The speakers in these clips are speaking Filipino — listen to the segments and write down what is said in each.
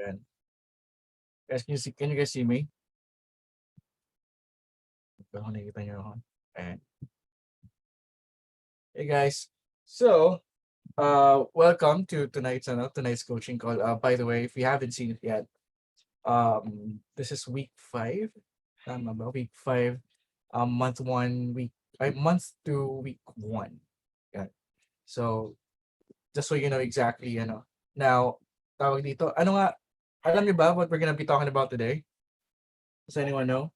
Ayan. Guys, can you guys see me? Kung nakikita niyo ako. Ayan. Hey guys. So, welcome to tonight's coaching call. By the way, if you haven't seen it yet, this is week 5. Tama ba? Week 5, month 1, month 2, week 1. Yan. So, just so you know exactly, Now, tawag dito, alam niyo ba what we're gonna be talking about today? Does anyone know?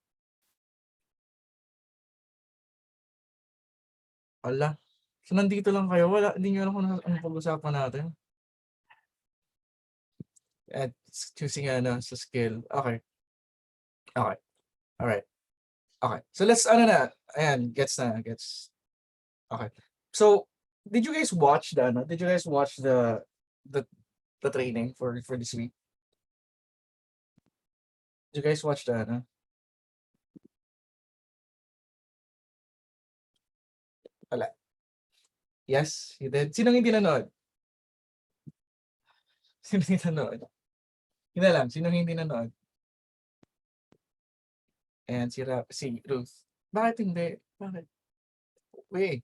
Ala, so nandito lang kayo, hindi niyo alam kung ano pag-usapan natin? At choosing sa skill. Okay. Okay. All right. Okay. So let's ayan, gets. Okay. So, did you guys watch the the training for this week? Did you guys watch Wala. Yes, you did. Sinong hindi nanood? Sino hindi nanood? Yun na lang, sinong hindi nanood? Ayan, si Ruth. Bakit hindi? Bakit? Why?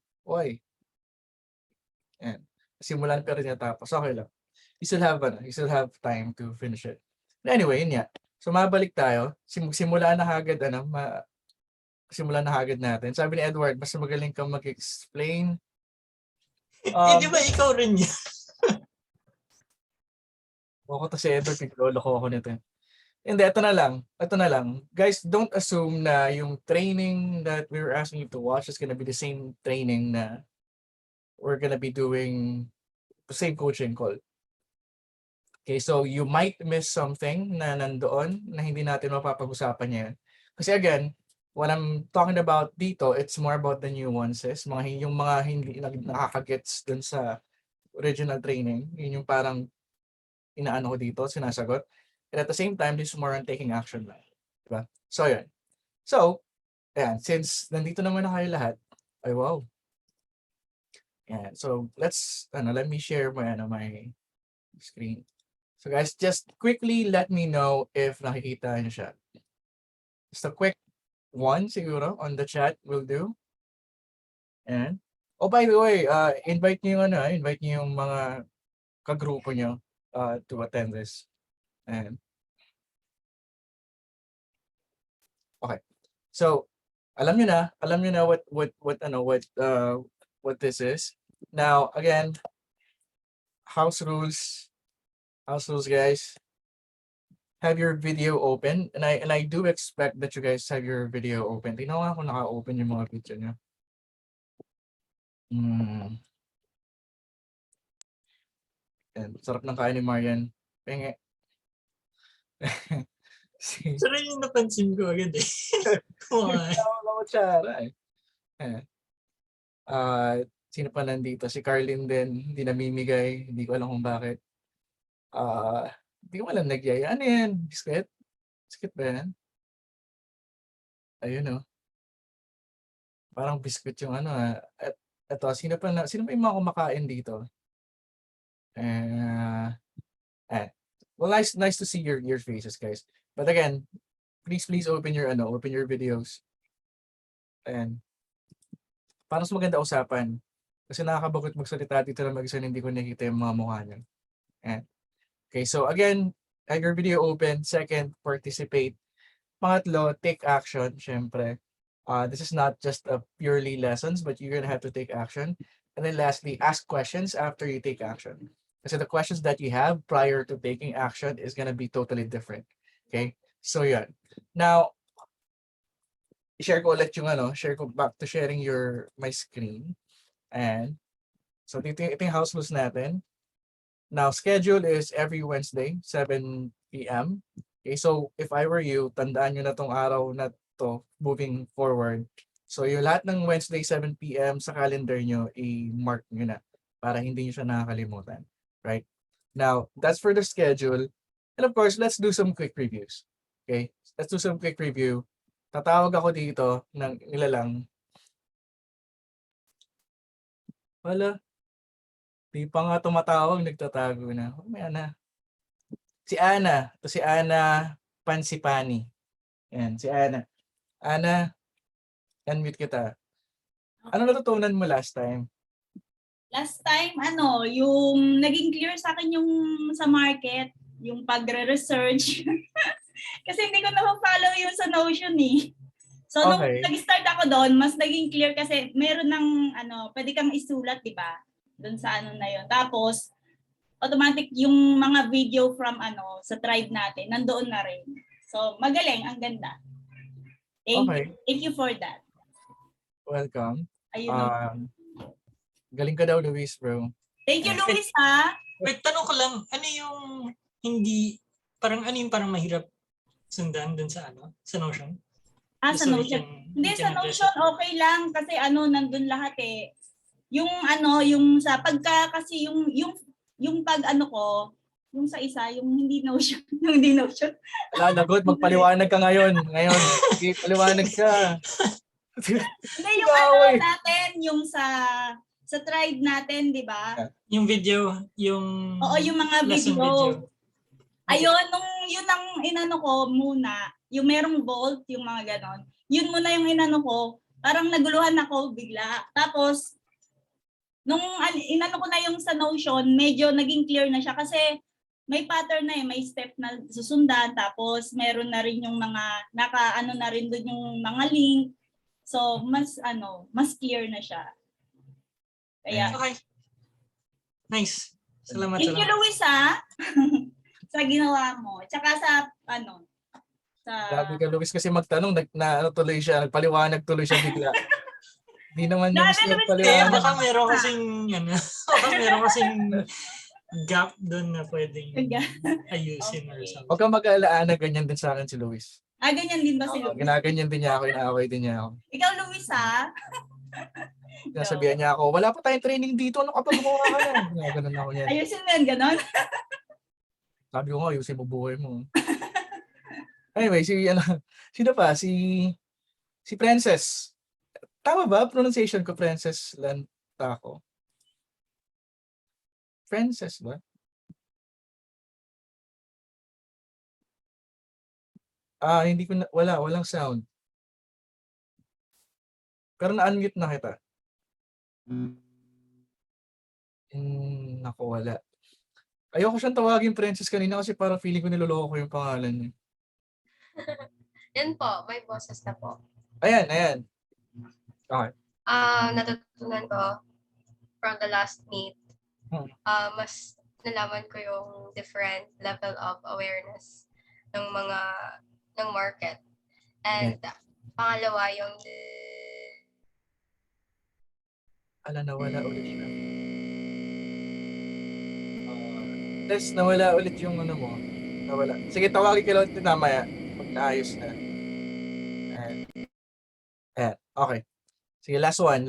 Ayan. Simulan pero tapos. Okay lang. You still have time to finish it. But anyway, yun nga. So mabalik tayo. Simulan na agad simulan na agad natin. Sabi ni Edward, mas magaling kang mag-explain. Hindi ba ikaw rin yan? Ako to si Edward, lolo ko ako nito. Hindi, ito na lang. Guys, don't assume na yung training that we were asking you to watch is gonna be the same training na we're gonna be doing the same coaching call. Okay, so you might miss something na nandoon na hindi natin mapapag-usapan yan. Kasi again, what I'm talking about dito, it's more about the nuances, yung mga hindi nakakagets dun sa original training. Yun yung parang inaano ko dito, sinasagot. And at the same time, this is more on taking action lang. Diba? So, yun. So, ayan, since nandito naman na kayo lahat, ay wow. Ayan, so let me share my screen. So guys, just quickly let me know if nakikita niyo siya. Just a quick one siguro on the chat will do. And oh, by the way, invite niyo yung mga kagrupo niyo to attend this. And okay. So, alam niyo na what this is. Now, again, house rules guys. Have your video open, and I do expect that you guys have your video open. Tingnan ko kung naka-open yung mga video niyo. And sarap ng kain ni Marian. Penge. Pero yung napansin ko agad eh. Sino pa nandito? Si Carlin din, hindi namimigay. Hindi ko alam kung bakit. Hindi ko alam nagyaya. Ano yan? Biscuit? Biscuit ba yan? Ayun oh. Parang biscuit yung At eto, sino pa yung mga kumakain dito? Well, nice to see your faces, guys. But again, please open your videos. And para mas maganda usapan. Kasi nakakabagot magsalita dito na mag-isa, hindi ko nakita yung mga mukha niyo. Okay, so again, have your video open. Second, participate. Pangatlo, take action, syempre. This is not just a purely lessons, but you're gonna have to take action. And then lastly, ask questions after you take action. Kasi the questions that you have prior to taking action is gonna be totally different. Okay? So yan. Now, share ko back to sharing my screen. And so ito yung house rules natin. Now, schedule is every Wednesday, 7 p.m. Okay, so if I were you, tandaan nyo na tong araw na to moving forward. So yung lahat ng Wednesday, 7 p.m. sa calendar nyo, i-mark nyo na para hindi nyo siya nakakalimutan. Right? Now, that's for the schedule. And of course, let's do some quick reviews. Okay? Let's do some quick review. Tatawag ako dito ng nilalang. Wala. Di pa nga tumatawag, nagtatago na. May Si Ana. Ito si Ana Pansipani. Yan, si Ana. Ana, unmute kita. Ano natutunan mo last time? Last time, yung naging clear sa akin yung sa market, yung pagre-research. Kasi hindi ko na-follow yung sa Notion eh. So, nung Okay. nag-start ako doon, mas naging clear kasi meron ng, pwede kang isulat, di ba? Doon sa na yun. Tapos, automatic yung mga video from, sa tribe natin, nandoon na rin. So, magaling, ang ganda. Okay. Thank you for that. Welcome. Ayun. Galing ka daw, Luis, bro. Thank you, Luis, ha? Wait, tanong ko lang, ano yung parang mahirap sundan dun sa sa Notion? Sa Notion. Hindi, sa Notion, okay lang kasi nandun lahat eh. Yung yung sa pagka kasi yung pag ko, yung sa isa, yung hindi Notion, yung hindi Notion. Wala, lagot. Magpaliwanag ka ngayon. Sige, paliwanag ka. Hindi, yung natin, yung sa tribe natin, di ba? Yung video, yung Oo, yung mga video. Ayun, yun ang ko muna, yung merong bolt, yung mga ganon. Yun muna yung ko, parang naguluhan ako bigla. Tapos, nung ko na yung sa Notion, medyo naging clear na siya kasi may pattern na may step na susundan. Tapos, meron na rin yung mga, na rin doon yung mga link. So, mas clear na siya. Kaya, okay. Nice. Salamat. Thank you, Luis, ha? Sa ginawa mo. Tsaka sa, Grabe ka, Luis, kasi magtanong, tuloy siya, nagpaliwanag tuloy siya bigla. Hindi naman yung gusto Kaya nagpaliwanag. baka meron kasing gap doon na pwedeng ayusin or something. Huwag kang mag-aalaana, ganyan din sa akin si Luis. Ganyan din ba si Luis? Ginaganyan din niya ako, inaaway din niya ako. Ikaw, Luis, ha? Sabihan niya ako, wala pa tayong training dito, ano kapag gumawa ka na? Ganun ako niyan. Ayusin mo yan, ganon? Sabi ko nga, ayusin mo buhay mo. Anyway, sino pa? Si Princess. Tama ba? Pronunciation ko, Princess Lantako. Princess ba? Hindi ko na, walang sound. Pero na-unmute na kita. Naku, wala. Ayoko siyang tawagin Princess kanina kasi parang feeling ko niloloko ko yung pangalan niya. Yan po, may boses na po. Ayan. Okay. Natutunan ko from the last meet, mas nalaman ko yung different level of awareness ng market. And pangalawa yung nawala ulit siya. Nawala ulit yung mo. Nawala. Sige, tawagin ka lang ulit mamaya. Pag naayos na. Ayan. Okay. Sige, last one.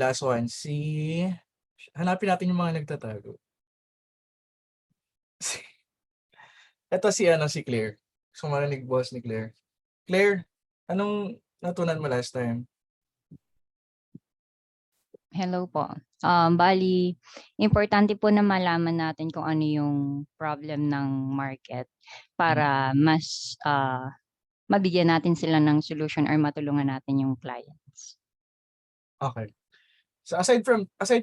Hanapin natin yung mga nagtatago. Ito si Claire. Gusto mo marinig boss ni Claire. Claire, anong natunan mo last time? Hello po. Bali, importante po na malaman natin kung ano yung problem ng market para mas mabigyan natin sila ng solution or matulungan natin yung clients. Okay. So aside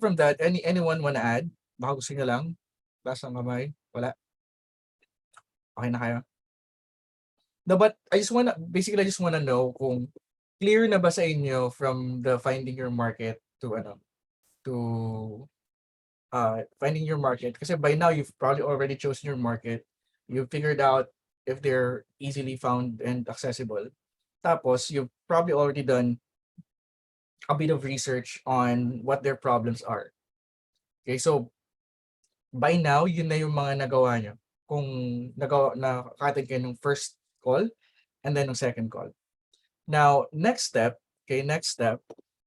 from that, anyone wanna add? Baka gusto niyo lang? Taas ng kamay? Wala? Okay na kayo? No, but I just wanna know kung clear na ba sa inyo from the finding your market to finding your market, kasi by now you've probably already chosen your market. You've figured out if they're easily found and accessible. Tapos you've probably already done a bit of research on what their problems are. Okay, so by now yun na yung mga nagawa nyo. Kung nakakatin kayo ng first call and then ng second call. Now, next step.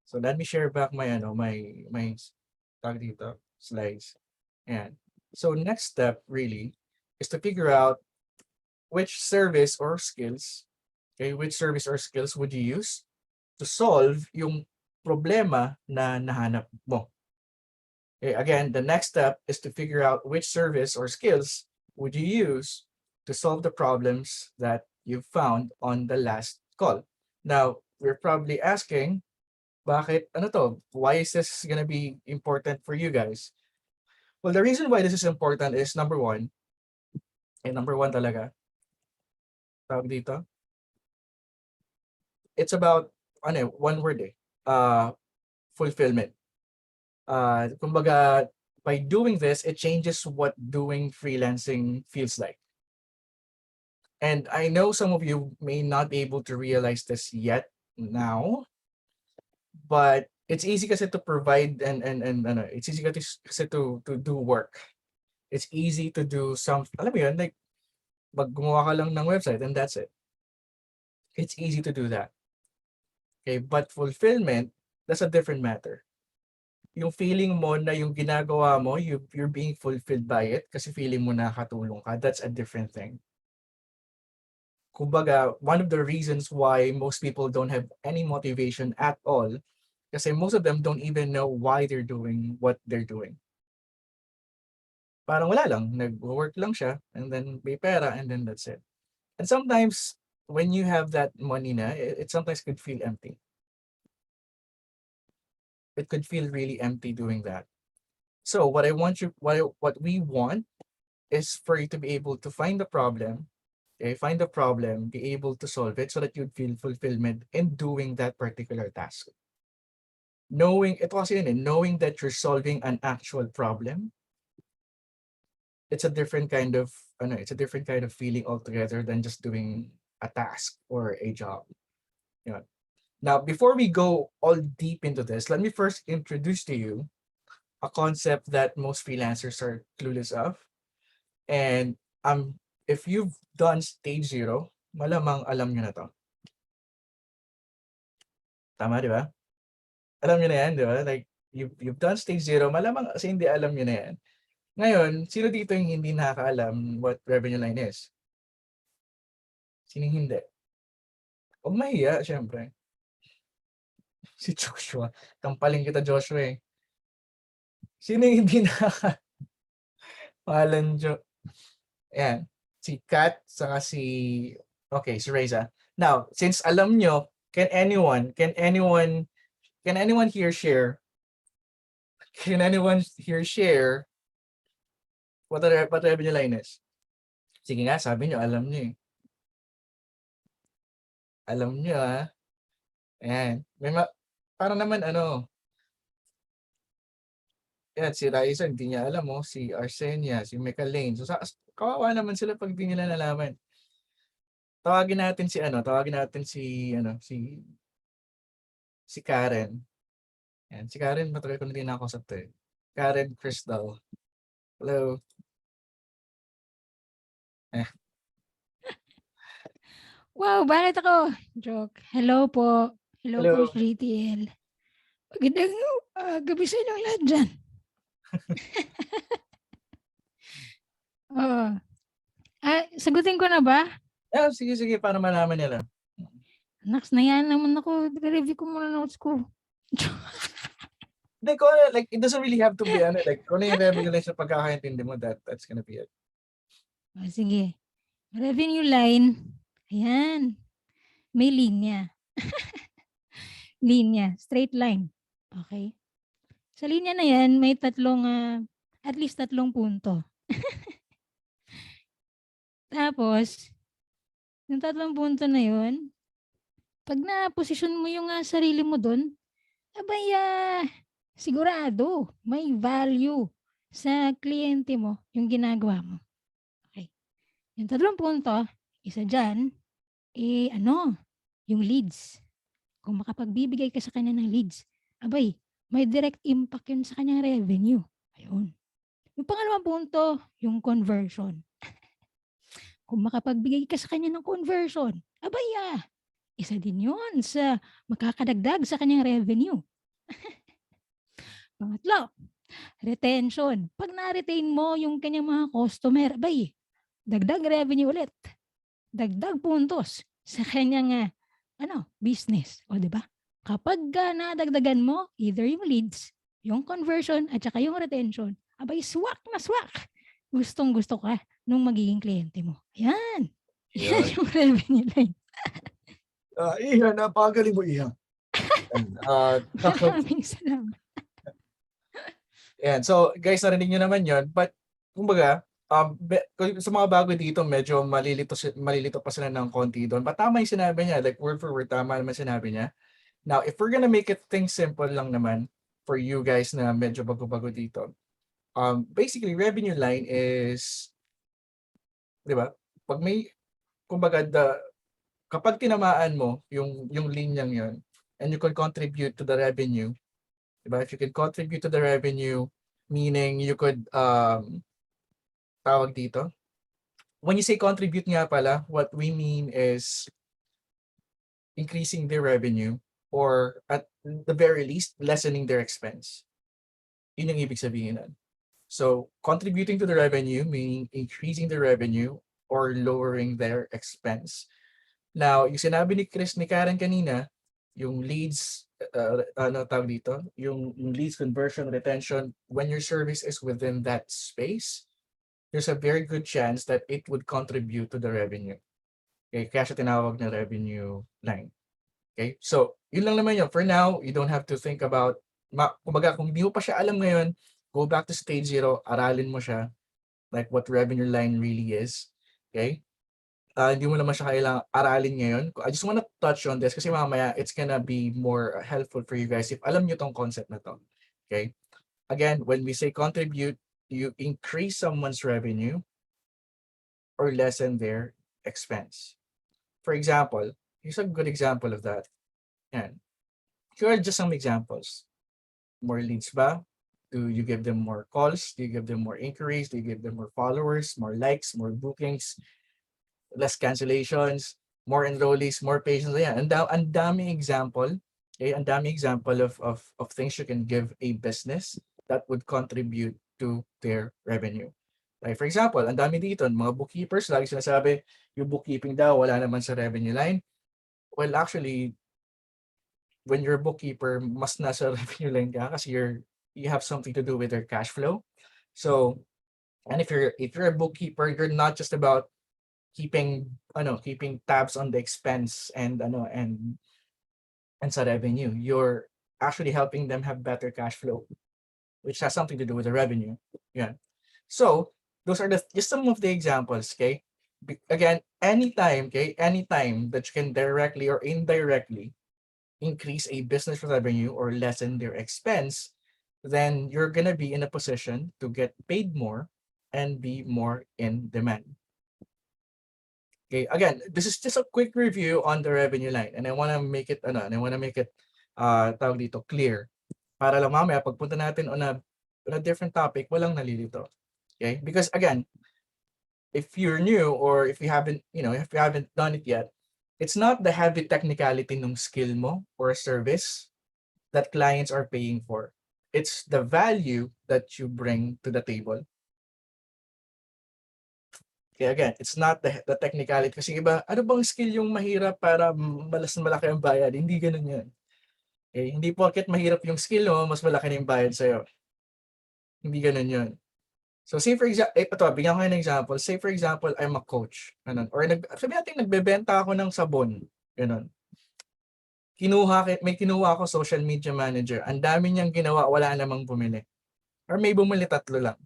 So let me share back my slides. And so next step really is to figure out which service or skills would you use to solve yung problema na nahanap mo. Okay, again, the next step is to figure out which service or skills would you use to solve the problems that you found on the last call. Now, we're probably asking, bakit ano to? Why is this gonna be important for you guys? Well, the reason why this is important is number one talaga, tawag dito, it's about, one word fulfillment. Kumbaga, by doing this, it changes what doing freelancing feels like. And I know some of you may not be able to realize this yet now, but it's easy kasi to provide and it's easy kasi to do work. It's easy to do some, alam mo yun, like, gumawa ka lang ng website and that's it. It's easy to do that. Okay, but fulfillment, that's a different matter. Yung feeling mo na yung ginagawa mo, you're being fulfilled by it kasi feeling mo nakakatulong ka, that's a different thing. Kumbaga, one of the reasons why most people don't have any motivation at all, kasi most of them don't even know why they're doing what they're doing. Parang wala lang, nag-work lang siya, and then may pera, and then that's it. And sometimes, when you have that money na, it sometimes could feel empty. It could feel really empty doing that. So what we want is for you to be able to find the problem, be able to solve it so that you'd feel fulfillment in doing that particular task. Knowing that you're solving an actual problem, it's a different kind of feeling altogether than just doing a task or a job. Now, before we go all deep into this, let me first introduce to you a concept that most freelancers are clueless of. And if you've done stage 0, malamang alam nyo na to. Tama, di ba? Alam nyo na yan, di ba? Like, you've done stage 0, malamang kasi hindi alam nyo na yan. Ngayon, sino dito yung hindi nakakaalam what revenue line is? Sino hindi? Huwag mahiya, syempre. Si Joshua. Tampaling kita, Joshua eh. Sino yung hindi Palan Jo. Ayan. Si Kat, saka si Reza. Now, since alam nyo, can anyone here share? Can anyone here share what revenue line is? Sige nga, sabi nyo, alam nyo eh. Alam nyo ah. Ayan. Parang naman yan, si Raisa, hindi niya alam mo. Si Arsenia, si Mecalaine. So, kawawa naman sila pag di nila nalaman. Tawagin natin si Karen. Yan, si Karen, matagal ko na din ako sa to. Karen Crystal. Hello. Wow, bakit ako? Joke. Hello po. Hello Hello. po, JTL. Magandang gabi sa inyo lahat dyan. Sagutin ko na ba? Yeah, sige, para malaman nila. Naks, nayan naman ako. Review ko muna notes ko. Like, it doesn't really have to be, like, kung ano yung revenue line sa pagkakaintindi mo, that's gonna be it. Sige. Revenue line. Ayan. May linya. Linya. Straight line. Okay. Sa linya na yan, may at least tatlong punto. Tapos, yung tatlong punto na yun, pag na-position mo yung sarili mo doon, sigurado, may value sa kliyente mo yung ginagawa mo. Okay. Yung tatlong punto, isa dyan, yung leads. Kung makapagbibigay ka sa kanya ng leads, may direct impact yun sa kanyang revenue. Ayun. Yung pangalawang punto, yung conversion. Kung makapagbigay ka sa kanya ng conversion, isa din yun sa makakadagdag sa kanyang revenue. Pangatlo, retention. Pag na-retain mo yung kanyang mga customer, dagdag revenue ulit. Dagdag puntos sa kanyang business. O, diba? Kapag nadagdagan mo, either yung leads, yung conversion, at saka yung retention, swak na swak. Gustong-gusto ka nung magiging kliyente mo. Yan. Yan Yun. yung revenue line. Iha, napakagaling mo, Iha. Maraming salamat. Yan. So, guys, narinig nyo naman yon. But, kumbaga, sa mga bago dito, medyo malilito pa sila ng konti doon. But tama yung sinabi niya. Like, word for word, tama naman sinabi niya. Now, if we're gonna make it things simple lang naman for you guys na medyo bago-bago dito, basically, revenue line is, di ba? Pag may, kumbaga, kapag tinamaan mo yung linyang yon and you could contribute to the revenue, diba? If you could contribute to the revenue, meaning you could, tawag dito, when you say contribute nga pala, what we mean is increasing their revenue or at the very least, lessening their expense. Yun yung ibig sabihin nun. So, contributing to the revenue, meaning increasing the revenue or lowering their expense. Now, yung sinabi ni Chris ni Karen kanina, yung leads, ano tawag dito, yung leads conversion, retention, when your service is within that space, there's a very good chance that it would contribute to the revenue. Okay, kaya siya tinawag na revenue line. Okay, so yun lang naman yun. For now, you don't have to think about, kumbaga kung hindi mo pa siya alam ngayon, go back to stage 0, aralin mo siya, like what revenue line really is. Okay? Hindi mo naman siya kailangang aralin ngayon. I just want to touch on this kasi mamaya it's gonna be more helpful for you guys if alam nyo tong concept na to. Okay? Again, when we say contribute, you increase someone's revenue or lessen their expense. For example, here's a good example of that. Yan. Here are just some examples. More leads ba? Do you give them more calls? Do you give them more inquiries? Do you give them more followers, more likes, more bookings? Less cancellations, more enrollees, more patients. Ayan, ang dami example. Okay, ang dami example of things you can give a business that would contribute to their revenue. Like for example, ang dami dito, mga bookkeepers, lagi sinasabi, yung bookkeeping daw, wala naman sa revenue line. Well, actually, when you're a bookkeeper, mas nasa revenue line ka kasi you have something to do with their cash flow. So, and if you're a bookkeeper, you're not just about keeping tabs on the expense and sa revenue. You're actually helping them have better cash flow, which has something to do with the revenue. Yeah. So those are just some of the examples. Okay. Again, anytime that you can directly or indirectly increase a business revenue or lessen their expense, then you're gonna be in a position to get paid more and be more in demand. Okay, again, this is just a quick review on the revenue line and I want to make it tawag dito clear para lang mamaya pagpunta natin on a different topic, walang nalilito. Okay? Because again, if you're new or if you haven't done it yet, it's not the heavy technicality ng skill mo or service that clients are paying for. It's the value that you bring to the table. Okay, again, it's not the technicality. Kasi iba, ano bang skill yung mahirap para malaki ang bayad? Hindi ganun yun. Okay, hindi porket mahirap yung skill mo, mas malaki na yung bayad sa'yo. Hindi ganun yun. So say for example, bigyan ko ng example. Say for example, I'm a coach. Ganun. Or sabi natin, nagbebenta ako ng sabon. Ganun. May kinuha ako social media manager. Ang dami niyang ginawa, wala namang bumili. Or may bumili 3 lang.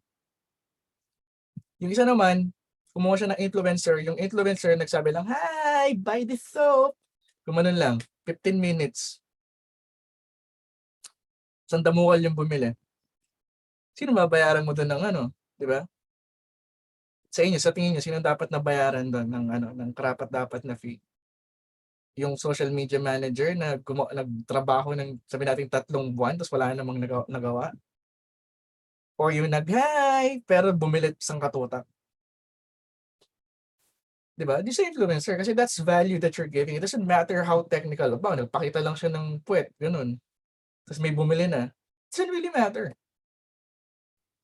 Yung isa naman, kumuha siya ng influencer. Yung influencer nagsabi lang, "Hi, buy this soap." Kumanon lang, 15 minutes. Sandamukal yung bumili. Sino babayaran mo doon ng di ba? Sa inyo, sa tingin niyo, sino dapat na bayaran doon ng karapat-dapat na fee? Yung social media manager na nagtrabaho ng sabi natin 3 buwan tapos wala namang nagawa? Or yung hi, pero bumili isang katutak? Diba? Di sa influencer kasi that's value that you're giving. It doesn't matter how technical. Ba, nagpakita lang siya ng puwet, ganun. Tapos may bumili na. It doesn't really matter.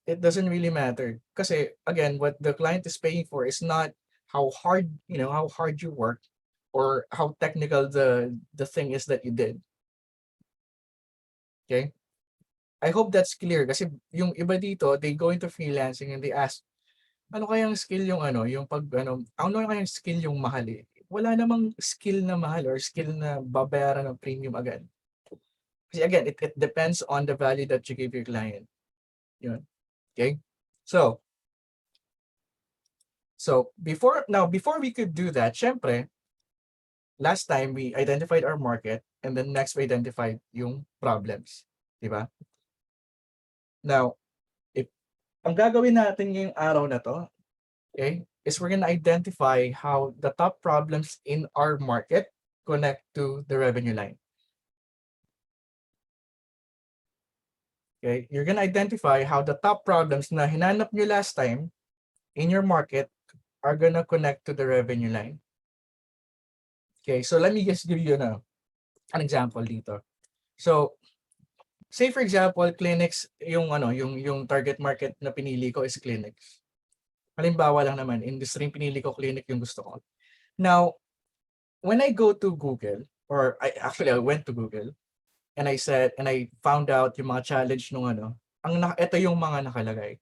It doesn't really matter. Kasi again, what the client is paying for is not how hard you work or how technical the thing is that you did. Okay? I hope that's clear kasi yung iba dito, they go into freelancing and they ask, ano kayang skill yung ano, yung ano kayang skill yung mahal eh. Wala namang skill na mahal or skill na babayaran ng premium agad. Kasi again, it depends on the value that you give your client. Yun. Okay? So before we could do that, syempre, last time we identified our market and then next we identified yung problems. Diba? Now, if ang gagawin natin ngayong araw na to, okay, is we're gonna identify how the top problems in our market connect to the revenue line. Okay, you're gonna identify how the top problems na hinanap nyo last time in your market are gonna connect to the revenue line. Okay, so let me just give you an example dito. So, say for example, clinics, yung target market na pinili ko is clinics. Halimbawa lang naman, industry yung pinili ko, clinic yung gusto ko. Now, when I go to Google, or I went to Google, and I found out yung mga challenge nung ito yung mga nakalagay.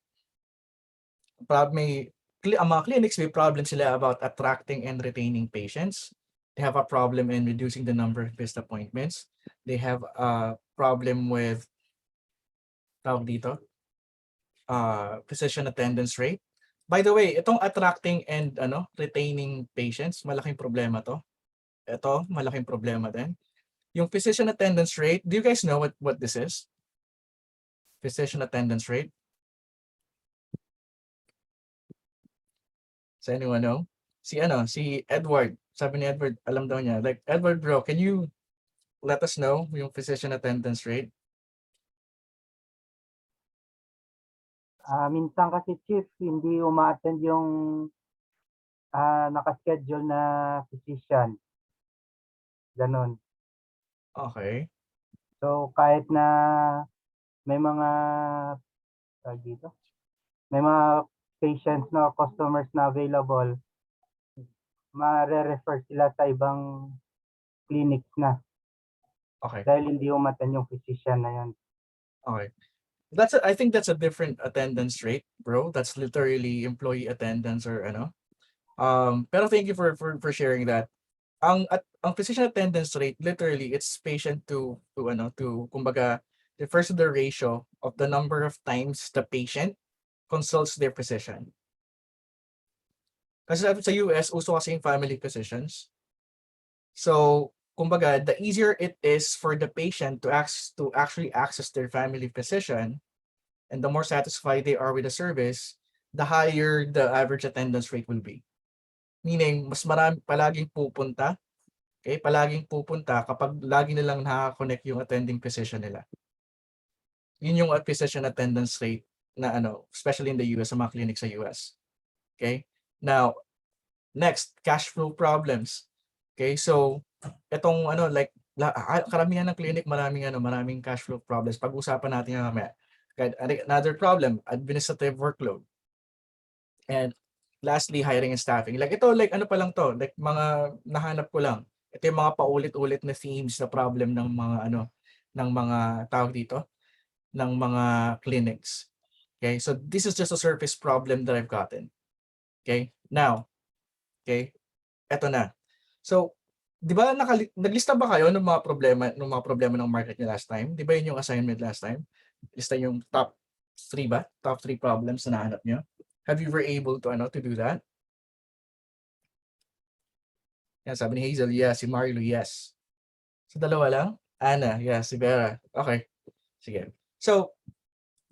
Ang mga clinics, may problem sila about attracting and retaining patients. They have a problem in reducing the number of missed appointments. They have a problem with physician attendance rate. By the way, itong attracting and retaining patients, malaking problema to. Ito, malaking problema din. Yung physician attendance rate, do you guys know what this is? Physician attendance rate? Does anyone know? Si Edward, sabi ni Edward, alam daw niya. Like, Edward bro, can you let us know yung physician attendance rate? Minsan kasi chief, hindi uma-attend yung nakaschedule na physician. Ganon. Okay. So kahit na may mga may mga patients na customers na available, ma-refer sila sa ibang clinics na. Okay. Dahil hindi umattend yung physician na yun. Okay. I think that's a different attendance rate, bro. That's literally employee attendance or pero thank you for sharing that. Ang physician attendance rate, literally it's patient to kumbaga refers to the ratio of the number of times the patient consults their physician. Kasi sa US, uso kasi yung family physicians. So, kumbaga, the easier it is for the patient to actually access their family physician, and the more satisfied they are with the service, the higher the average attendance rate will be. Meaning, mas marami palaging pupunta, kapag lagi nilang nakaka-connect yung attending physician nila. Yun yung physician attendance rate na especially in the US, sa mga clinic sa US. Okay? Now, next, cash flow problems. Okay? So, itong karamihan ng clinic maraming cash flow problems. Pag-usapan natin yan mamaya. Another problem, administrative workload. And lastly, hiring and staffing. Like ito, pa lang to, like mga nahanap ko lang. Ito yung mga paulit-ulit na themes na problem ng mga ng mga tawag dito, ng mga clinics. Okay? So this is just a surface problem that I've gotten. Okay? Now, okay? Ito na. So, di ba naglista ba kayo ng mga problema ng market niyo last time? Di ba yun yung assignment last time? Lista yung top 3 ba? Top 3 problems na nahanap niyo? Have you were able to do that? Yan, sabi ni Hazel, yes. Si Marlo, yes. So, dalawa lang? Ana, yes. Si Vera. Okay. Sige. So,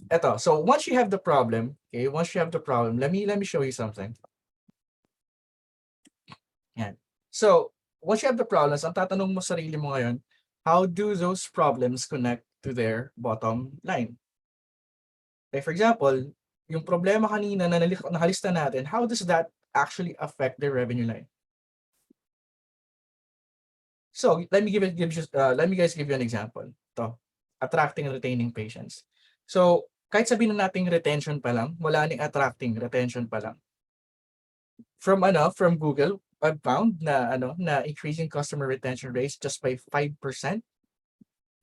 eto. So, once you have the problem, let me show you something. Yan. So, once you have the problems, ang tatanong mo sarili mo ngayon, how do those problems connect to their bottom line? Like for example, yung problema kanina na nakalista natin, how does that actually affect their revenue line? So, let me guys give you an example. Ito, attracting and retaining patients. So, kahit sabihin na nating retention pa lang, wala ning attracting, retention pa lang. From Google, I've found na increasing customer retention rates just by 5%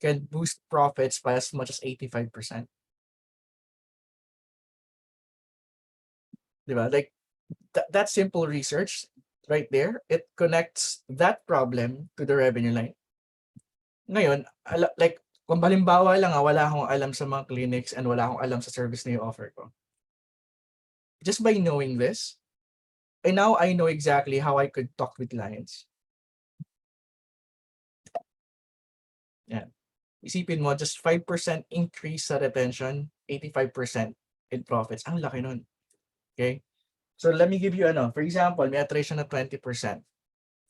can boost profits by as much as 85%. Di ba? Like, that simple research right there, it connects that problem to the revenue line. Ngayon, like, kung halimbawa lang, wala akong alam sa mga clinics and wala akong alam sa service na i-offer ko. Just by knowing this, and now I know exactly how I could talk with clients. Yan. Isipin mo, just 5% increase sa retention, 85% in profits. Ang laki nun. Okay? So let me give you for example, may attrition na 20%.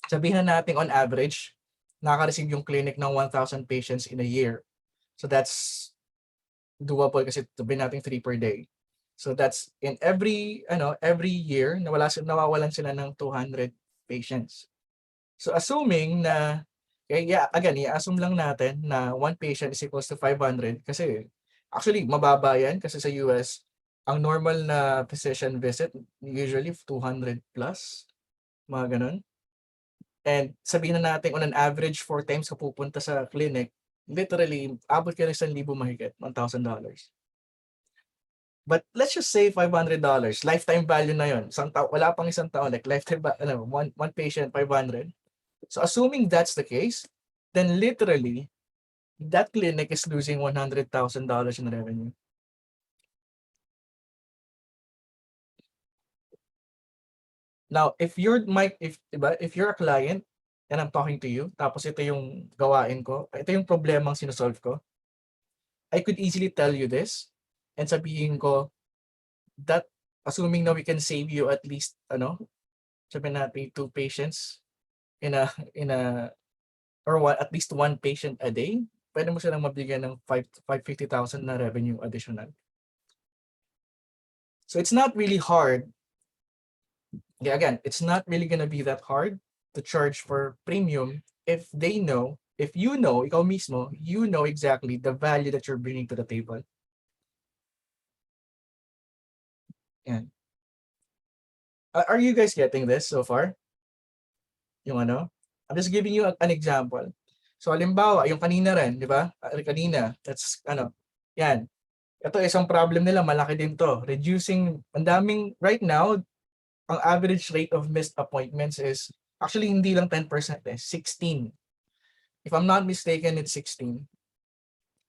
Sabihin na natin on average, nakaka-receive yung clinic ng 1,000 patients in a year. So that's doable kasi sabihin natin 3 per day. So that's in every year nawawalan sila ng 200 patients. So assuming na again, i-assume lang natin na 1 patient is equals to 500 kasi actually mababa yan kasi sa US ang normal na physician visit usually 200 plus, mga ganun. And sabihin na natin on an average 4 times ka pupunta sa clinic, literally abot ka ng 1,000 mahigit, $1,000. But let's just say $500, lifetime value na yon. Wala pang isang taon, like lifetime, one patient, 500. So assuming that's the case, then literally, that clinic is losing $100,000 in revenue. Now, if you're a client and I'm talking to you, tapos ito yung gawain ko, ito yung problemang sinosolve ko, I could easily tell you this and sabihin ko that assuming na we can save you at least sabihin natin 2 patients in a or at least 1 patient a day, pwede mo silang mabigyan ng 550,000 na revenue additional. So it's not really hard. Again, it's not really gonna be that hard to charge for premium if you know, ikaw mismo, you know exactly the value that you're bringing to the table. Yan. Are you guys getting this so far? Yung I'm just giving you an example. So halimbawa, yung kanina rin, di ba? Kanina, that's yan. Ito isang problem nila, malaki din to. Reducing, right now, ang average rate of missed appointments is, actually hindi lang 10%, 16. If I'm not mistaken, it's 16.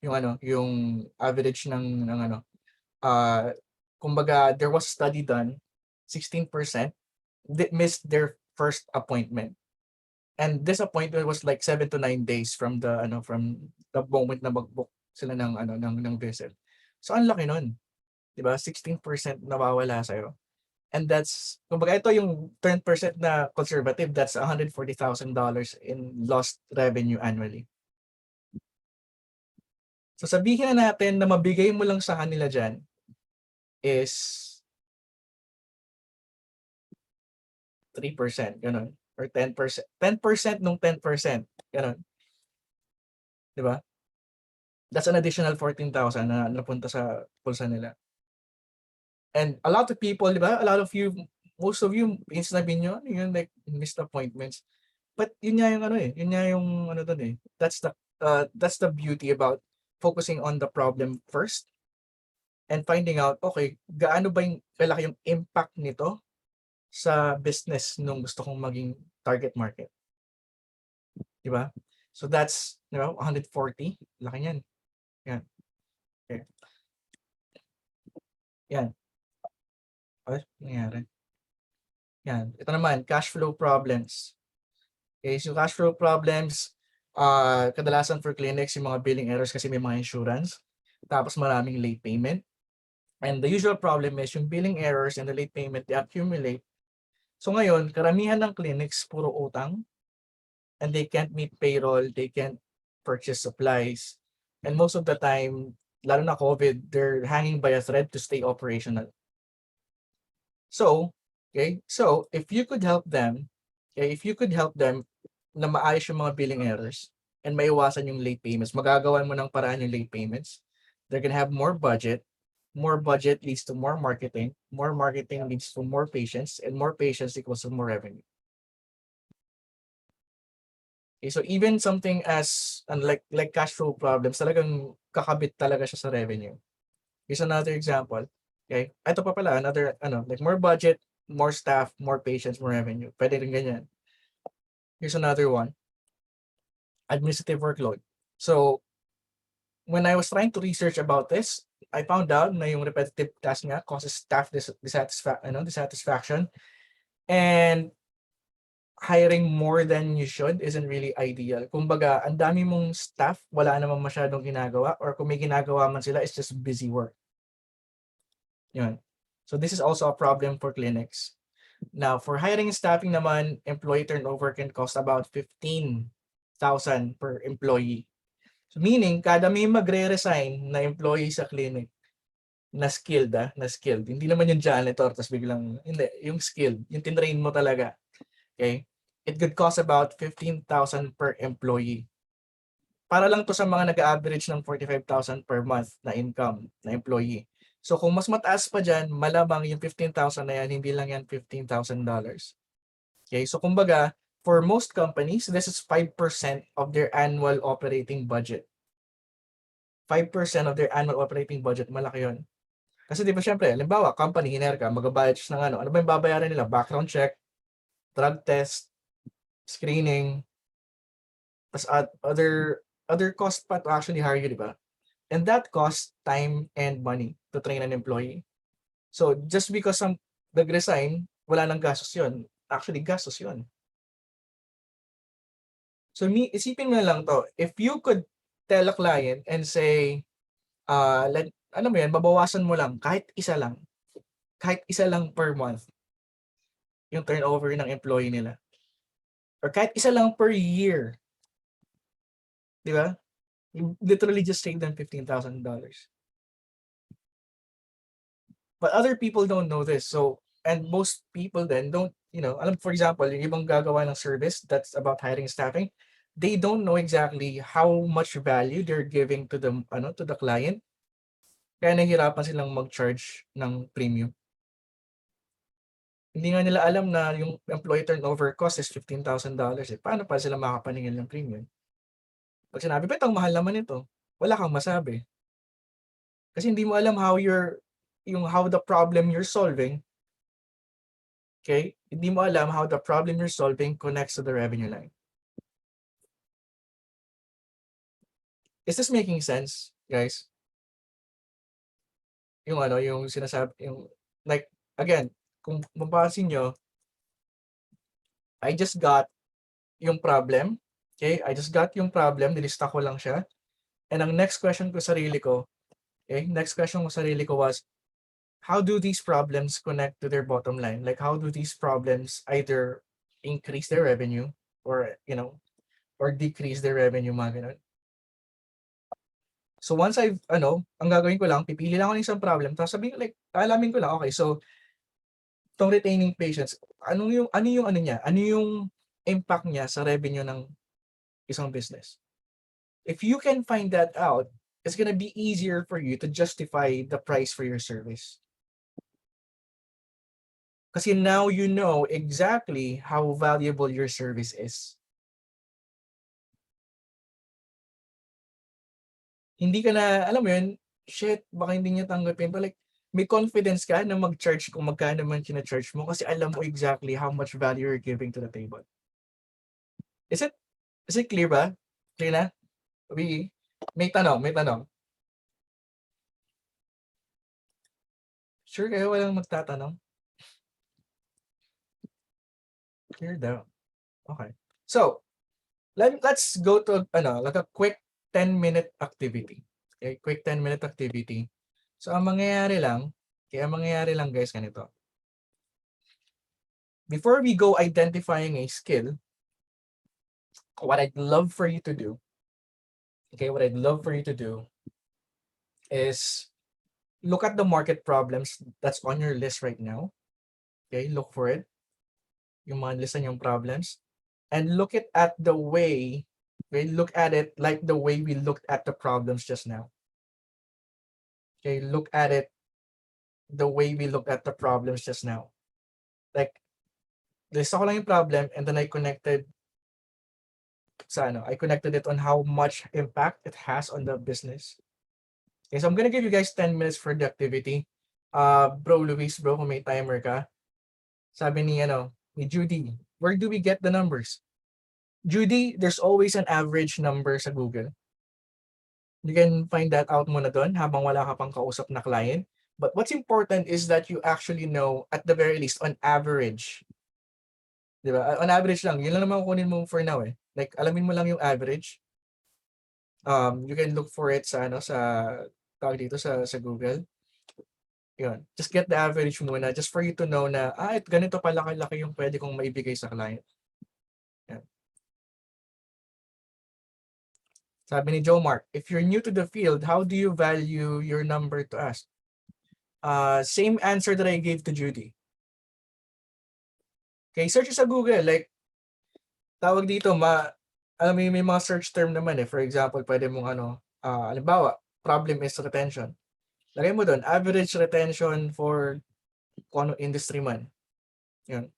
Yung average ng kumbaga, there was a study done, 16% that missed their first appointment. And this appointment was like 7 to 9 days from the moment na mag-book sila ng visit. So ang laki nun. 'Di ba? 16% nawawala sa'yo. And that's, kumbaga ito yung 10% na conservative, that's $140,000 in lost revenue annually. So sabihin na natin na mabigay mo lang sa kanila dyan is 3%, ganun. Or 10%. 10% nung 10%, ganun. Di ba? That's an additional 14,000 na napunta sa pulsa nila. And a lot of people, di ba? A lot of you, most of you, sinabi nyo, yun like missed appointments. But yun nga yung yun nga yung dun eh. That's the beauty about focusing on the problem first and finding out, okay, gaano ba yung kalaki yung impact nito sa business nung gusto kong maging target market. Di ba? So that's, 140. Laki yan. Yan. Okay. Yan. Ay, nangyari. Yan. Ito naman, cash flow problems. Okay, so cash flow problems, kadalasan for clinics, yung mga billing errors kasi may mga insurance. Tapos maraming late payment. And the usual problem is yung billing errors and the late payment, they accumulate. So ngayon, karamihan ng clinics, puro utang. And they can't meet payroll, they can't purchase supplies. And most of the time, lalo na COVID, they're hanging by a thread to stay operational. So, if you could help them, na maayos yung mga billing errors and maiwasan yung late payments, magagawan mo ng paraan yung late payments, they're gonna have more budget leads to more marketing leads to more patients, and more patients equals to more revenue. Okay, so even something as like cash flow problems, talagang kakabit talaga siya sa revenue. Here's another example. Okay? Ito pa pala, another, like more budget, more staff, more patients, more revenue. Pwede rin ganyan. Here's another one. Administrative workload. So, when I was trying to research about this, I found out na yung repetitive task nga causes staff dissatisfaction, and hiring more than you should isn't really ideal. Kumbaga, ang dami mong staff, wala namang masyadong ginagawa, or kung may ginagawa man sila, it's just busy work. Yun. So this is also a problem for clinics. Now, for hiring and staffing naman, employee turnover can cost about 15,000 per employee. So meaning, kada may magre-resign na employee sa clinic, na skilled, na skilled. Hindi naman yung janitor, tapos biglang, hindi, yung skilled, yung tinrain mo talaga. Okay? It could cost about 15,000 per employee. Para lang to sa mga nag-average ng 45,000 per month na income na employee. So kung mas mataas pa dyan, malamang yung 15,000 na yan, hindi lang yan $15,000. Okay? So kumbaga, for most companies, this is 5% of their annual operating budget. 5% of their annual operating budget, malaki yun. Kasi di ba syempre, halimbawa, company, hiner ka, mag-budget ng ano ba yung babayaran nila? Background check, drug test, screening, plus other cost pa to actually hire you, di ba? And that costs time and money to train an employee. So just because some nag-resign, wala nang gastos yun. Actually, gastos yun. So isipin mo na lang to, if you could tell a client and say, ano mo yan, babawasan mo lang, kahit isa lang per month, yung turnover ng employee nila. Or kahit isa lang per year. Di ba? You literally just save them $15,000. But other people don't know this. So, and most people then don't, for example, yung ibang gagawa ng service that's about hiring and staffing, they don't know exactly how much value they're giving to the client. Kaya nahihirapan silang mag-charge ng premium. Hindi nga nila alam na yung employee turnover cost is $15,000. Paano pa sila makapaningil ng premium? Pag sinabi, ba't ang mahal naman ito? Wala kang masabi. Kasi hindi mo alam how the problem you're solving, okay? Hindi mo alam how the problem you're solving connects to the revenue line. Is this making sense, guys? Yung sinasabi, like, again, kung mapapansin nyo, I just got yung problem. Okay? I just got yung problem. Nilista ko lang siya. And ang next question ko was, how do these problems connect to their bottom line? Like, how do these problems either increase their revenue or, or decrease their revenue, mga ganun. So once ang gagawin ko lang, pipili lang ako ng isang problem, tapos sabihin, like, alamin ko lang, okay, so, itong retaining patients, ano yung impact niya sa revenue ng isang business? If you can find that out, it's gonna be easier for you to justify the price for your service. Kasi now you know exactly how valuable your service is. Hindi ka na, alam mo yun, shit, baka hindi niya tanggapin. But like, may confidence ka na mag-charge kung magkano man charge mo kasi alam mo exactly how much value you're giving to the table. Is it clear ba? Clear na? May tanong. Sure kayo walang magtatanong? Clear daw. Okay. So, let's go to like a quick 10-minute activity. Okay, quick 10-minute activity. So, ang mangyayari lang guys, ganito. Before we go identifying a skill, what I'd love for you to do is look at the market problems that's on your list right now. Okay, look for it. Yung mga list yung problems. And look at it like the way we looked at the problems just now. Okay, look at it the way we looked at the problems just now. Like, lista ko lang yung problem and then I connected it on how much impact it has on the business. Okay, so I'm gonna give you guys 10 minutes for the activity. Bro, Luis, bro, kung may timer ka. Sabi ni Judy, where do we get the numbers? Judy, there's always an average number sa Google. You can find that out muna doon habang wala ka pang kausap na client. But what's important is that you actually know, at the very least, on average. Di ba? On average lang. Yun lang naman kunin mo for now eh. Like, alamin mo lang yung average. You can look for it sa tawag dito sa Google. Yun. Just get the average muna just for you to know na ganito pala kalaki yung pwede kong maibigay sa client. Yan. Sabi ni Joe Mark, if you're new to the field, how do you value your number to us? Same answer that I gave to Judy. Okay, search sa Google. Like, tawag dito, alam mo may mga search term naman eh. For example, pwede mong halimbawa, problem is retention. Lagay mo doon, average retention for kung ano industry man. Yun.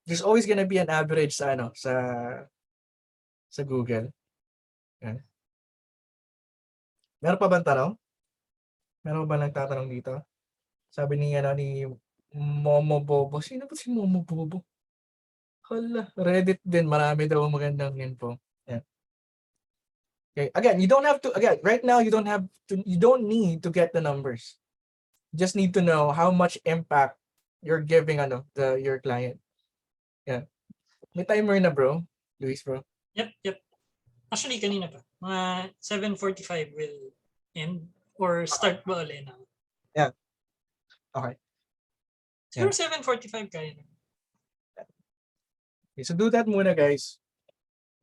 There's always gonna be an average sa Google. Yan. Meron pa bang tanong? Meron pa ba nagtatanong dito? Sabi ni Momo Bobo. Sino ba si Momo Bobo? Hala, Reddit din. Marami daw magandang info. Yan. Okay. Again, right now you don't need to get the numbers. You just need to know how much impact you're giving your client. Yeah. May timer na, bro. Luis, bro. Yep. Actually, kanina pa. Mga 7:45 will end or start ba ulit na? Yeah. Okay. Siguro 7:45 kaya na. Okay, so do that muna, guys.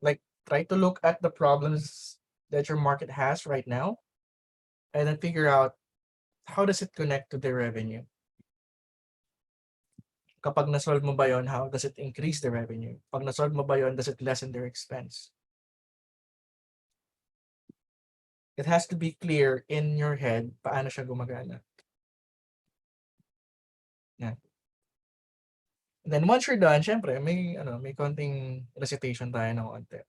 Like, try to look at the problems that your market has right now and then figure out how does it connect to their revenue. Kapag na-solve mo ba yun, how does it increase the revenue? Pag na-solve mo ba yun, does it lessen their expense? It has to be clear in your head paano siya gumagana. Yeah. And then once you're done, syempre, may konting recitation tayo ng konti.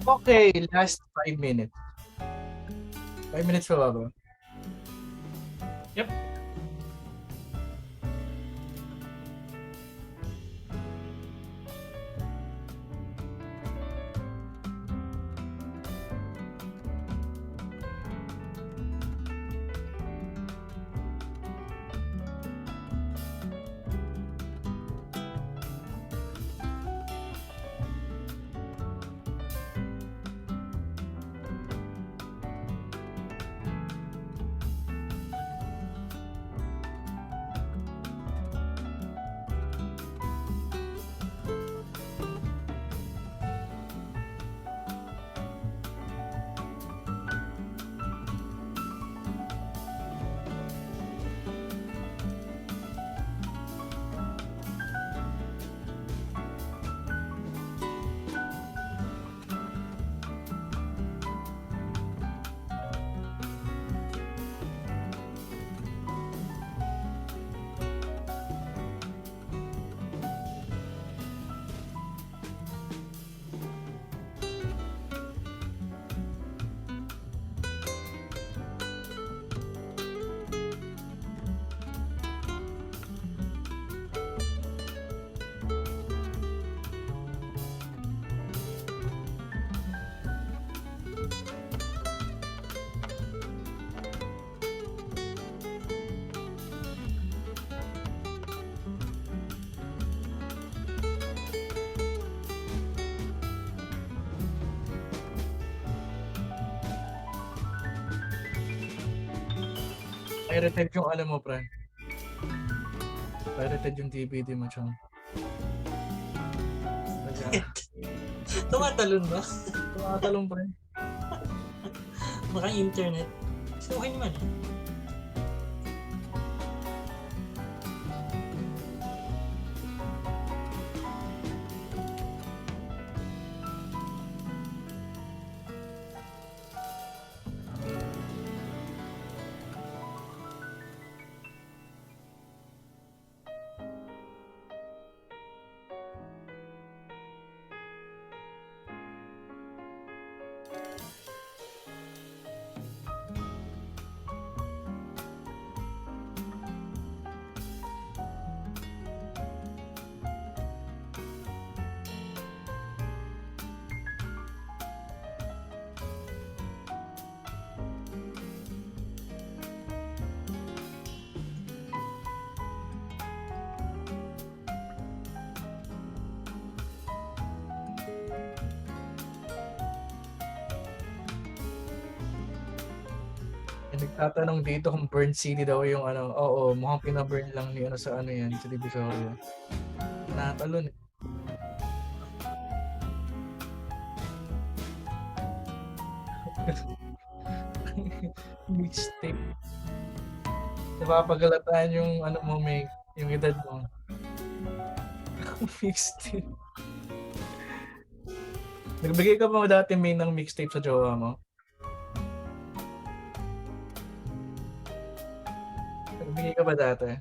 Okay, last 5 minutes. 5 minutes pa ba? Yep. Pirated yung ano mo, pre. Pirated yung DVD mo, chong. Kaya, Tumatalon ba? tumatalong, pre. Baka internet. So, okay naman. May nagtatanong dito kung burn city daw yung ano. Oo, mukhang pinaburn lang ni ano sa ano yan, sa Divisoria. Natalon eh. Mixtape. Napapagalataan yung ano mo, may yung edad mo. Mixtape. Nagbigay ka pa dati may ng mixtape sa jowa mo? Nagbigay ka ba dati?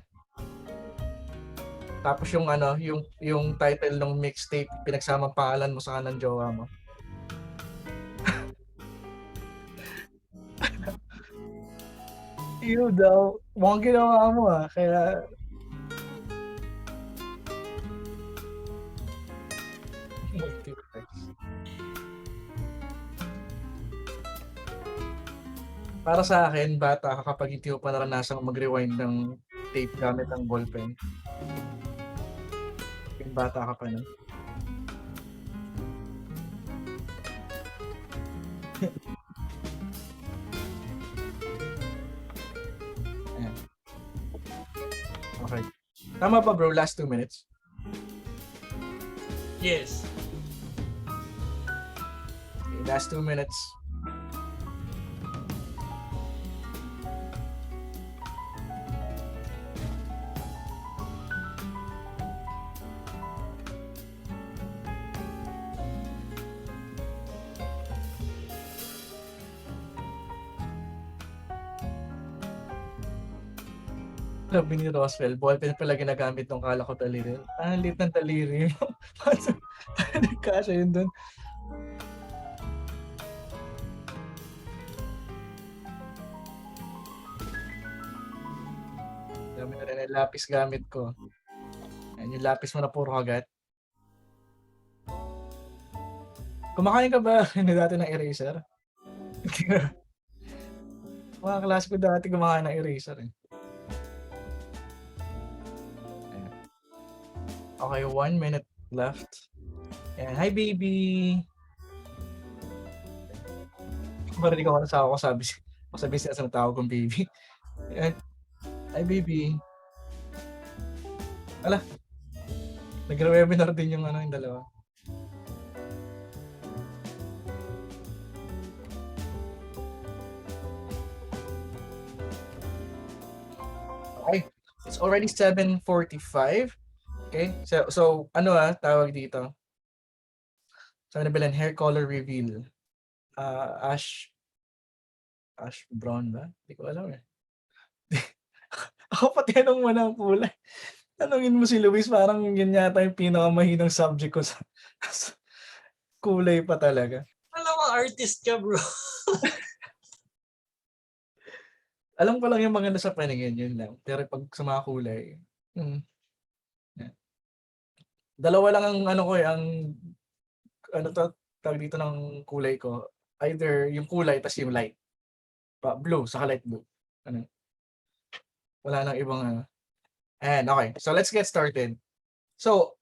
Tapos yung ano, yung title ng mixtape, pinagsamang pangalan mo sa kanang jowa mo. Iyo daw. Mukhang ginawa mo ah. Kaya... Multiplex. Para sa akin, bata ka kapag hindi mo pa naranasang mag-rewind ng tape gamit ang ballpen. Yung bata ka pa nun. Ayan. Okay. Tama pa bro, last 2 minutes. Yes. Okay, last 2 minutes. Sabi ni Roswell, ballpen pala ginagamit nung kala ko daliri. Ang lit ng daliri mo. Nagkasya yun dun. Dami na rin yung lapis gamit ko. Ayan yung lapis mo na puro kagat. Kumakain ka ba dati ng eraser? Mga klase ko dati kumakain ng eraser eh. Okay, 1 minute left. Ayan, hi baby! Marinig ako na sa ako sabi siya sa tawag kong baby. Ayan, hi baby! Ala, nag-webinar din yung ano yung dalawa. Okay, it's already 7:45. Okay, so ano tawag dito? Sabi na Belen, hair color reveal. Ash brown ba? Hindi ko alam eh. Ako pati anong mo ng kulay. Tanungin mo si Luis, parang yun yata yung pinakamahinang subject ko sa kulay pa talaga. Alam mo, artist ka, bro. Alam ko lang yung mga nasa paningin, yun lang. Pero pag sa mga kulay, dalawa lang ang ano ko ang ano tawag dito ng kulay ko. Either yung kulay tas yung light. Blue, saka light blue. Ano? Wala nang ibang ano. And okay, so let's get started. So,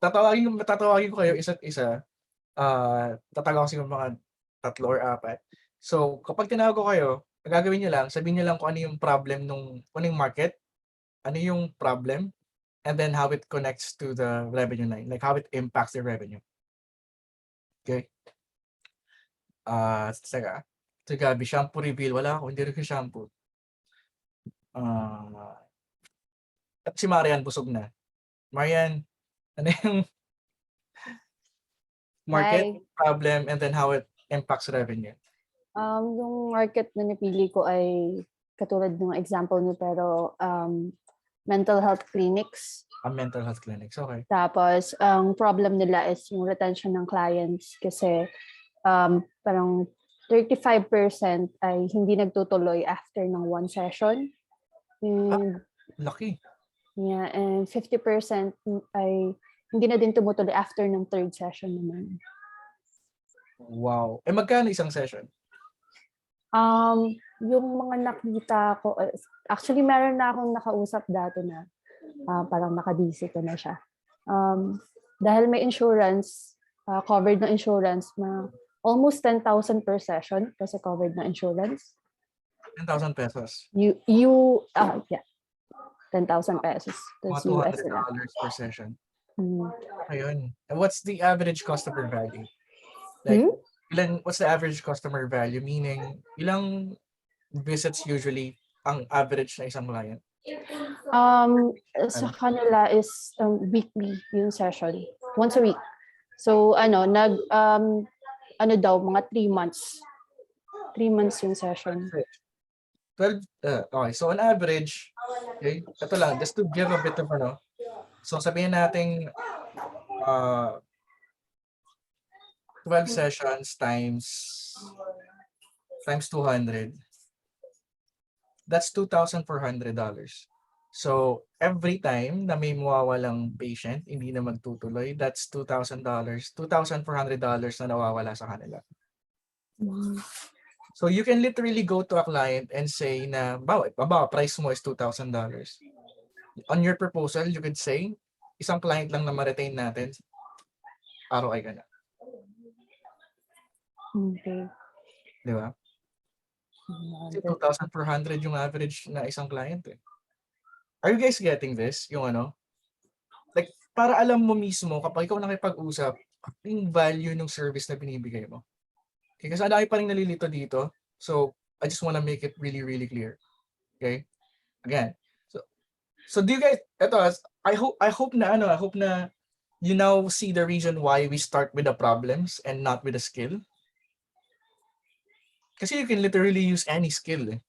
tatawagin ko kayo isa't isa. Tatawagin ko mga 3 or 4. So, kapag tinawag ko kayo, ang gagawin niyo lang, sabihin niyo lang kung ano yung problem kung ano yung market, ano yung problem, and then how it connects to the revenue line, like how it impacts the revenue. Okay? Teka. Si Gabi, shampoo reveal. Wala ako, hindi rin ko shampoo. At si Marian, busog na. Marian, ano yung market, problem, and then how it impacts revenue? Yung market na napili ko ay katulad ng example niyo pero mental health clinics. Mental health clinics, okay. Tapos ang problem nila is yung retention ng clients kasi parang 35% ay hindi nagtutuloy after ng one session. And, Laki. yeah, and 50% ay hindi na din tumutuloy after ng third session naman. Wow. Magkano isang session? Yung mga nakita ko, actually meron na akong nakausap dati na parang naka-DC ko na siya. Dahil may insurance, covered na insurance, almost 10,000 per session kasi covered na insurance. 10,000 pesos. Yeah, 10,000 pesos. Mga That's US $200 na. per session. Mm. Ayun. And what's the average customer value? Like, what's the average customer value? Meaning, ilang visits usually ang average na isang client? Sa kanila is weekly yung session. Once a week. So, mga 3 months. 3 months yung session. 12, okay. So, on average, okay, ito lang, just to give a bit of, so sabihin natin, 12 sessions times 200. That's $2,400. So, every time na may mawawalang patient, hindi na magtutuloy, that's $2,000, $2,400 na nawawala sa kanila. So, you can literally go to a client and say na, price mo is $2,000. On your proposal, you could say, isang client lang na ma-retain natin, ROI ka na. Okay. Di ba? 2,400 yung average na isang client eh. Are you guys getting this? Yung like, para alam mo mismo kapag ikaw nakipag-usap, yung value ng service na binibigay mo. Okay, kasi dahil pa rin nalilito dito. So, I just wanna make it really, really clear. Okay? Again. So do you guys, I hope na you now see the reason why we start with the problems and not with the skill. Kasi you can literally use any skill eh.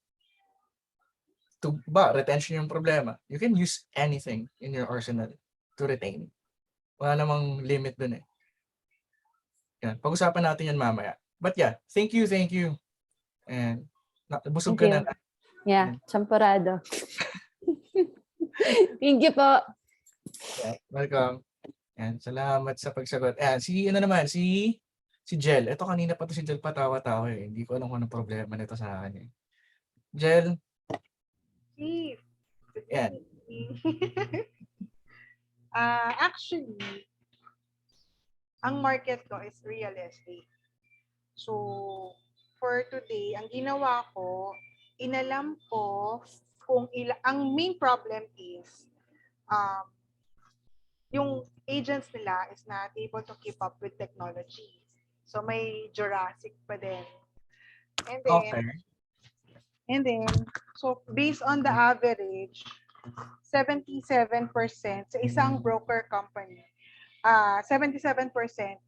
Retention yung problema. You can use anything in your arsenal to retain. Wala namang limit dun eh. Yan. Pag-usapan natin yan mamaya. But yeah, thank you. And busog ka na. Yeah, champorado. Thank you po. Yeah, welcome. Yan, salamat sa pagsagot. Ayan, si Jel. Ito kanina pa to si Jel patawa-tawa eh. Hindi ko alam kung anong problema nito sa akin eh. Jel. Chief. Yan. Actually, ang market ko is real estate. So, for today, ang ginawa ko, inalam ko kung ang main problem is yung agents nila is not able to keep up with technology. So, may Jurassic pa din. And then, so based on the average, 77% sa isang broker company, 77%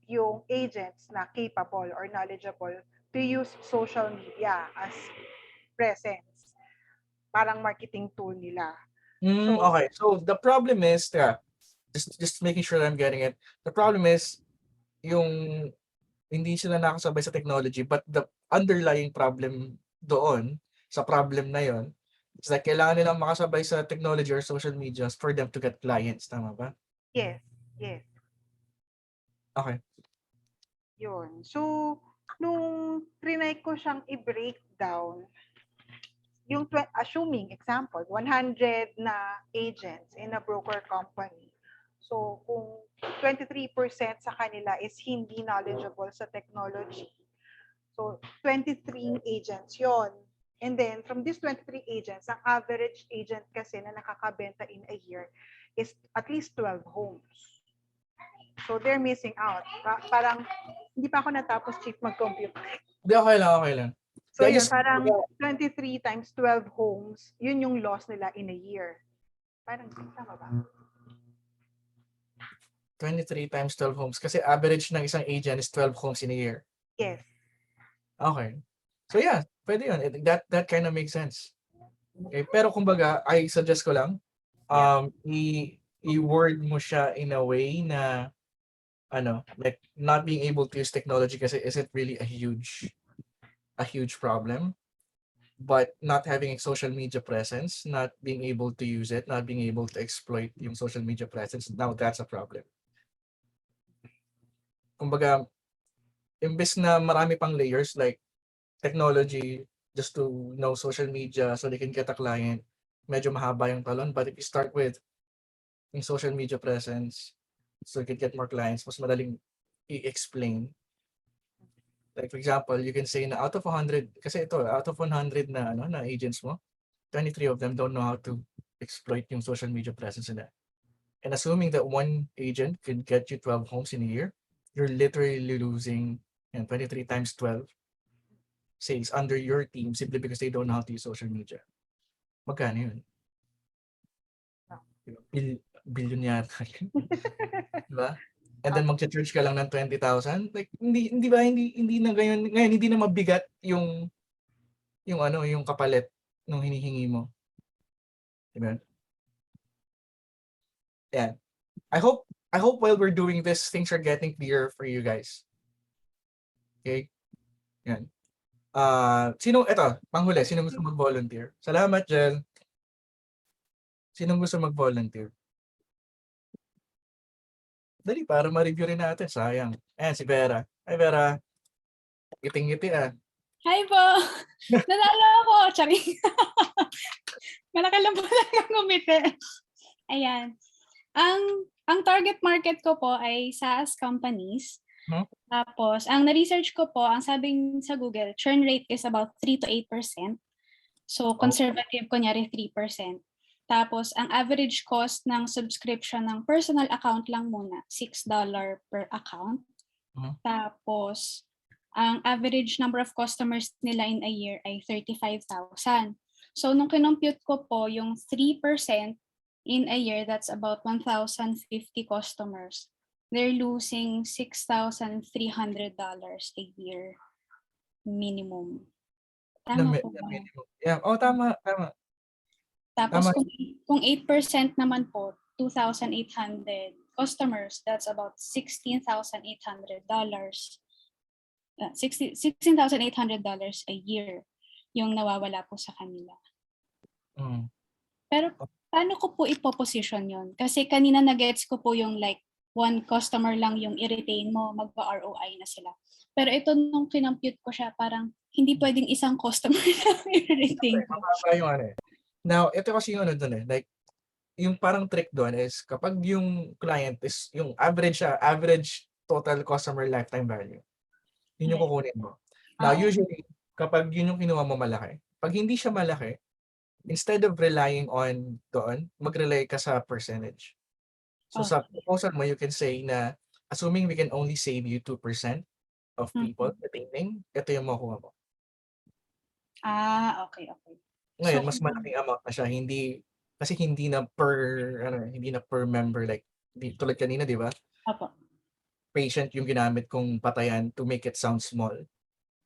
yung agents na capable or knowledgeable to use social media as presence. Parang marketing tool nila. Okay. So the problem is, just making sure that I'm getting it. The problem is, yung hindi sila nakasabay sa technology, but the underlying problem doon, sa problem na yon, it's like kailangan nilang makasabay sa technology or social media for them to get clients. Tama ba? Yes. Okay. Yun. So, nung trinay ko siyang i-break down, yung assuming, example, 100 na agents in a broker company. So, kung 23% sa kanila is hindi knowledgeable sa technology, so 23 agents yon. And then from these 23 agents, ang average agent kasi na nakakabenta in a year is at least 12 homes. So they're missing out. Parang hindi pa ako natapos, Chief, mag-compute. Hindi, okay lang, okay lang. So Yeah, yun, just- parang 23 times 12 homes, yun yung loss nila in a year. Parang tama ba? 23 times 12 homes. Kasi average ng isang agent is 12 homes in a year. Yes. Okay. So yeah, pwede yun. That kind of makes sense. Okay, pero kumbaga, I suggest ko lang, i-word mo siya in a way na, like not being able to use technology kasi isn't really a huge problem. But not having a social media presence, not being able to use it, not being able to exploit yung social media presence, now that's a problem. Kumbaga, imbes na marami pang layers like technology just to know social media so they can get a client, medyo mahaba yung talon. But if you start with yung social media presence so you can get more clients, mas madaling i-explain. Like for example, you can say na out of 100, kasi ito, out of 100 na agents mo, 23 of them don't know how to exploit yung social media presence nila. And assuming that one agent can get you 12 homes in a year, you're literally losing 23 times 12 sales under your team simply because they don't know how to use social media. Magkano yun? Billion yata yun. Diba? And then mag-charge ka lang ng 20,000. Like hindi ba hindi na ngayon hindi na mabigat yung kapalit ng hinihingi mo. Diba? Yeah. I hope while we're doing this, things are getting clearer for you guys. Okay? Yan. Panghuli, sino gusto mag-volunteer? Salamat, Jel. Sino gusto mag-volunteer? Dali, para ma-review rin natin. Sayang. Ayan, si Vera. Hi, Vera. Ngiting-ngiti ah. Hi po! Nanalo ako! Charing! Malaki lang po lang ngumiti. Ayan. Ang target market ko po ay SaaS companies. Tapos, ang na-research ko po, ang sabing sa Google, churn rate is about 3 to 8%. So, conservative, kunyari 3%. Tapos, ang average cost ng subscription ng personal account lang muna, $6 per account. Tapos, ang average number of customers nila in a year ay 35,000. So, nung kinompute ko po, yung 3% in a year, that's about 1,050 customers. They're losing $6,300 a year minimum. Tama po ba? Yeah. Tama. Tapos Tama. kung 8% naman po, 2,800 customers, that's about $16,800. $16,800 a year yung nawawala po sa kanila. Pero paano ko po ipoposition yun? Kasi kanina na-gets ko po yung like one customer lang yung i-retain mo, magpa-ROI na sila. Pero ito nung kinompute ko siya, parang hindi pwedeng isang customer lang i-retain ko. Mababa yung Now, ito kasi yung dun like, yung parang trick doon is kapag yung client is yung average total customer lifetime value. Yun yung kukunin mo. Now, usually, kapag yun yung kinuha mo malaki, pag hindi siya malaki, instead of relying on doon, mag-rely ka sa percentage. So sa proposal mo, you can say na assuming we can only save you 2% of people retaining, ito yung makuha mo. Okay. Ngayon, mas malaking amount na siya, kasi hindi na per member, like tulad kanina, di ba? Opo. Patient yung ginamit kong patayan to make it sound small.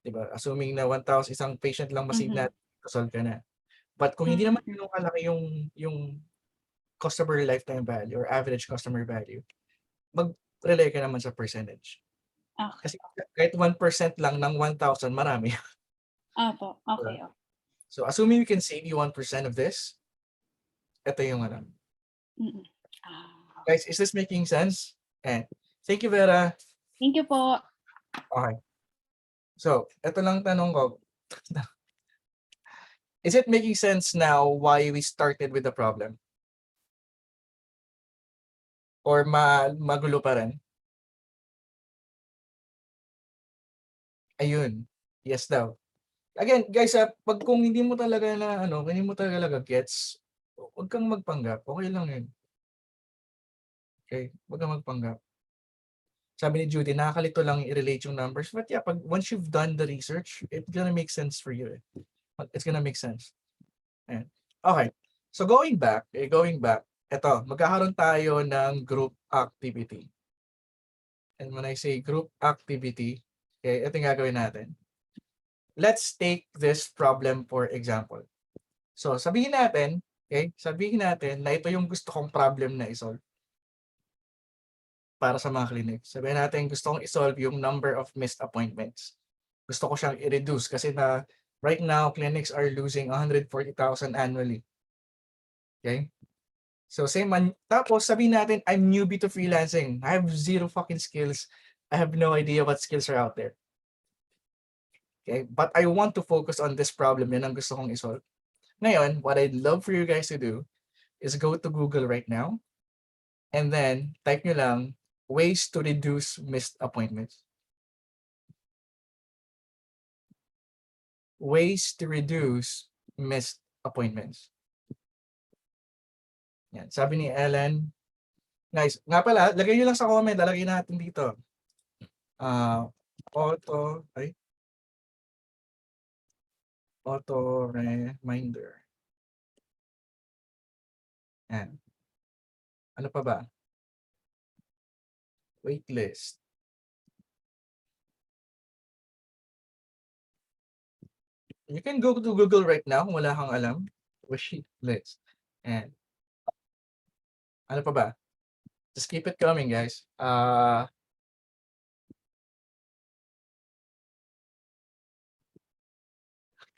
Di ba? Assuming na 1,000 isang patient lang masave natin, solve ka na. But kung hindi naman yung kalaki yung customer lifetime value or average customer value, mag-rely ka naman sa percentage. Okay. Kasi kahit 1% lang ng 1,000, marami. Opo. Okay. So assuming we can save you 1% of this, ito yung Guys, is this making sense? And thank you, Vera. Thank you po. Okay. So, ito lang tanong ko. Is it making sense now why we started with the problem? Or magulo pa rin? Ayun. Yes daw. Again, guys, pag kung hindi mo talaga na ano, kung hindi mo talaga gets, huwag kang magpanggap. Okay lang 'yun. Okay? Huwag kang magpanggap. Sabi ni Judy, nakakalito lang i-relate yung numbers. But yeah, pag once you've done the research, it's gonna make sense for you. It's gonna make sense. Ayan. Okay. So going back, eto, magkakaroon tayo ng group activity. And when I say group activity, okay, ito yung gagawin natin. Let's take this problem for example. So sabihin natin na ito yung gusto kong problem na isolve para sa mga clinics. Sabihin natin gusto kong isolve yung number of missed appointments. Gusto ko siyang i-reduce kasi na right now clinics are losing 140,000 annually. Okay? So tapos sabihin natin I'm newbie to freelancing. I have zero fucking skills. I have no idea what skills are out there. Okay? But I want to focus on this problem. Yan ang gusto kong isolve. Ngayon, what I'd love for you guys to do is go to Google right now and then type nyo lang ways to reduce missed appointments. Ways to reduce missed appointments. Yan. Sabi ni Ellen, guys, nga pala, lagay nyo lang sa comment, lalagay natin dito. Auto reminder. Yan. Ano pa ba? Waitlist. You can go to Google right now kung wala kang alam. Waitlist. And ano pa ba? Just keep it coming, guys.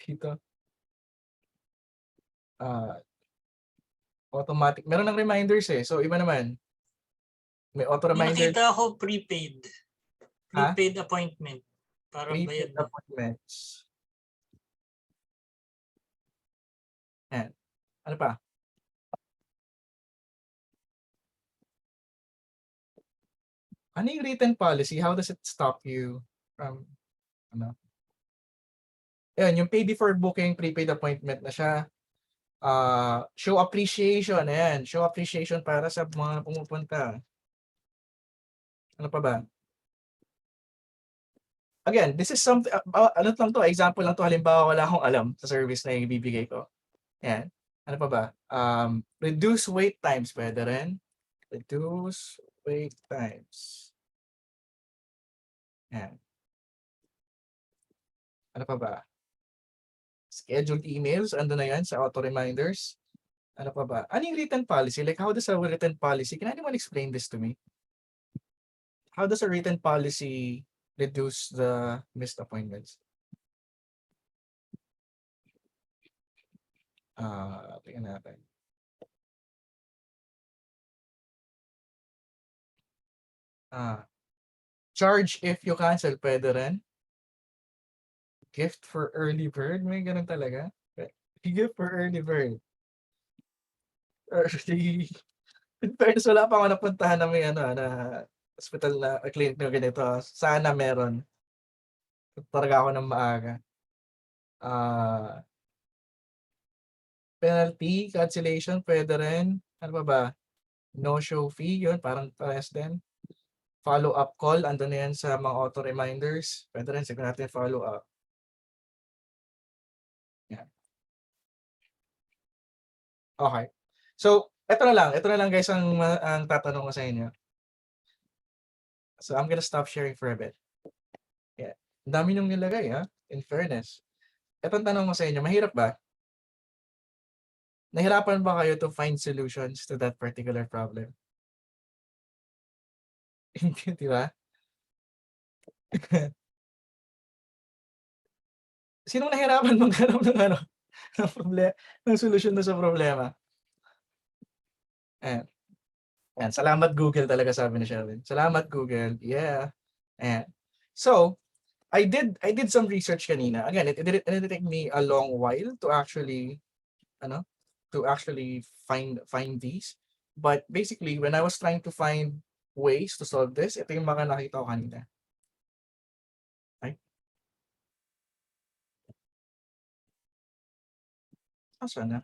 Dito. Automatic. Meron ng reminders eh. So, iba naman. May auto May reminder. nakita ako prepaid. Ha? Prepaid appointment. Parang Prepaid bayad na. appointments. Yan. Ano pa? Ano yung written policy? How does it stop you from, ano? Ayun, yung pay before booking, prepaid appointment na siya. Show appreciation. Ayan, show appreciation para sa mga pumupunta. Ano pa ba? Again, this is something, ano lang to, example lang to, halimbawa wala akong alam sa service na yung ibibigay ko. Ayan. Ano pa ba? Reduce wait times, pwede rin. Reduce wait times. Ayan. Ano pa ba? Scheduled emails, ando na yan sa auto reminders. Ano pa ba? Ano yung written policy? Like, how does a written policy, can anyone explain this to me? How does a written policy reduce the missed appointments? Tingnan natin. Charge if you cancel, pwede rin. Gift for early bird, may ganun talaga. Gift for early bird. Early. In fairness, wala pa ako napuntahan na may na hospital na clinic na ganito. Sana meron. Talaga ako ng maaga. Penalty, cancellation, pwede rin. Ano pa ba? No show fee, yun, parang parehas din. Follow-up call, ando na yan sa mga auto reminders. Pwede rin, siguro natin follow-up. Yan. Okay. So, ito na lang guys ang tatanong ko sa inyo. So, I'm gonna stop sharing for a bit. Yeah. Ang dami niyong nilagay, ha? In fairness. Itong tanong ko sa inyo, mahirap ba? Nahirapan ba kayo to find solutions to that particular problem? Hindi, di ba? Sinong nahirapan maghanap ng ng solusyon na sa problema? Ayan. Ayan. Salamat Google talaga, sabi ni Shelvin. Salamat Google. Yeah. Ayan. So, I did some research kanina. Again, it didn't take me a long while to actually find these. But basically, when I was trying to find ways to solve this, ito yung mga nakita ko kanina. Nasaan na?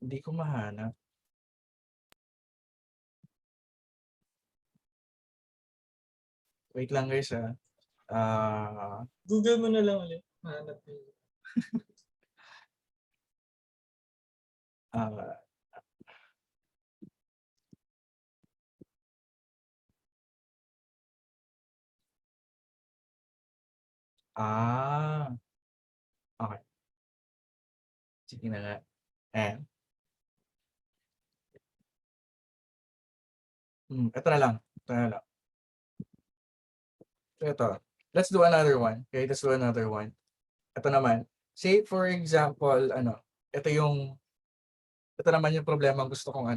Hindi ko mahanap. Wait lang guys ah. Google mo na lang ulit. Hanap mo. Ah, ah, okay. Sige na nga. And, ito na lang. Ito na lang. Ito. Let's do another one. Okay, let's do another one. Ito naman. Say for example, ito naman yung problema ang gusto kong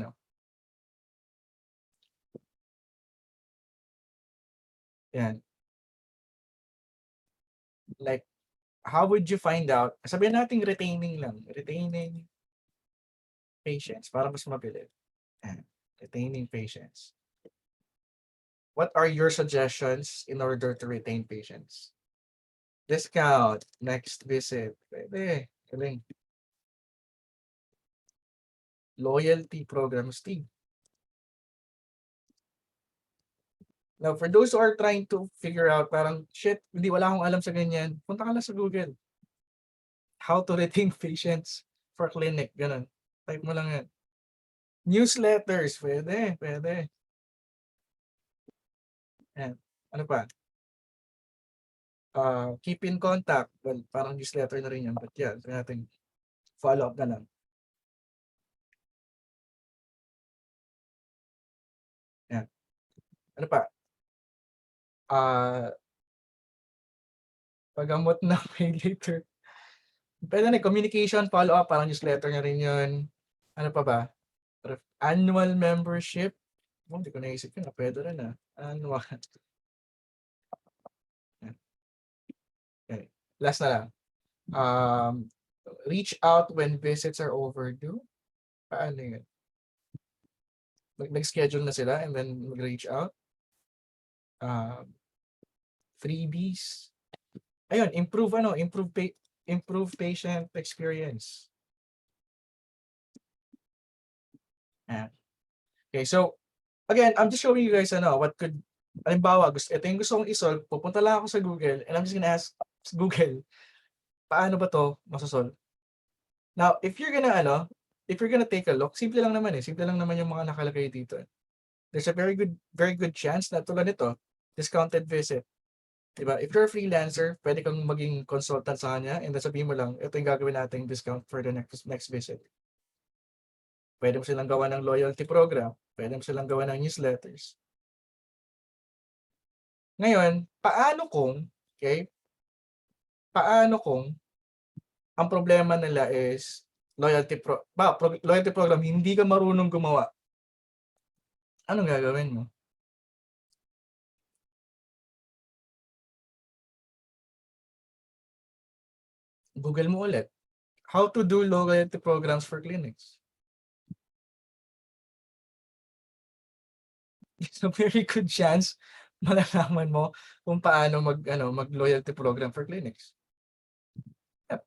yan. Like, how would you find out? Sabihin natin retaining lang. Retaining patients para mas mabilis. Yan. Retaining patients. What are your suggestions in order to retain patients? Discount, next visit. Pwede. Galing. Loyalty program, Steve. Now, for those who are trying to figure out, parang, shit, hindi wala akong alam sa ganyan, punta ka lang sa Google. How to retain patients for clinic, ganun. Type mo lang yan. Newsletters, pwede, pwede. Yan. Ano pa? Keep in contact. Well, parang newsletter na rin yan. But yeah, so natin follow up na lang. Yan. Ano pa? Pagamot na pay later. Pwede na, communication, follow up, parang newsletter na rin yun. Ano pa ba? Annual membership. Oh, hindi ko naisip yun. Pwede rin na. Annual. Okay. Last na lang. Reach out when visits are overdue. Paano yun? Nag-schedule na sila and then mag-reach out. Freebies. Ayun, improve patient experience. Okay, so again, I'm just showing you guys what could, halimbawa, ito yung gusto kong isolve, pupunta lang ako sa Google and I'm just gonna ask Google, paano ba to masasolve? Now, if you're gonna take a look, simple lang naman simple lang naman yung mga nakalagay dito. There's a very good chance na tulad nito, discounted visit. Diba? If you're a freelancer, pwede kang maging consultant sa kanya and then sabihin mo lang, ito yung gagawin nating discount for the next visit. Pwede mo silang gawa ng loyalty program. Pwede mo silang gawa ng newsletters. Ngayon, paano kung ang problema nila is loyalty program, hindi ka marunong gumawa. Anong gagawin mo? Google mo ulit. How to do loyalty programs for clinics. It's a very good chance malalaman mo kung paano mag loyalty program for clinics.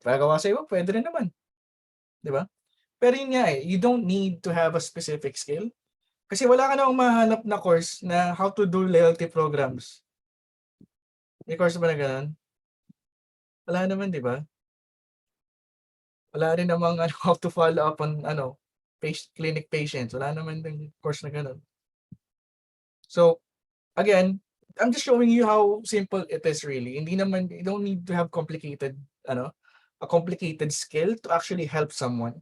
Pagawa sa iba, pwede rin naman. Di ba? Pero yun nga you don't need to have a specific skill. Kasi wala ka namang mahanap na course na how to do loyalty programs. May course ba na ganun? Wala naman, di ba? Wala rin namang how to follow up on clinic patients. Wala naman yung course na ganun. So, again, I'm just showing you how simple it is really. Hindi naman, you don't need to have a complicated skill to actually help someone.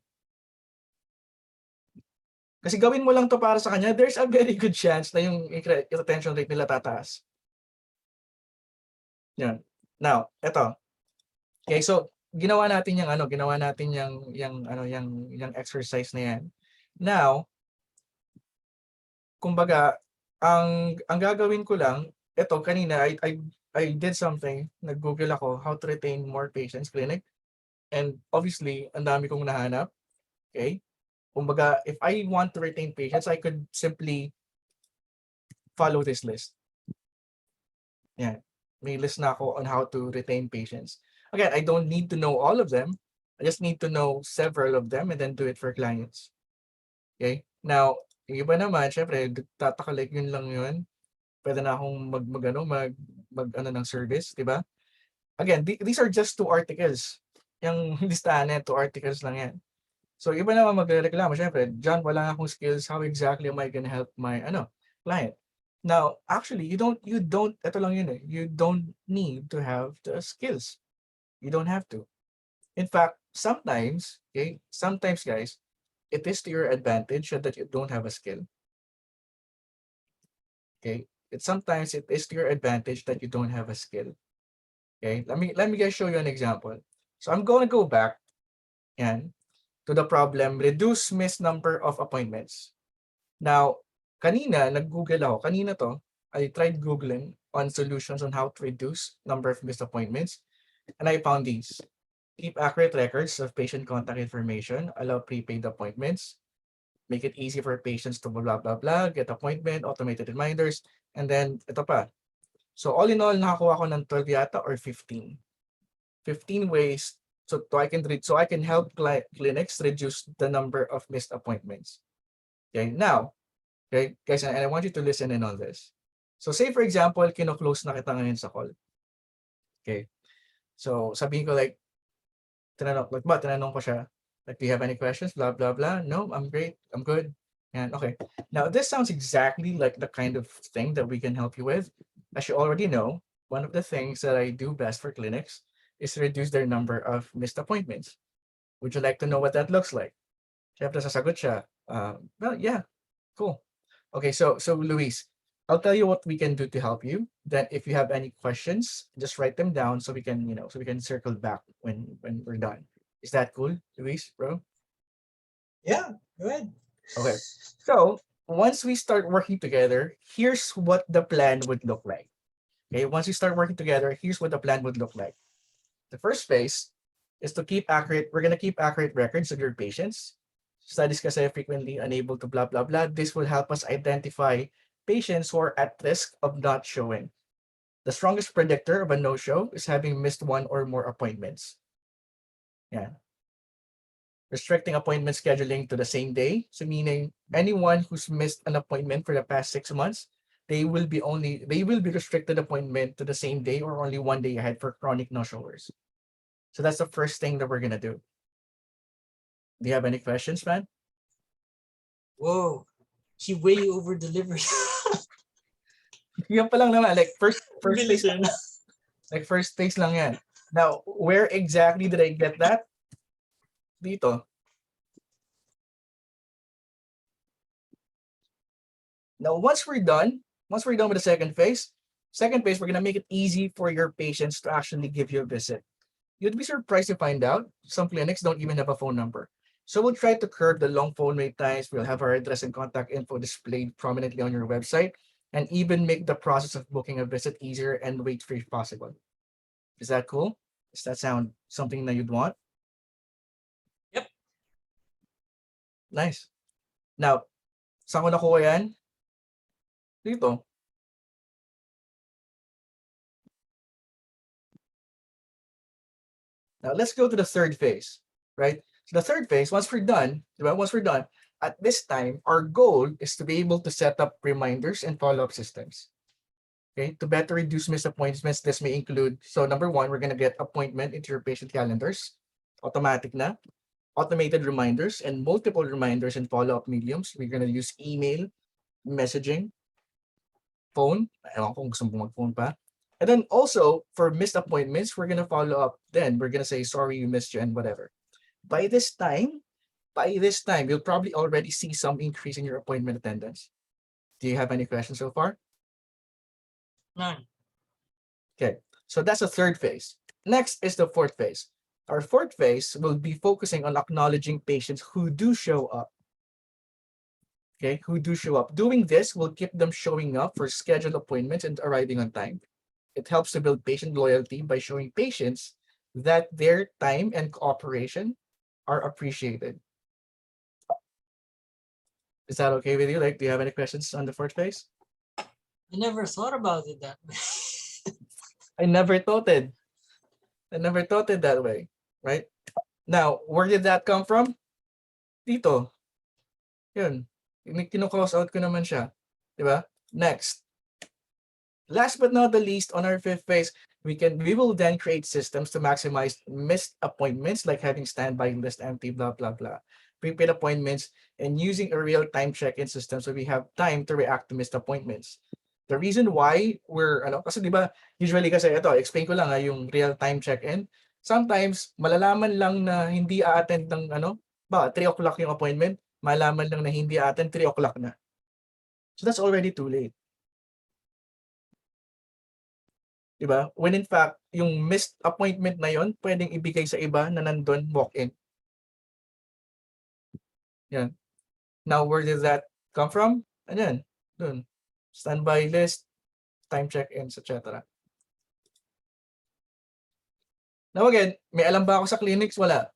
Kasi gawin mo lang to para sa kanya, there's a very good chance na yung retention rate nila tataas. Yan. Now, eto. Okay, so ginawa natin yung exercise na yan. Now, kumbaga, ang gagawin ko lang, eto kanina I did something, nag-Google ako how to retain more patients clinic. And obviously, ang dami kong nahanap. Okay? Kumbaga, if I want to retain patients, I could simply follow this list. Yan. May list na ako on how to retain patients. Again, I don't need to know all of them. I just need to know several of them and then do it for clients. Okay? Now, yung iba naman, syempre, tatakalik yun lang yun. Pwede na akong mag ano ng service, di ba? Again, these are just 2 articles. Yung listahan na yan, 2 articles lang yan. So, iba naman magreklamo. Syempre, John, wala akong skills. How exactly am I gonna help my client? Now, actually, you don't, ito lang yun eh. You don't need to have the skills. You don't have to. In fact, sometimes guys, it is to your advantage that you don't have a skill. Okay? Sometimes it is to your advantage that you don't have a skill. Okay? Let me just show you an example. So I'm going to go back to the problem, reduce missed number of appointments. Now, kanina, nag-Google ako. Kanina to, I tried Googling on solutions on how to reduce number of missed appointments. And I found these. Keep accurate records of patient contact information. Allow prepaid appointments. Make it easy for patients to blah, blah, blah. Get appointment, automated reminders. And then, ito pa. So all in all, nakakuha ko ng 12 yata or 15. 15 ways so I can help clinics reduce the number of missed appointments. Okay, now, okay, guys, and I want you to listen in on this. So say for example, kino-close na kita ngayon sa call. Okay. So sabihin ko like, tinanong ko siya, like, do you have any questions? Blah, blah, blah. No, I'm great. I'm good. And okay. Now this sounds exactly like the kind of thing that we can help you with. As you already know, one of the things that I do best for clinics is to reduce their number of missed appointments. Would you like to know what that looks like? Siyempre sasagot siya, well, yeah, cool. Okay, so Luis, I'll tell you what we can do to help you. Then if you have any questions, just write them down so we can, so we can circle back when we're done. Is that cool, Luis, bro? Yeah, go ahead. Okay, so once we start working together, here's what the plan would look like. Okay, once we start working together, here's what the plan would look like. The first phase is to keep accurate. We're going to keep accurate records of your patients. Studies kasi frequently unable to blah, blah, blah. This will help us identify patients who are at risk of not showing. The strongest predictor of a no-show is having missed 1 or more appointments. Yeah. Restricting appointment scheduling to the same day. So meaning anyone who's missed an appointment for the past 6 months, they will be restricted appointment to the same day or only 1 day ahead for chronic no-showers. So that's the first thing that we're gonna do. Do you have any questions, man? Whoa, he way over delivered. Yan pa lang naman, like first Bilis phase, yun. like first phase lang yan. Now, where exactly did I get that? Dito. Now, once we're done with the second phase, we're gonna make it easy for your patients to actually give you a visit. You'd be surprised to find out some clinics don't even have a phone number. So we'll try to curb the long phone wait times. We'll have our address and contact info displayed prominently on your website and even make the process of booking a visit easier and wait-free possible. Is that cool? Does that sound something that you'd want? Yep. Nice. Now, saan ko nakuha yan? Dito. Now let's go to the third phase, right? So the third phase, once we're done, at this time, our goal is to be able to set up reminders and follow-up systems. Okay, to better reduce missed appointments, this may include, so number one, we're gonna get appointment into your patient calendars, automatic na, automated reminders and multiple reminders and follow-up mediums. We're gonna use email, messaging, phone, ewan ko kung gusto mo mag-phone pa. And then also for missed appointments, we're gonna follow up. Then we're gonna say, sorry, you missed you and whatever. By this time, you'll probably already see some increase in your appointment attendance. Do you have any questions so far? None. Okay, so that's the third phase. Next is the fourth phase. Our fourth phase will be focusing on acknowledging patients who do show up. Okay, who do show up. Doing this will keep them showing up for scheduled appointments and arriving on time. It helps to build patient loyalty by showing patients that their time and cooperation are appreciated. Is that okay with you? Like, do you have any questions on the fourth phase? I never thought about it that way. I never thought it. I never thought it that way, right? Now, where did that come from? Dito. Yun. Kino-close out ko naman siya. Di ba? Next. Last but not the least, on our fifth phase, we will then create systems to maximize missed appointments, like having standby list empty, blah, blah, blah. Prepaid appointments and using a real-time check-in system so we have time to react to missed appointments. The reason why we're, kasi di ba, usually kasi ito, explain ko lang yung real-time check-in. Sometimes, malalaman lang na hindi a-attend ng 3 o'clock yung appointment, malaman lang na hindi a-attend 3 o'clock na. So that's already too late. Diba? When in fact, yung missed appointment na yon pwedeng ibigay sa iba na nandun walk-in. Yan. Now, where did that come from? Ayan, dun. Standby list, time check-ins, etc. Now again, may alam ba ako sa clinics? Wala.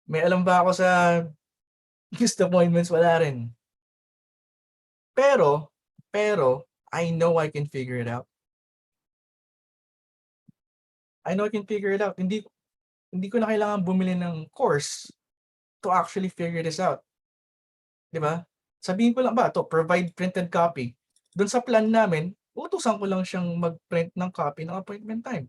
May alam ba ako sa missed appointments? Wala rin. Pero, I know I can figure it out. I know I can figure it out. Hindi ko na kailangan bumili ng course to actually figure this out. Di ba? Sabihin ko lang ba, provide printed copy. Doon sa plan namin, utusan ko lang siyang mag-print ng copy ng appointment time.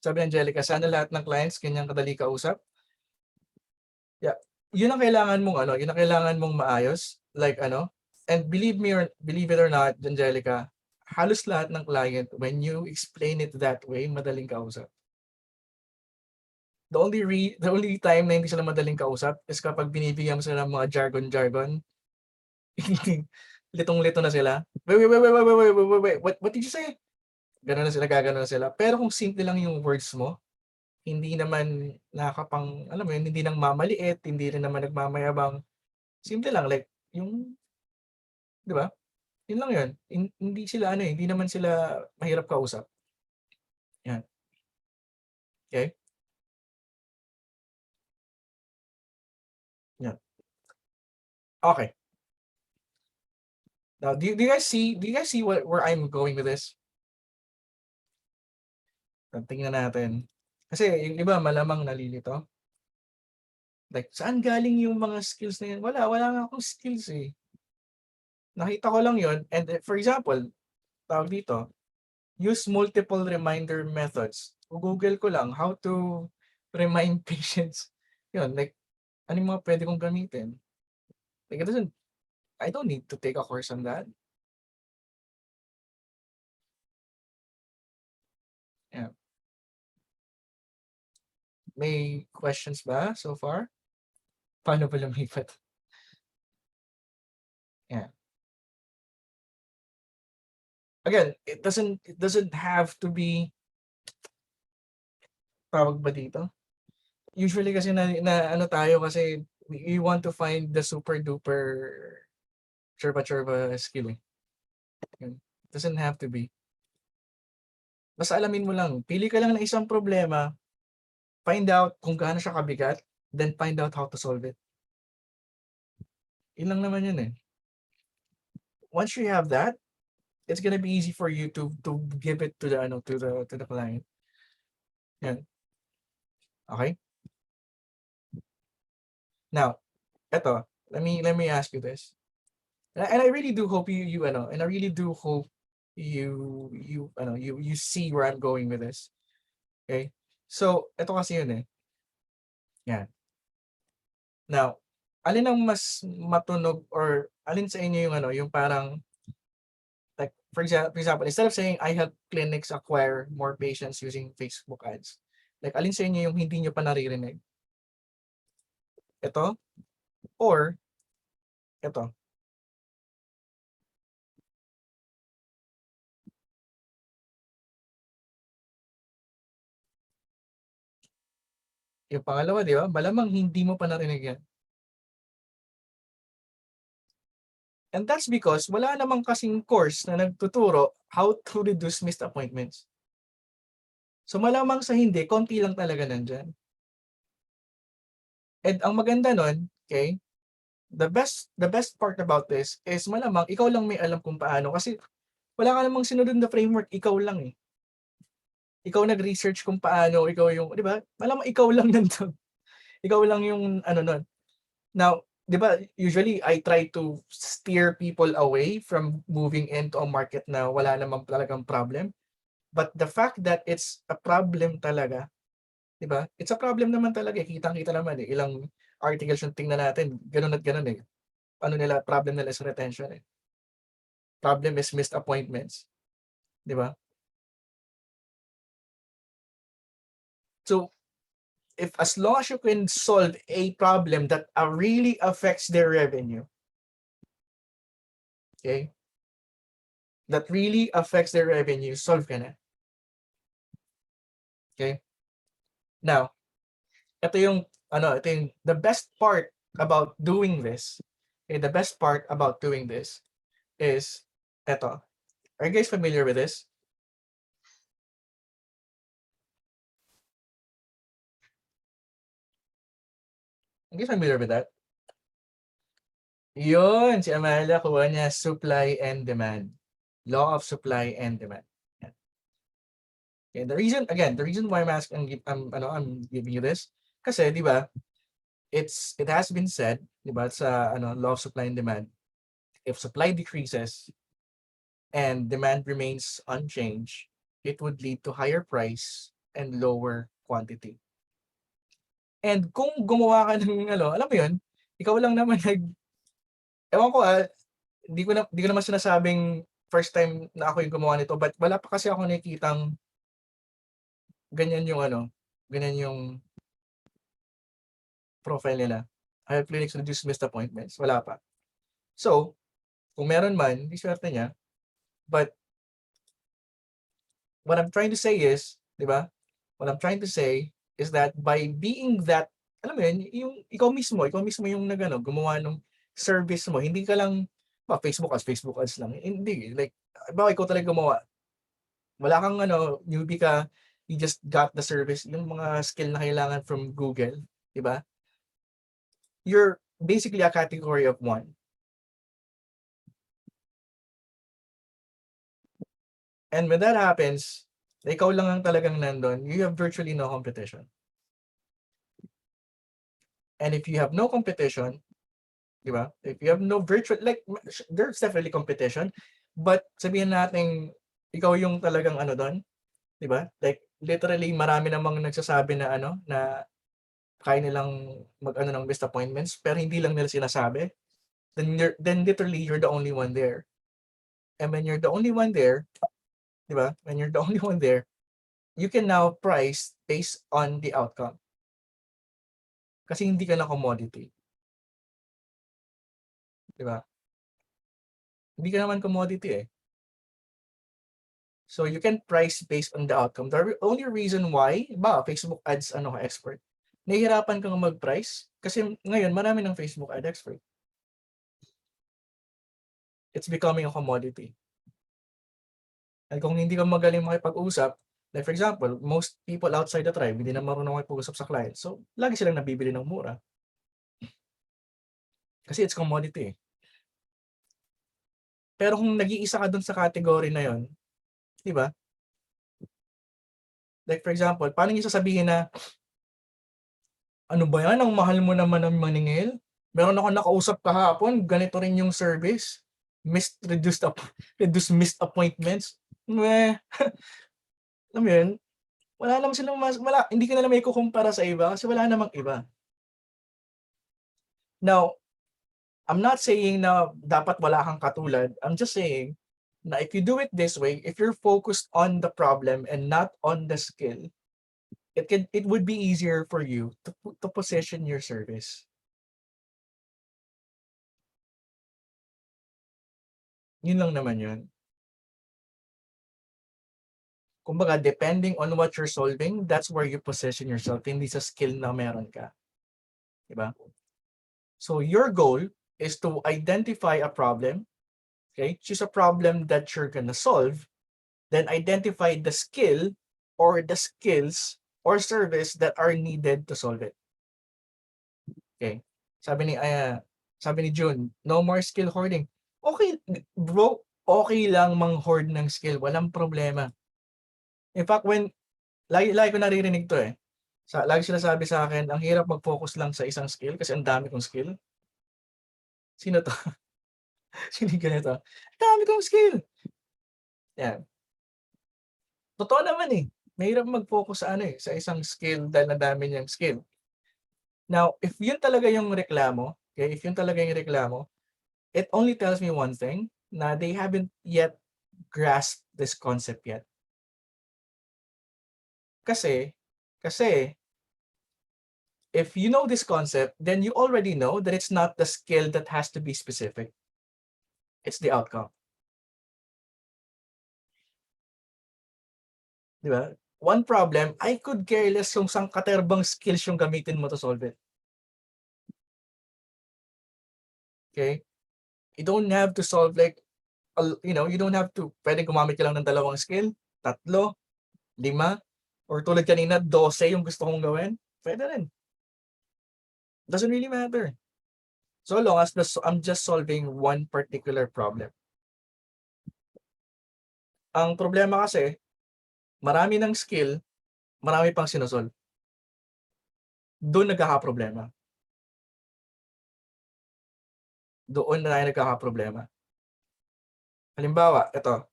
Sabi ni Angelica, sana lahat ng clients kanyang kadali kausap. Yeah. Yun ang kailangan mong yun ang kailangan mong maayos. Like and believe it or not, Angelica, halos lahat ng client, when you explain it that way, madaling kausap. The only time na hindi sila madaling kausap is kapag binibigyan mo sila ng mga jargon. Litong-lito na sila. Wait. What did you say? Gano'n na sila, gagano na sila. Pero kung simple lang yung words mo, hindi naman hindi nang mamaliit, hindi rin naman nagmamayabang. Simple lang, like, yung, di ba? Yun lang yun. Hindi sila, hindi naman sila mahirap kausap. Yan. Okay? Yan. Okay. Now, do you guys see where I'm going with this? Tingnan natin. Kasi yung iba malamang nalilito. Like, saan galing yung mga skills na yan? Wala nga akong skills eh. Nakita ko lang yon. And for example, tawag dito, use multiple reminder methods. Google ko lang how to remind patients. Yun, like, ano yung mga pwede kong gamitin? Like, I don't need to take a course on that. Yeah. May questions ba so far? Paano ba lumipat? Yeah. Again, it doesn't have to be tawag ba dito? Usually kasi na tayo kasi we want to find the super duper churba skill. It doesn't have to be. Basta alamin mo lang, pili ka lang ng isang problema, find out kung gaano siya kabigat, then find out how to solve it. Yun lang naman yun eh. Once you have that, it's gonna be easy for you to give it to the client. Yan. Okay? Now, eto, let me ask you this. And I really do hope you see where I'm going with this. Okay? So, eto kasi yun eh. Yan. Now, alin ang mas matunog or alin sa inyo yung parang like for example, instead of saying I help clinics acquire more patients using Facebook ads, like alin sa inyo yung hindi nyo pa naririnig? Ito or ito? Yung pangalawa, di ba? Malamang hindi mo pa narinig yan. And that's because wala namang kasing course na nagtuturo how to reduce missed appointments. So malamang sa hindi, konti lang talaga nandyan. And ang maganda nun, okay, the best part about this is malamang ikaw lang may alam kung paano kasi wala ka namang sinunod na framework, ikaw lang eh. Ikaw nag-research kung paano, ikaw yung, di ba? Malamang ikaw lang nandun. Ikaw lang yung ano nun. Now, di ba, usually I try to steer people away from moving into a market na wala namang talagang problem. But the fact that it's a problem talaga, di ba? It's a problem naman talaga. Kitang-kita naman eh. Ilang articles yung tingnan natin. Ganun at ganun eh. Ano nila, problem nila is retention eh. Problem is missed appointments. Di ba? So, if as long as you can solve a problem that really affects their revenue, okay, that really affects their revenue, solve ka na. Okay? Now, ito yung the best part about doing this. Okay, the best part about doing this is ito. Are you guys familiar with this? Are you familiar with that? Yun, si Amalia kuha niya supply and demand. Law of supply and demand. Yan. Okay, the reason why I'm giving you this kasi di ba it has been said, di ba, sa law of supply and demand, if supply decreases and demand remains unchanged, it would lead to higher price and lower quantity. And kung gumawa ka ng alam mo yun, ikaw lang naman ewan ko di ko naman sinasabing first time na ako yung gumawa nito, but wala pa kasi ako nakikitang ganyan yung profile nila. I have clinics reduce missed appointments. Wala pa. So, kung meron man, di swerte niya. But, what I'm trying to say is, di ba? What I'm trying to say is that by being that, alam mo yun, yung ikaw mismo yung gumawa ng service mo. Hindi ka lang, Facebook ads lang. Hindi. Like, baka ikaw talaga gumawa. Wala kang newbie ka, you just got the service, yung mga skill na kailangan from Google, di ba? You're basically a category of one. And when that happens, ikaw lang ang talagang nandun, you have virtually no competition. And if you have no competition, di ba? If you have no there's definitely competition, but sabihin natin, ikaw yung talagang doon, di ba? Like, literally, marami namang nagsasabi na na kaya nilang ng missed appointments, pero hindi lang nila sinasabi, then literally, you're the only one there. And when you're the only one there, di ba? When you're the only one there, you can now price based on the outcome. Kasi hindi ka na commodity. Di ba? Hindi ka naman commodity eh. So you can price based on the outcome. The only reason why, Facebook ads expert, nahihirapan kang mag-price kasi ngayon marami ng Facebook ad expert. It's becoming a commodity. And kung hindi ka magaling makipag-usap, like for example, most people outside the tribe hindi na marunong makipag-usap sa client. So lagi silang nabibili ng mura. Kasi it's commodity. Pero kung nag-iisa ka dun sa category na yon, di ba? Like for example, paano niyo sasabihin na ano ba yan? Ang mahal mo naman ng maningil. Meron ako nakausap kahapon, ganito rin yung service. Reduced missed appointments. Alam mo yun, wala naman silang hindi ka nalang may kukumpara sa iba kasi wala namang iba. Now, I'm not saying na dapat wala kang katulad. I'm just saying na if you do it this way, if you're focused on the problem and not on the skill, it would be easier for you to position your service. Yun lang naman yun. Kumbaga, depending on what you're solving, that's where you position yourself, hindi sa skill na meron ka. Diba? So your goal is to identify a problem, okay? Choose a problem that you're gonna solve, then identify the skill or the skills or service that are needed to solve it. Okay. Sabi ni Sabi ni June, no more skill hoarding. Okay, bro, okay lang mang-hoard ng skill. Walang problema. In fact, lagi ko naririnig to eh. Lagi sila sabi sa akin, ang hirap mag-focus lang sa isang skill kasi ang dami kong skill. Sino to? Sino yung ganito? Ang dami kong skill. Yan. Totoo naman eh. Mahirap mag-focus sa isang skill dahil ang dami niyang skill. Now, if yun talaga yung reklamo, okay, if yun talaga yung reklamo, it only tells me one thing, na they haven't yet grasped this concept yet. Kasi, if you know this concept, then you already know that it's not the skill that has to be specific. It's the outcome. Di ba? One problem, I could care less kung sang katerbang skills yung gamitin mo to solve it. Okay? You don't have to solve you don't have to, pwede gumamit ka lang ng 2 skill, 3, 5, or tulad kanina, 12 yung gusto kong gawin. Pwede rin. Doesn't really matter. So long as I'm just solving one particular problem. Ang problema kasi, marami ng skill, marami pang sinosolve. Doon nagkakaproblema. Doon na tayo nagkakaproblema. Halimbawa, ito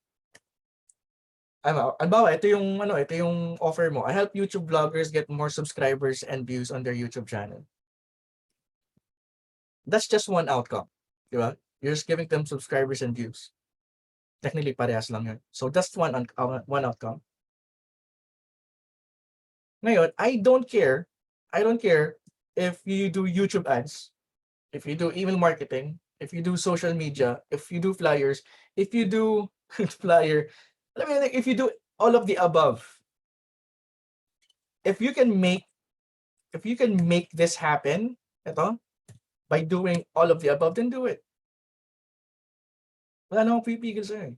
yung offer mo. I help YouTube vloggers get more subscribers and views on their YouTube channel. That's just one outcome. Di ba? You're just giving them subscribers and views. Technically, parehas lang yun. So that's one outcome. Ngayon, I don't care if you do YouTube ads, if you do email marketing, if you do social media, if you do flyers, if you do if you do all of the above. If you can make this happen, by doing all of the above, then do it. Wala namang pipigil sa'yo.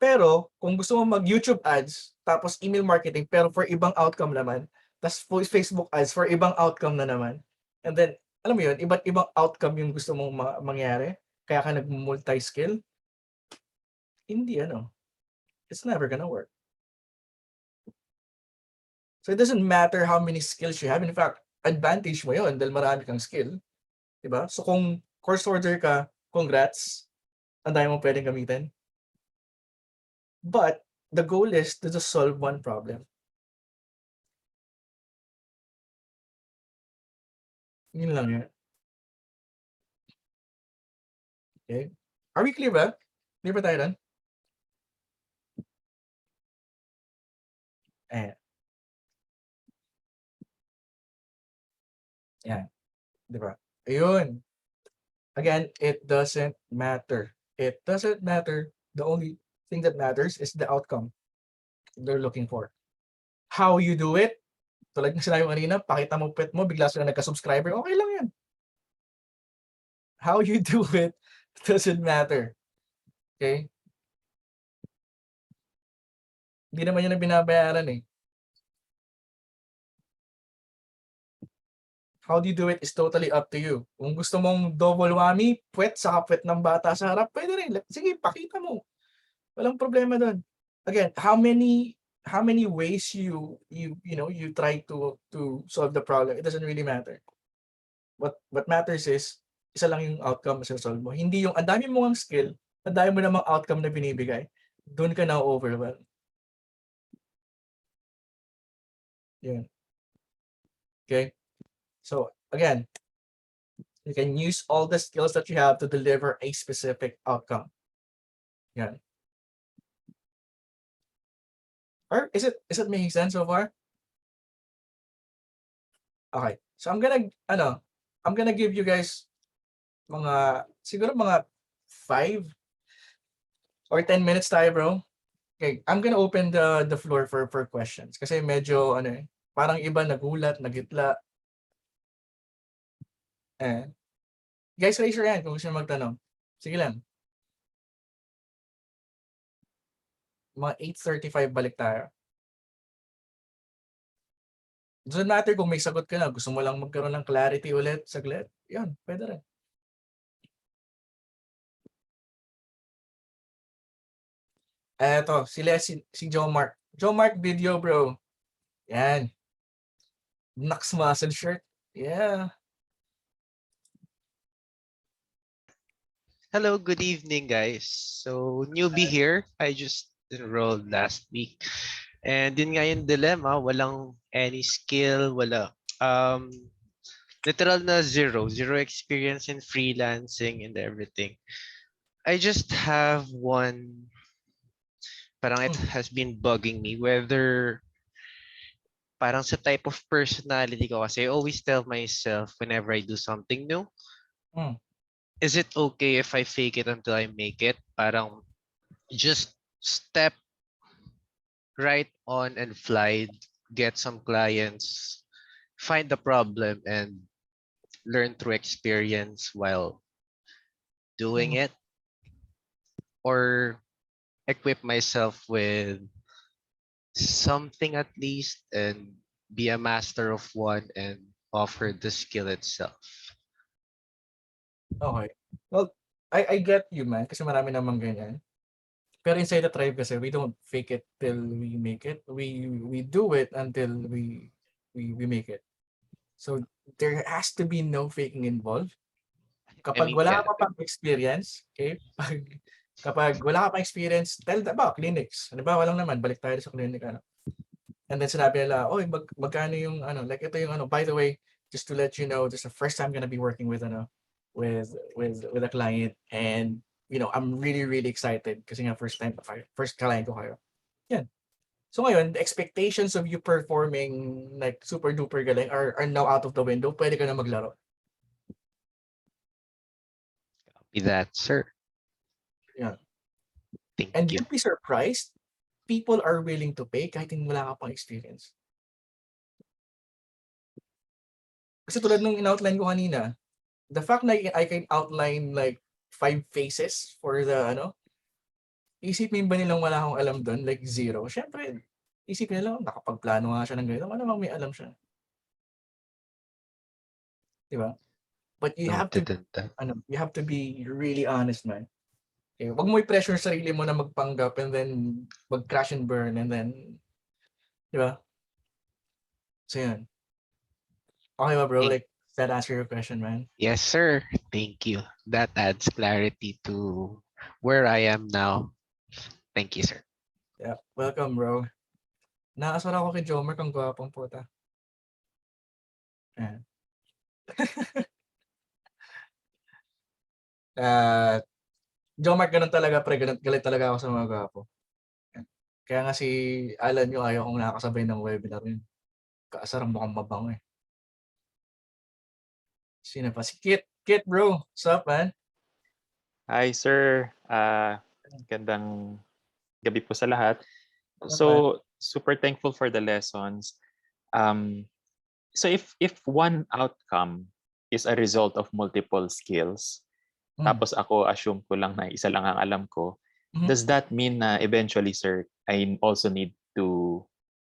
Pero, kung gusto mo mag-YouTube ads, tapos email marketing, pero for ibang outcome naman, tapos Facebook ads for ibang outcome na naman, and then, alam mo yun, iba't ibang outcome yung gusto mong mangyari, kaya ka nag-multi-skill, hindi it's never gonna work. So it doesn't matter how many skills you have. In fact, advantage mo yun dahil marami kang skill. Diba? So kung course order ka, congrats, ang dami mong pwedeng gamitin. But the goal is to just solve one problem. Yun lang yun. Okay. Are we clear ba? Clear ba tayo doon? Ayan. Yan. Diba? Ayun. Again, it doesn't matter. It doesn't matter. The only thing that matters is the outcome they're looking for. How you do it, tulad ng sinabi ko kanina, pakita mo pet mo, bigla sila nagka-subscriber, okay lang yan. How you do it doesn't matter. Okay? Hindi naman yun ang binabayaran eh. How do you do it is totally up to you. Kung gusto mong double whammy, puwet sa puwet ng bata sa harap, pwede rin. Sige, pakita mo. Walang problema doon. Again, how many ways you try to solve the problem, it doesn't really matter. What matters is isa lang yung outcome na solve mo. Hindi yung ang dami mo ang skill, ang dami mo namang outcome na binibigay. Doon ka na overwhelmed. Yun. Okay? So, again, you can use all the skills that you have to deliver a specific outcome. Yan. Or is it making sense so far? Okay. So I'm gonna give you guys siguro mga 5 or 10 minutes tayo, bro. Okay, I'm gonna open the floor for questions kasi medyo parang iba nagulat, nagitla. Guys, raise your hand kung gusto nyo magtanong. Sige lang. Mga 8:35 balik tayo. Doesn't matter kung may sagot ka na, gusto mo lang magkaroon ng clarity ulit, saglit, yun, pwede rin. Eto, si Joe Mark. Joe Mark video, bro. Yan. Nax muscle shirt. Yeah. Hello, good evening, guys. So, newbie here. I just enrolled last week. And yun nga yung dilemma, walang any skill, wala. Literal na zero experience in freelancing and everything. I just have one, parang it has been bugging me, whether parang sa type of personality ko kasi I always tell myself whenever I do something new, Hmm. is it okay if I fake it until I make it? Parang just step right on and fly, get some clients, find the problem and learn through experience while doing it, or equip myself with something at least and be a master of one and offer the skill itself. Okay. Well, I get you, man, kasi marami namang ganyan. Pero inside the tribe kasi, we don't fake it till we make it. We do it until we make it. So there has to be no faking involved. Kapag mean, wala yeah. ka pang experience, okay? Kapag wala ka pang experience, tell them about clinics. Ano ba, walang naman, balik tayo sa clinic, ano. And then sinabi nila, oy, magkano yung, ano, like ito yung, ano, by the way, just to let you know, this is the first time I'm gonna be working with, ano, with a client, and, you know, I'm really, really excited kasi nga first client ko kayo. Yan. So ngayon, the expectations of you performing like super duper galing are now out of the window. Pwede ka na maglaro. Be that, sir. Yeah. Thank And you. you'd be surprised, people are willing to pay kahit hindi wala ka pang experience. Kasi tulad nung in-outline ko kanina, the fact na I can outline like 5 phases for the ano, isipin ba nilang wala akong alam doon, like zero? Syempre, isipin nila, nakapagplano nga siya ng ganito, malamang may alam siya. Diba? But you have to, Noted on that. you have to be really honest, man. Okay, wag mo i-pressure sarili mo na magpanggap and then mag-crash and burn and then, di ba? So yan. Okay ba, bro? Like, does that answer your question, man? Yes, sir. Thank you. That adds clarity to where I am now. Thank you, sir. Yeah. Welcome, bro. Nakasara ako kay Jomer, kang gwapong puta. Ayan. Jomer, ganun talaga, pre. Galit talaga ako sa mga gwapo. Kaya nga si Alan yung ayaw kong nakakasabay ng webinar yun. Kaasarang mukhang mabango eh. Sino pa? Si Kit. Kit, bro. What's up, man? Hi, sir. Gandang gabi po sa lahat. So, super thankful for the lessons. So if one outcome is a result of multiple skills, tapos ako assume ko lang na isa lang ang alam ko, does that mean na eventually, sir, I also need to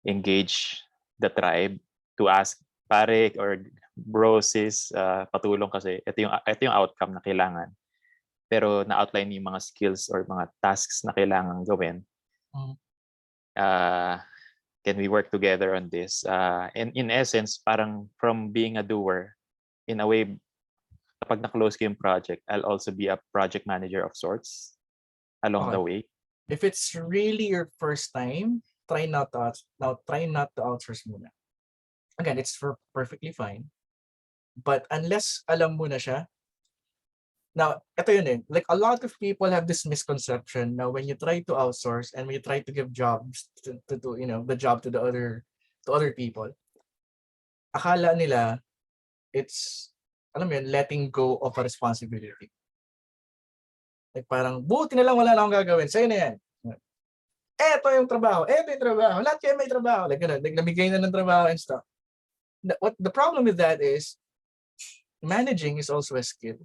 engage the tribe to ask, pare or bro, sis, patulong kasi ito yung outcome na kailangan. Pero na-outline yung mga skills or mga tasks na kailangan gawin. Can we work together on this? And in essence, parang from being a doer, in a way, kapag na-close ko yung project, I'll also be a project manager of sorts along the way. If it's really your first time, try not to outsource muna. Again, it's perfectly fine. But unless alam mo na siya, now, ito yun eh. Like a lot of people have this misconception now when you try to outsource and when you try to give jobs to do, you know, the job to other people, akala nila it's, alam mo yun, letting go of a responsibility. Like parang, buti na lang wala na akong gagawin. Sa'yo na yan. Eto yung trabaho. Lahat kayo may trabaho. Like, ganun. Like, namigay na ng trabaho and stuff. What the problem with that is, managing is also a skill.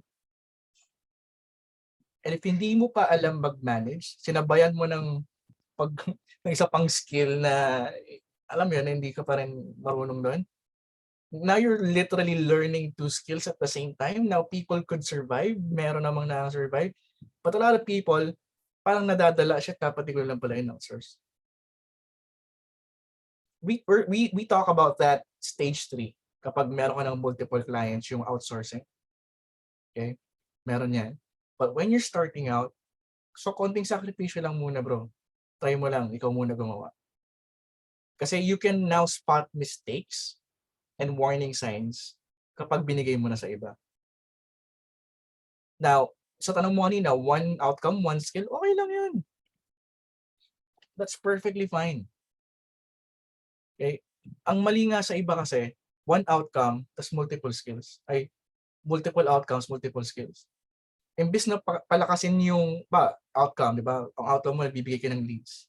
And if hindi mo pa alam mag-manage, sinabayan mo ng isa pang skill na alam mo yun, hindi ka pa rin marunong doon. Now you're literally learning two skills at the same time. Now people could survive. Meron namang na-survive. But a lot of people, parang nadadala siya dapat ikaw lang pala in-outsource. We talk about that stage 3 kapag meron ka ng multiple clients yung outsourcing. Okay? Meron yan. But when you're starting out, so konting sakripisyo lang muna, bro. Try mo lang, ikaw muna gumawa. Kasi you can now spot mistakes and warning signs kapag binigay mo na sa iba. Now, sa tanong mo kanina, one outcome, one skill, okay lang yun. That's perfectly fine. Okay? Ang mali nga sa iba kasi, one outcome, tas multiple skills. Ay, multiple outcomes, multiple skills. Imbis na palakasin yung outcome, di ba? Ang outcome mo, bibigay ka ng leads.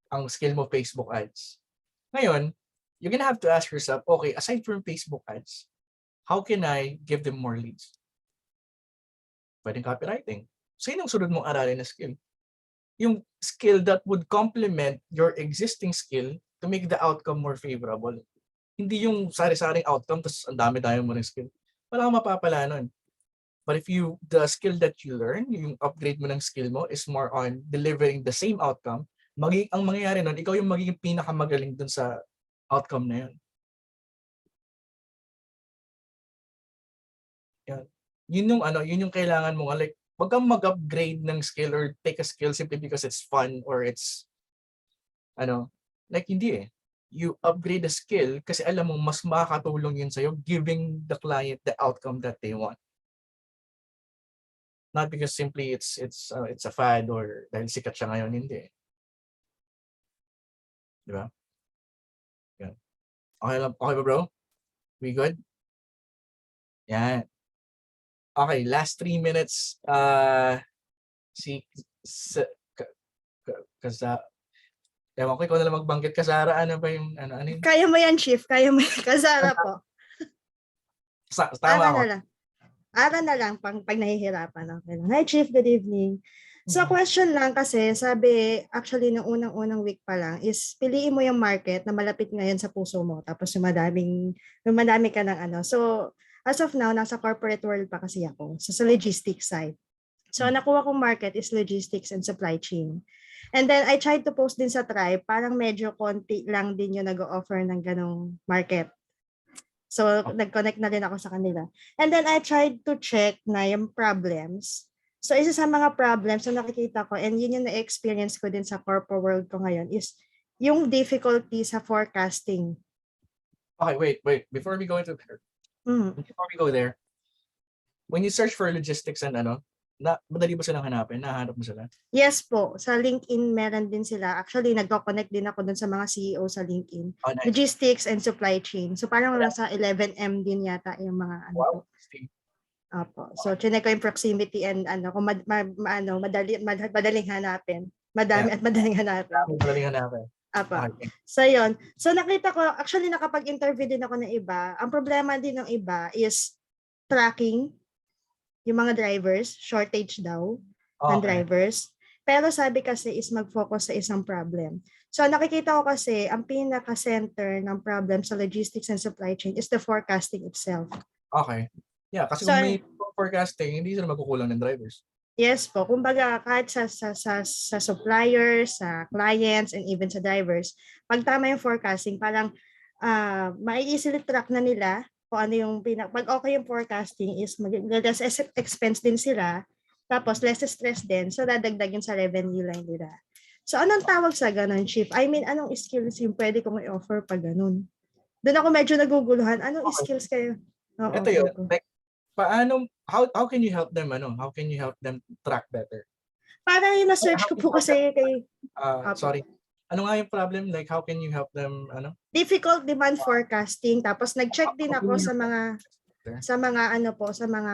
Ang skill mo, Facebook ads. Ngayon, you're gonna have to ask yourself, okay, aside from Facebook ads, how can I give them more leads? Pwedeng copywriting. So yun ang sunod mong aralin na skill. Yung skill that would complement your existing skill to make the outcome more favorable. Hindi yung sari-saring outcome tapos ang dami-dami mo ng skill. Wala kang mapapala nun. But if the skill that you learn, yung upgrade mo ng skill mo is more on delivering the same outcome, ang mangyayari nun, ikaw yung magiging pinakamagaling dun sa outcome na yun. Yan. Yun yung kailangan mo. Like, wag kang mag-upgrade ng skill or take a skill simply because it's fun or it's, like hindi eh. You upgrade the skill kasi alam mo mas makakatulong yun sa'yo giving the client the outcome that they want. Not because simply it's a fad or dahil sikat siya ngayon, hindi. Di ba? Yan. Okay ba bro? We good? Yan. Okay, last 3 minutes. Ewan ko, ikaw na lang magbanggit. Kasara, ano ba yung, ano yun? Kaya mo yan, Chief. Kaya mo yan. Kasara po. Tama ako. Ara na lang pag nahihirapan. Okay lang. Hi, Chief. Good evening. So, question lang kasi, sabi, actually, nung unang week pa lang, is piliin mo yung market na malapit ngayon sa puso mo. Tapos, madami ka ng ano. So, as of now, nasa corporate world pa kasi ako. So, sa logistics side. So, nakuha kong market is logistics and supply chain. And then, I tried to post din sa Tribe, parang medyo konti lang din yung nag-offer ng ganong market. So, nag-connect na rin ako sa kanila. And then, I tried to check na yung problems. So, isa sa mga problems na nakikita ko, and yun yung na-experience ko din sa corporate world ko ngayon, is yung difficulty sa forecasting. Okay, wait. Before we go there, when you search for logistics and madali ba silang hanapin? Nahanap mo sila? Yes po. Sa LinkedIn, meron din sila. Actually, nagko-connect din ako dun sa mga CEO sa LinkedIn. Oh, nice. Logistics and supply chain. So, parang nasa 11M din yata yung mga ano po. Apo. So, chinek ko yung proximity and kung madaling hanapin. Madami at madaling hanapin. Madaling hanapin. Apo. Okay. So, yun. So, nakita ko, actually, nakapag-interview din ako ng iba. Ang problema din ng iba is tracking yung mga drivers, shortage daw ng drivers. Pero sabi kasi is mag-focus sa isang problem. So nakikita ko kasi ang pinaka-center ng problem sa logistics and supply chain is the forecasting itself. Okay. Yeah, kasi kung may forecasting, hindi sila magkukulang ng drivers. Yes po. Kumbaga kahit sa suppliers, sa clients, and even sa drivers, pag tama yung forecasting, parang mai-easily track na nila kung ano yung pag okay yung forecasting is less expense din sila, tapos less stress din, so dadagdag yun sa revenue line nila. So anong tawag sa ganun, Chief? I mean, anong skills yung pwede kong i-offer pag ganun? Doon ako medyo naguguluhan. Anong skills kayo? Ito yun. Like, how can you help them, how can you help them track better? Para yung na-search ko po kasi kay... Sorry. Ano nga yung problem? Like, how can you help them, Difficult demand forecasting. Tapos nag-check din ako sa mga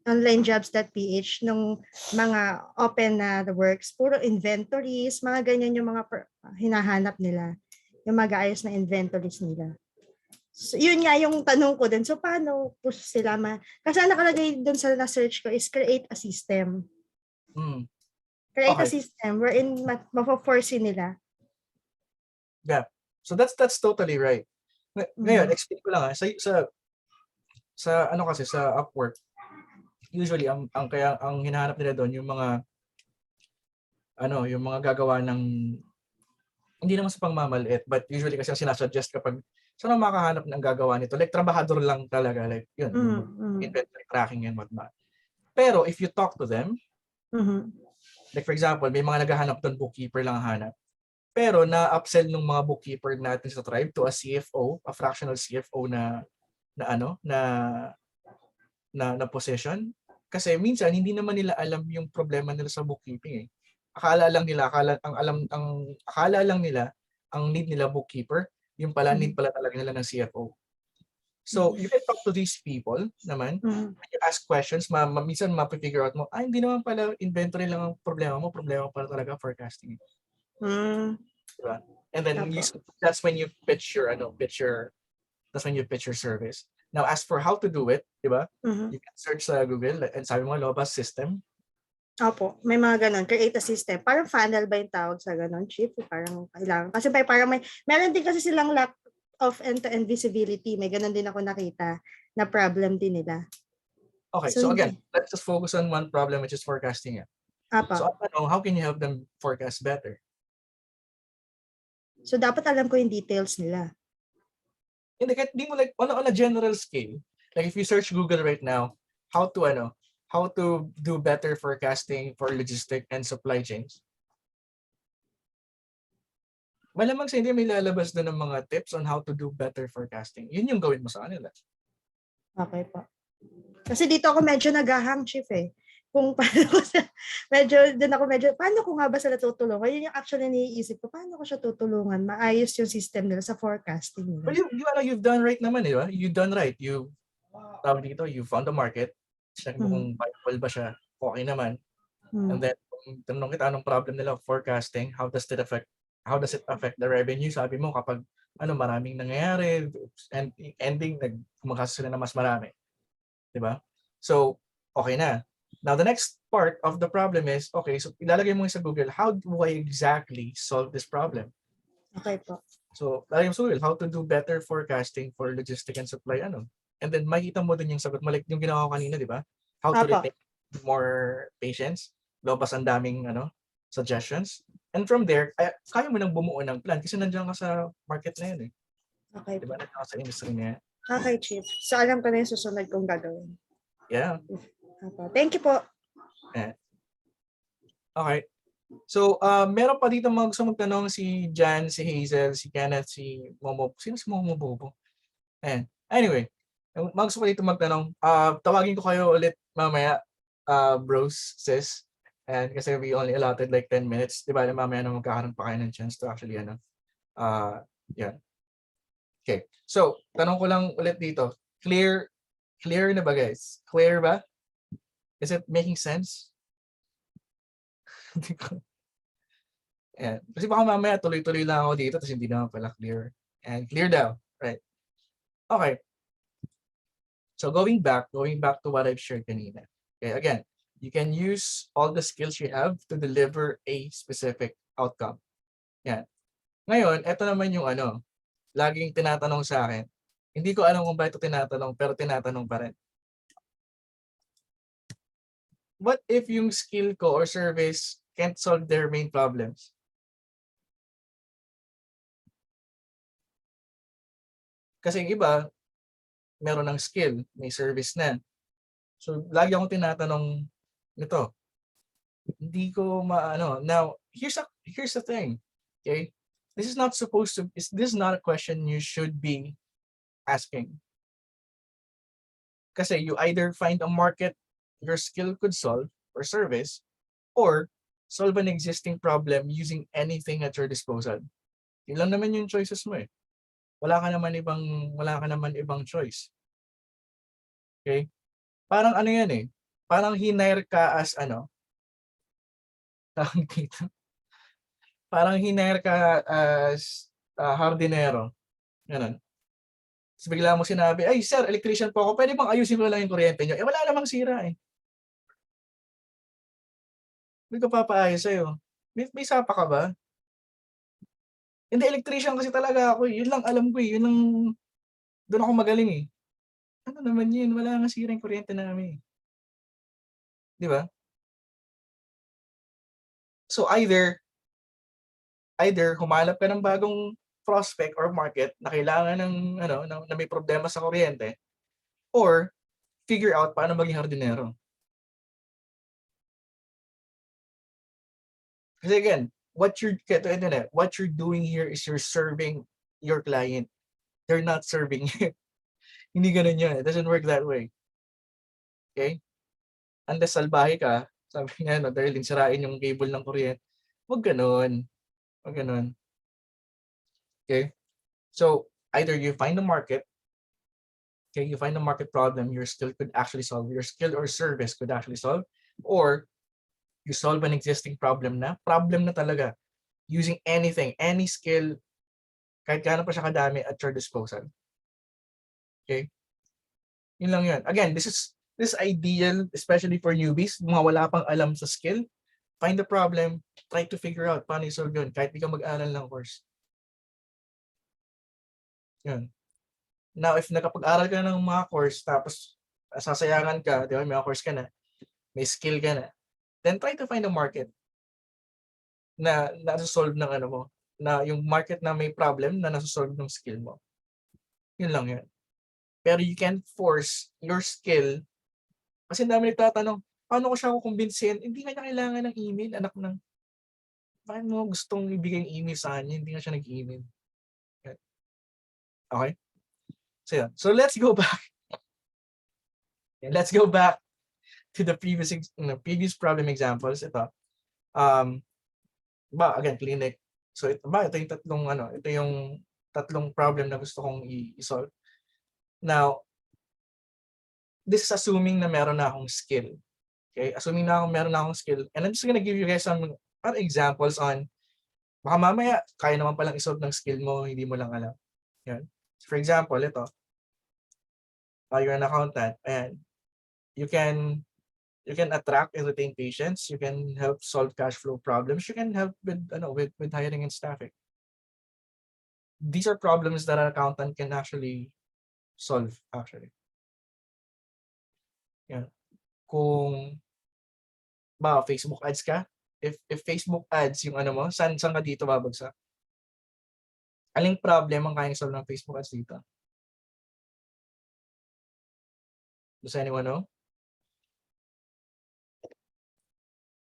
online jobs.ph nung mga open na works. Puro inventories, mga ganyan yung mga hinahanap nila. Yung mag-aayos na inventories nila. So, yun nga yung tanong ko din. So, paano po sila kasi nakalagay dun sa na-search ko is create a system. Create a system wherein mapo-foresee nila. Yeah. So that's totally right. Ngayon, explain ko lang sa ano kasi sa Upwork, usually ang hinahanap nila doon yung mga yung mga gagawa ng hindi naman sa pangmamaliit, but usually kasi ang sinasuggest kapag saan ang makahanap ng gagawa nito, like trabahador lang talaga, like yun, inventory tracking and whatnot. Pero if you talk to them, like for example, may mga naghahanap doon, bookkeeper lang ang hanap. Pero na-upsell ng mga bookkeeper natin sa tribe to a CFO, a fractional CFO na position. Kasi minsan hindi naman nila alam yung problema nila sa bookkeeping eh. Akala lang nila ang need nila bookkeeper, yung pala need pala talaga nila ng CFO. So you can talk to these people naman. When you ask questions, minsan mapifigure out mo, hindi naman pala inventory lang ang problema mo pala talaga forecasting. Diba? And then that's when you pitch your service. Now, as for how to do it, diba? You can search sa Google and sabi mo, Lobas system. Opo, may mga ganon. Create a system. Parang funnel ba yung tawag sa ganon, Chief? Parang kailangan. Kasi parang meron din kasi silang lack of end-to-end visibility. May ganon din ako nakita na problem din nila. Okay, so again, let's just focus on one problem, which is forecasting. So how can you help them forecast better? So dapat alam ko yung details nila. Hindi mo like on a general scale. Like if you search Google right now, how to do better forecasting for logistic and supply chains. Malamang sa hindi may lalabas doon ng mga tips on how to do better forecasting. Yun yung gawin mo sa kanila. Okay po. Kasi dito ako medyo naghahang, Chief eh. Kung paano ko paano ko nga ba sila tutulungan? Yun yung actually naiisip ko, paano ko siya tutulungan? Maayos yung system nila sa forecasting nila. Well, you've done right naman, di ba? You've done right. You found the market. Check mo kung viable ba siya. Okay naman. And then, kung tanong kita anong problem nila of forecasting, how does it affect the revenue? Sabi mo, kapag maraming nangyayari, and ending, kumakaso sila na mas marami. Di ba? So, okay na. Now, the next part of the problem is, okay, so ilalagay mo sa Google, how do I exactly solve this problem? Okay po. So, lalagay mo sa Google, how to do better forecasting for logistic and supply, And then, makita mo din yung sagot mo, like yung ginawa ko kanina, di ba? How to retain more patients. Lobas ang daming, suggestions. And from there, kaya mo nang bumuo ng plan kasi nandiyan ka sa market na yun eh. Okay. Di ba? Nandiyan ka sa industry na yan. Okay, Chief. So, alam ko na yung susunod kong gagawin. Yeah. Thank you po. Okay. So, meron pa dito mga gusto magtanong si Jan, si Hazel, si Kenneth, si Momo. Sino si Momo Bobo? Anyway, mga gusto pa dito magtanong. Tawagin ko kayo ulit mamaya, bros, sis. And kasi we only allotted like 10 minutes. Diba, mamaya na magkakaroon pa kayo ng chance to actually, yeah. Okay. So, tanong ko lang ulit dito. Clear na ba, guys? Clear ba? Is it making sense? Yeah. Kasi baka mamaya tuloy-tuloy lang ako dito tapos hindi naman pala clear. And clear daw. Right. Okay. So going back to what I've shared kanina. Okay, again, you can use all the skills you have to deliver a specific outcome. Yan. Ngayon, ito naman yung laging tinatanong sa akin. Hindi ko alam kung bakit ito tinatanong, pero tinatanong pa rin. What if yung skill ko or service can't solve their main problems? Kasi yung iba, meron ng skill, may service na. So, lagi akong tinatanong nito. Hindi ko Now, here's the thing. Okay? This is not a question you should be asking. Kasi you either find a market your skill could solve or service, or solve an existing problem using anything at your disposal. Yun lang naman yung choices mo eh. Wala ka naman ibang choice. Okay? Parang yan eh. Parang hinire ka as parang hinire ka as hardinero. Ganun. Tapos bigla mo sinabi, ay sir, electrician po ako, pwede bang ayusin ko lang yung kuryente nyo? Wala namang sira eh. Hindi ko papaayos sa'yo. May sapa ka ba? Hindi, electrician kasi talaga ako eh. Yun lang alam ko eh. Yun lang, doon ako magaling eh. Ano naman yun? Wala nga sira yung kuryente namin. Di ba? So either humanap ka ng bagong prospect or market na kailangan ng na may problema sa kuryente, or figure out paano maging hardinero. Kasi again, what you're doing here is you're serving your client. They're not serving you. Hindi ganun yun. It doesn't work that way. Okay? Unless salbahe ka, sabi nga, dahil sirain yung cable ng kuryente, wag ganun. Wag ganun. Okay? So, either you find a market, okay, you find a market problem your skill could actually solve, your skill or service could actually solve, or you solve an existing problem na talaga, using anything, any skill, kahit gaano pa siya kadami at your disposal. Okay? Yun lang yun. Again, this is ideal, especially for newbies, mga wala pang alam sa skill. Find the problem, try to figure out paano i-solve yun, kahit di ka mag-aral ng course. Yun. Now, if nakapag-aral ka ng mga course, tapos sasayangan ka, di ba, may course ka na, may skill ka na, then try to find a market na nasa-solve ng mo, na yung market na may problem na nasa-solve ng skill mo. Yun lang yun. Pero you can't force your skill, kasi dami nagtatanong, paano ko siya kukumbinsin? Hindi nga niya kailangan ng email, anak ng, bakit mo gustong ibigay yung email sa kanya, hindi nga siya nag-email. Okay? So yeah. So let's go back. Let's go back to the previous problem examples. Ito. Again, clinic. So ito yung tatlong problem na gusto kong i-solve. Now, this is assuming na meron na akong skill. Okay? Assuming na meron na akong skill. And I'm just gonna give you guys some examples on, baka mamaya, kaya naman palang isolve ng skill mo, hindi mo lang alam. Yan. So for example, ito. You're an accountant, and you can attract and retain patients. You can help solve cash flow problems. You can help with hiring and staffing. These are problems that an accountant can actually solve. Actually, yeah. Kung Facebook ads ka, if Facebook ads yung mo, saan ka dito babagsak? Aling problem ang kayang solve ng Facebook ads dito? Does anyone know?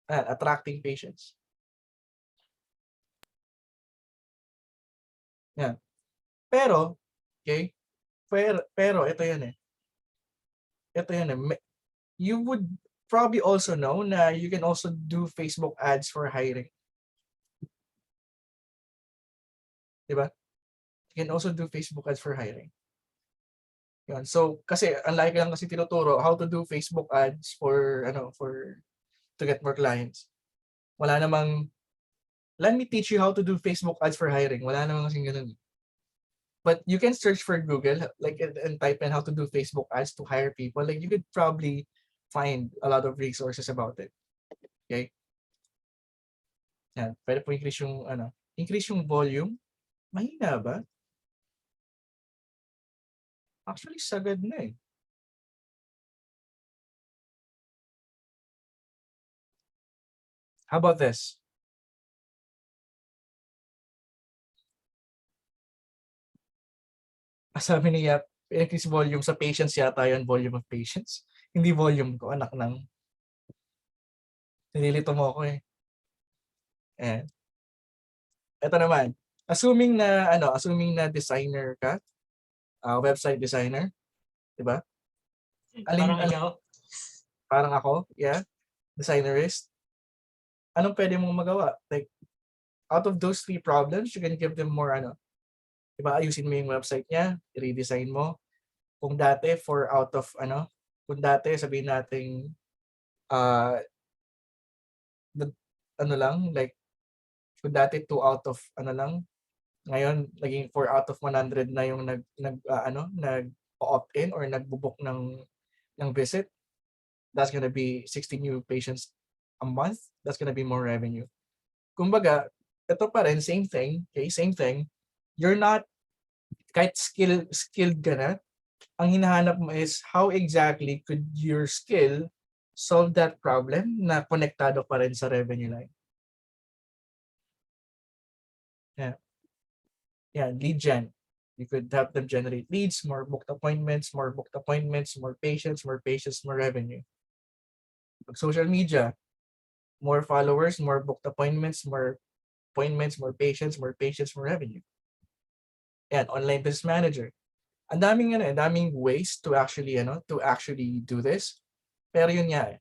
Attracting patients. Yan. Pero, okay? Pero ito yan eh. You would probably also know na you can also do Facebook ads for hiring. Diba? You can also do Facebook ads for hiring. Yan. So, kasi unlike lang kasi tinuturo how to do Facebook ads for to get more clients. Wala namang, let me teach you how to do Facebook ads for hiring. Wala namang kasing ganun. But you can search for Google, like, and type in how to do Facebook ads to hire people. Like, you could probably find a lot of resources about it. Okay? Yan. Pwede po increase yung volume. Mahina ba? Actually, sagad na eh. How about this? Sabi niya, increase volume sa patients yata yun, volume of patients. Hindi volume ko, anak ng. Nililito mo ako eh. And ito naman, assuming na designer ka, website designer, 'di ba? Parang ako, yeah, designerist. Anong pwede mong magawa? Like, out of those three problems, you can give them more diba, ayusin mo yung website niya, i-redesign mo. Kung dati kung dati sabihin natin like, kung dati 2 out of lang, ngayon naging 4 out of 100 na yung nag-opt-in or nagbo-book ng visit. That's gonna be 60 new patients a month. That's gonna be more revenue. Kumbaga, ito pa rin, same thing, okay, same thing. You're not, kahit skilled ka na, ang hinahanap mo is how exactly could your skill solve that problem na konektado pa rin sa revenue line. Yeah. Yeah, lead gen. You could help them generate leads, more booked appointments, more patients, more revenue. Pag social media, more followers, more booked appointments, more patients, more revenue. Yan, online business manager. Ang daming ways to actually do this. Pero yun nga,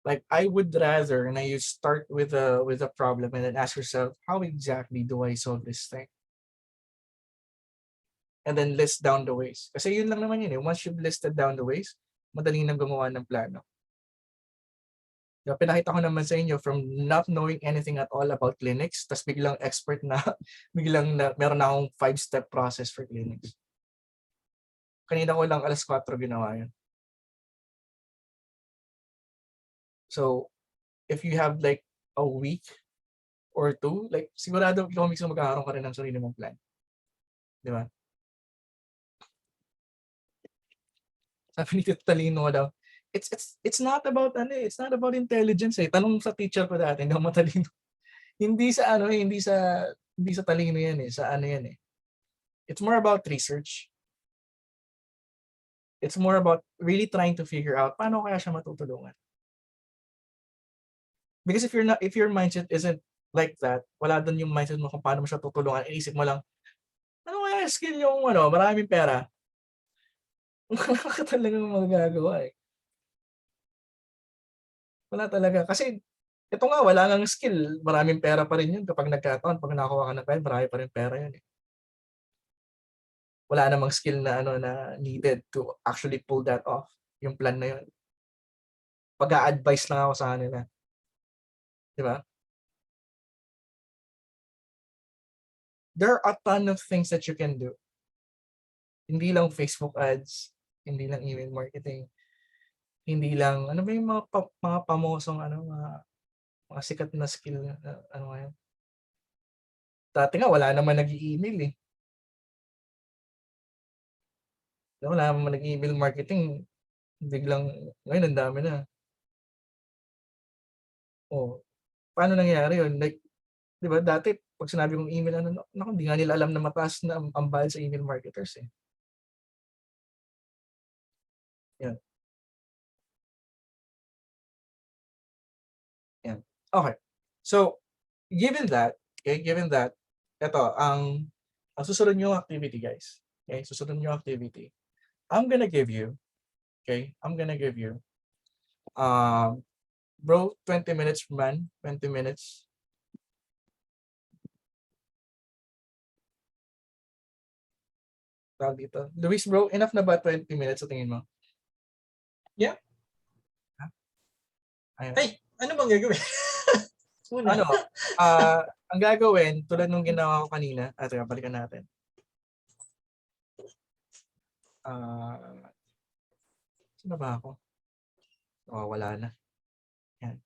like I would rather na you start with a problem and then ask yourself, how exactly do I solve this thing? And then list down the ways. Kasi yun lang naman yun eh. Once you've listed down the ways, madali nang gumawa ng plano. Diba, pinakita ko naman sa inyo from not knowing anything at all about clinics, tas biglang expert na, meron na akong 5-step process for clinics. Kanina ko lang 4:00 ginawa yun. So, if you have like a week or two, like sigurado ikaw mismo magkakaroon ka rin ng sarili mong plan. Di ba? Sabi ni Tito Talino daw, it's not about it's not about intelligence eh. Tanong sa teacher ko dati, hindi ako matalino. hindi sa talino yan eh, sa yan eh. It's more about research. It's more about really trying to figure out paano kaya siya matutulungan. Because if your mindset isn't like that, wala doon yung mindset mo kung paano mo siya tutulungan, iisip mo lang, ano kaya skill yung maraming pera? Wala ka talagang magagawa eh. Wala talaga. Kasi ito nga, wala ngang skill. Maraming pera pa rin yun kapag nagkataon. Pag nakuha ka ng pera, marami pa rin pera yun eh. Wala namang skill na na needed to actually pull that off. Yung plan na yun. Pag-a-advise lang ako sa kanila. Di ba? There are a ton of things that you can do. Hindi lang Facebook ads, hindi lang email marketing, hindi lang, ano ba yung mga pamosong, mga sikat na skill, ngayon. Dati nga, wala naman nag-i-email eh. Wala naman nag-i-email marketing, biglang, ngayon ang dami na. Oh, paano nangyari yun? Like, di ba, dati, pag sinabi kong email, hindi nga nila alam na mataas na ang bayad sa email marketers eh. Yan. Yan. Okay. So, given that, ito, ang susunod yung activity, guys. Okay, susunod yung activity. I'm gonna give you, bro, 20 minutes, man, 20 minutes. Tawag dito. Luis, bro, enough na ba 20 minutes sa tingin mo? Yeah. Ayun. Ay, ano bang gagawin? Ang gagawin, tulad nung ginawa ko kanina, teka, balikan natin. Sino ba ako? Wala na. Yan.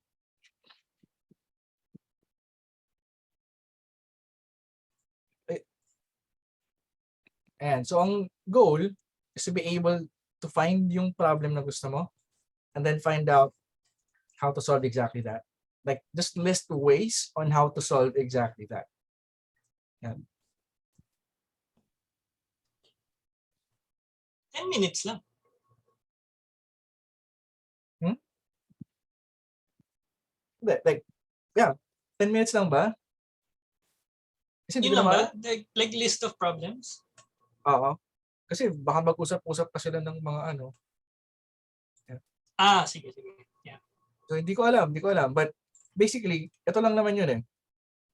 Ayan. So, ang goal is to be able to find yung problem na gusto mo and then find out how to solve exactly that. Like, just list ways on how to solve exactly that. Yan. 10 minutes lang. Like, yeah, 10 minutes lang ba? Kasi Yun lang ba? Like list of problems? Oo. Kasi baka mag-usap-usap pa sila ng mga Yeah. Sige. Yeah. So, hindi ko alam. But basically, ito lang naman yun eh.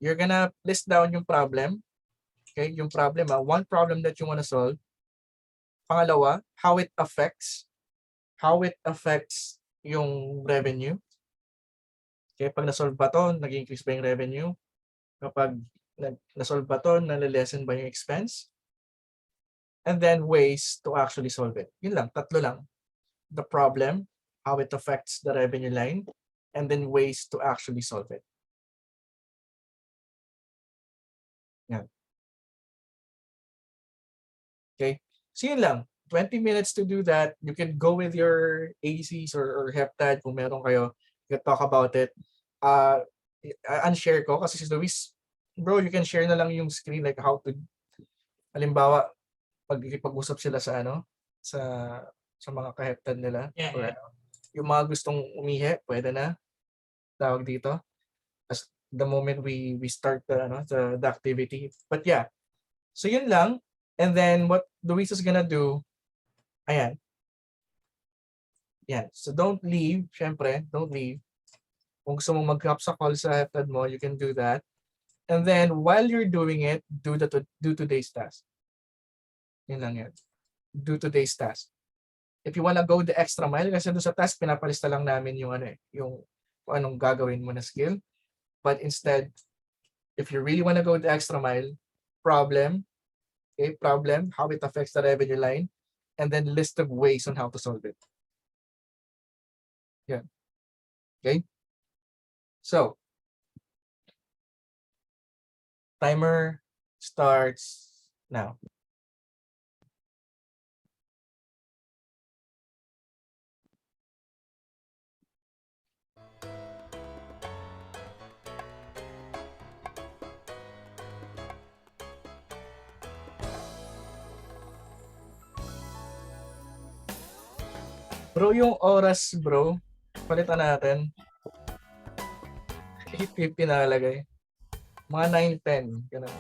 You're gonna list down yung problem. Okay, yung problem, one problem that you wanna solve. Pangalawa, how it affects yung revenue. Okay, pag na-solve ba to, nag-increase ba yung revenue? Kapag na-solve ba to, nalilesen ba yung expense? And then ways to actually solve it. Yun lang, 3 lang. The problem, how it affects the revenue line, and then ways to actually solve it. So yun lang. 20 minutes to do that. You can go with your ACs or heptad kung meron kayo. You can talk about it. Unshare ko kasi si Luis, bro, you can share na lang yung screen like how to, halimbawa, pag-usap sila sa sa mga kaheptad nila. Yeah, Or yeah. yung mga gustong umihi, pwede na. Tawag dito. As the moment we start the activity. But yeah. So yun lang. And then what Luis is gonna do, ayan. Yan. So don't leave, syempre, don't leave. Kung gusto mong mag-hop sa call sa heptad mo, you can do that. And then while you're doing it, do today's task. Yun lang yan. Do today's task. If you wanna go the extra mile, kasi doon sa task, pinapalista lang namin yung yung kung anong gagawin mo na skill. But instead, if you really wanna go the extra mile, problem, how it affects the revenue line, and then list of ways on how to solve it. Yeah. Okay. So, timer starts now. Bro, yung oras, bro, palitan natin. 8:50 nakalagay. Mga 9:10. Ganun.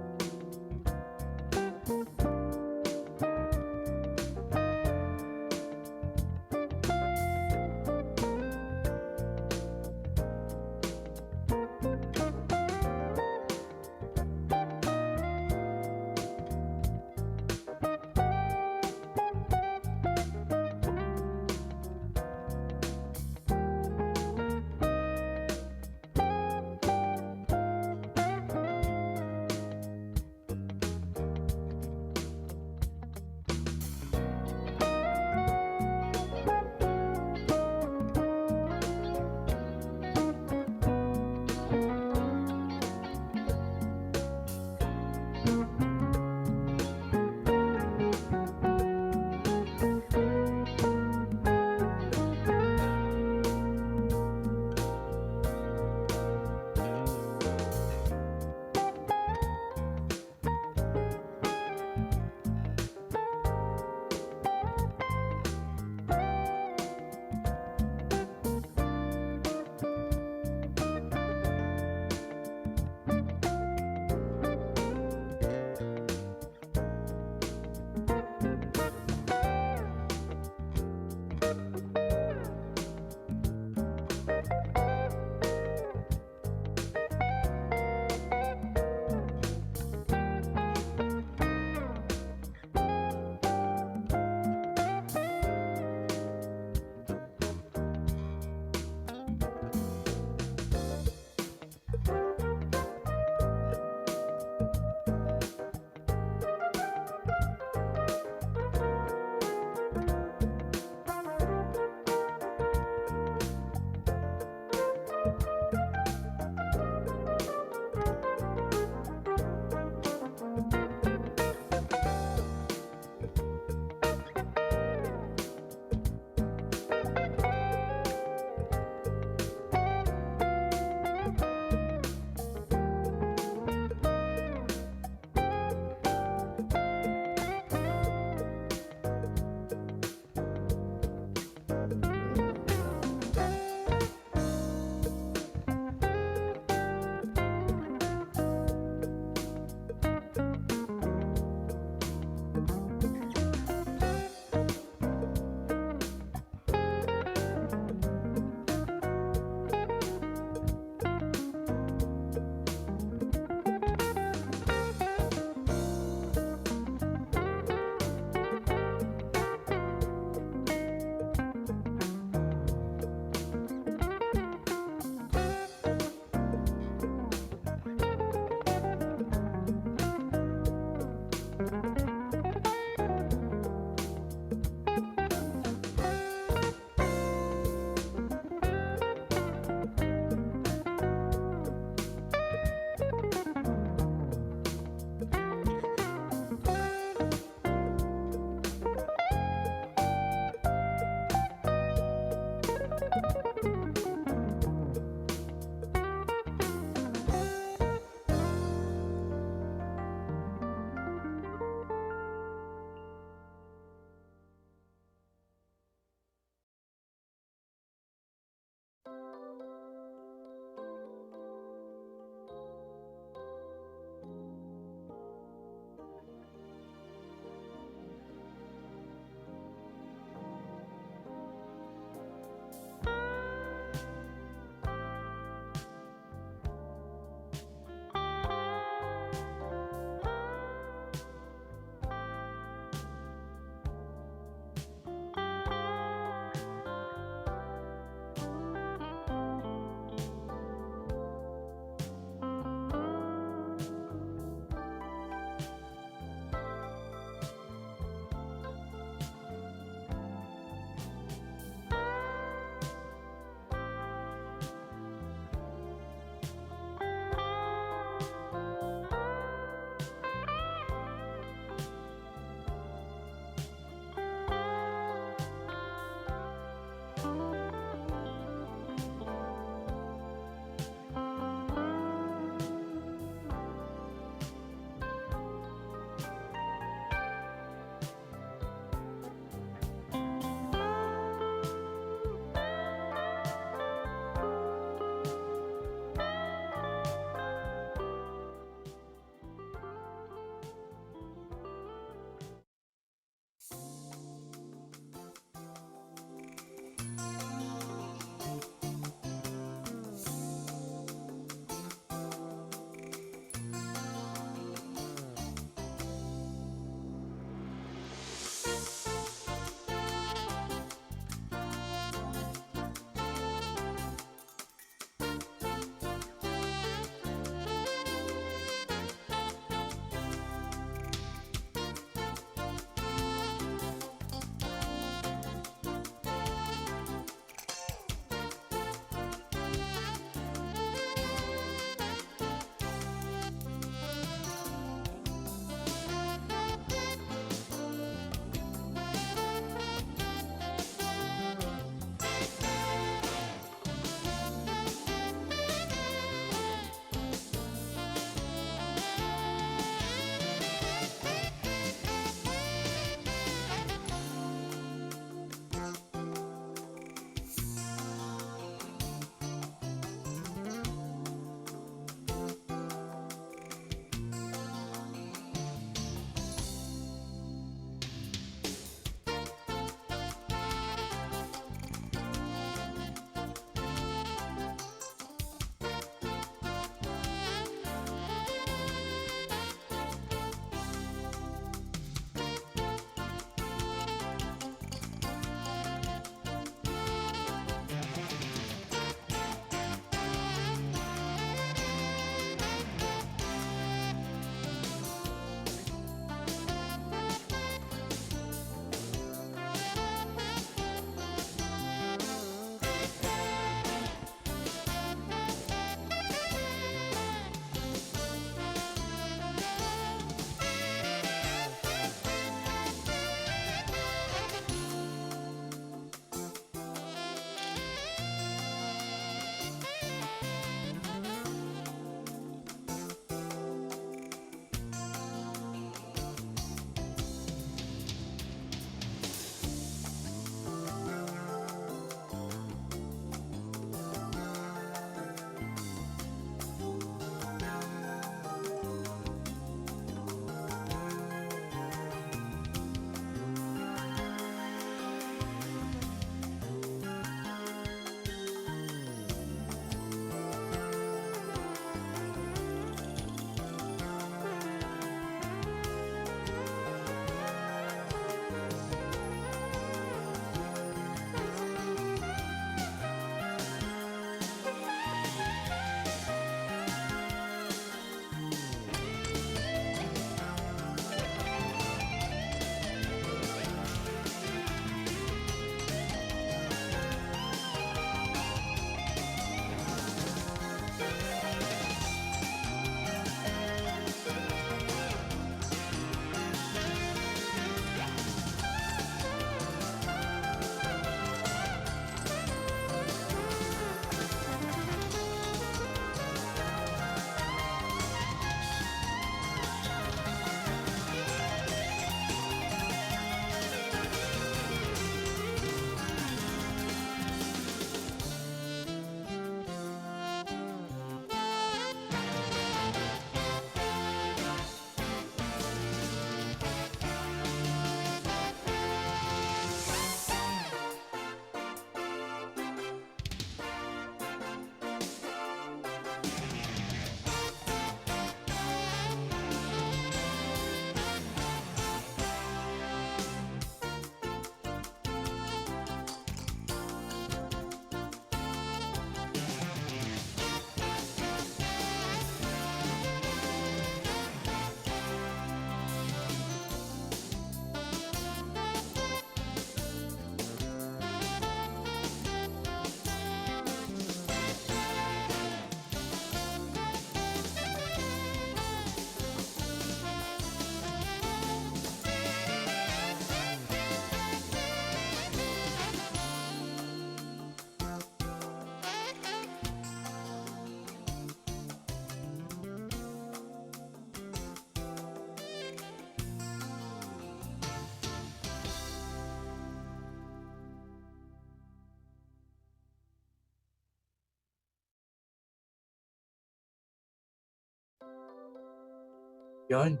Yun.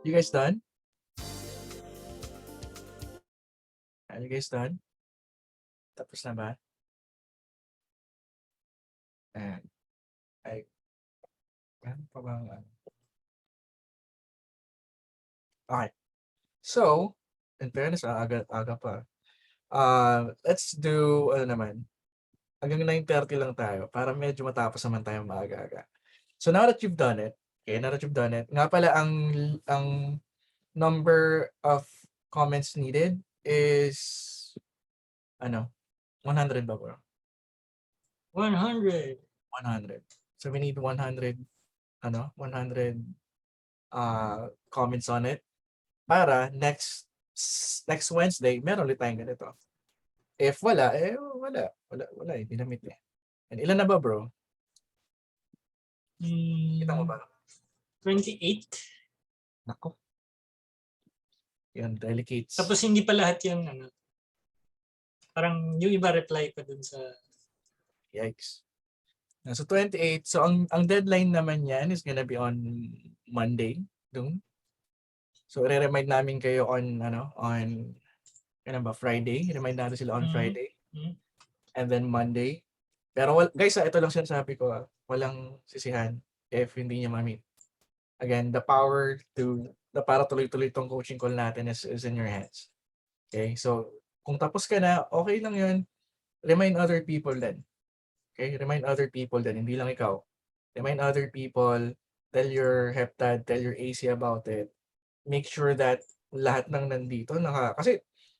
You guys done? Are you guys done? Tapos na ba? Ayan. Ay. Meron pa bang ano? Okay. So, in fairness, aga pa. Let's do, ano naman, hanggang 9:30 lang tayo para medyo matapos naman tayo maaga-aga. So now that you've done it, nga pala ang number of comments needed is ano, 100 ba bro? 100. 100. So we need 100 comments on it para next Wednesday meron ulit tayong ganito. If wala, wala, dinamit eh. And ilan na ba bro? Kita mo ba? 28. Nako. Yan, delicates. Tapos hindi pa lahat yung ano. Parang yung iba reply pa dun sa Yikes. So 28. So ang deadline naman yan is gonna be on Monday. Dun. So re-remind namin kayo on Friday. Remind natin sila on Friday. And then Monday. Pero guys, ito lang sinasabi ko, walang sisihan if hindi niya ma-meet. Again, the power para tuloy-tuloy tong coaching call natin is in your hands. Okay? So, kung tapos ka na, okay lang yun. Remind other people then. Okay? Remind other people then. Hindi lang ikaw. Remind other people. Tell your heptad, tell your AC about it. Make sure that lahat ng nandito, kasi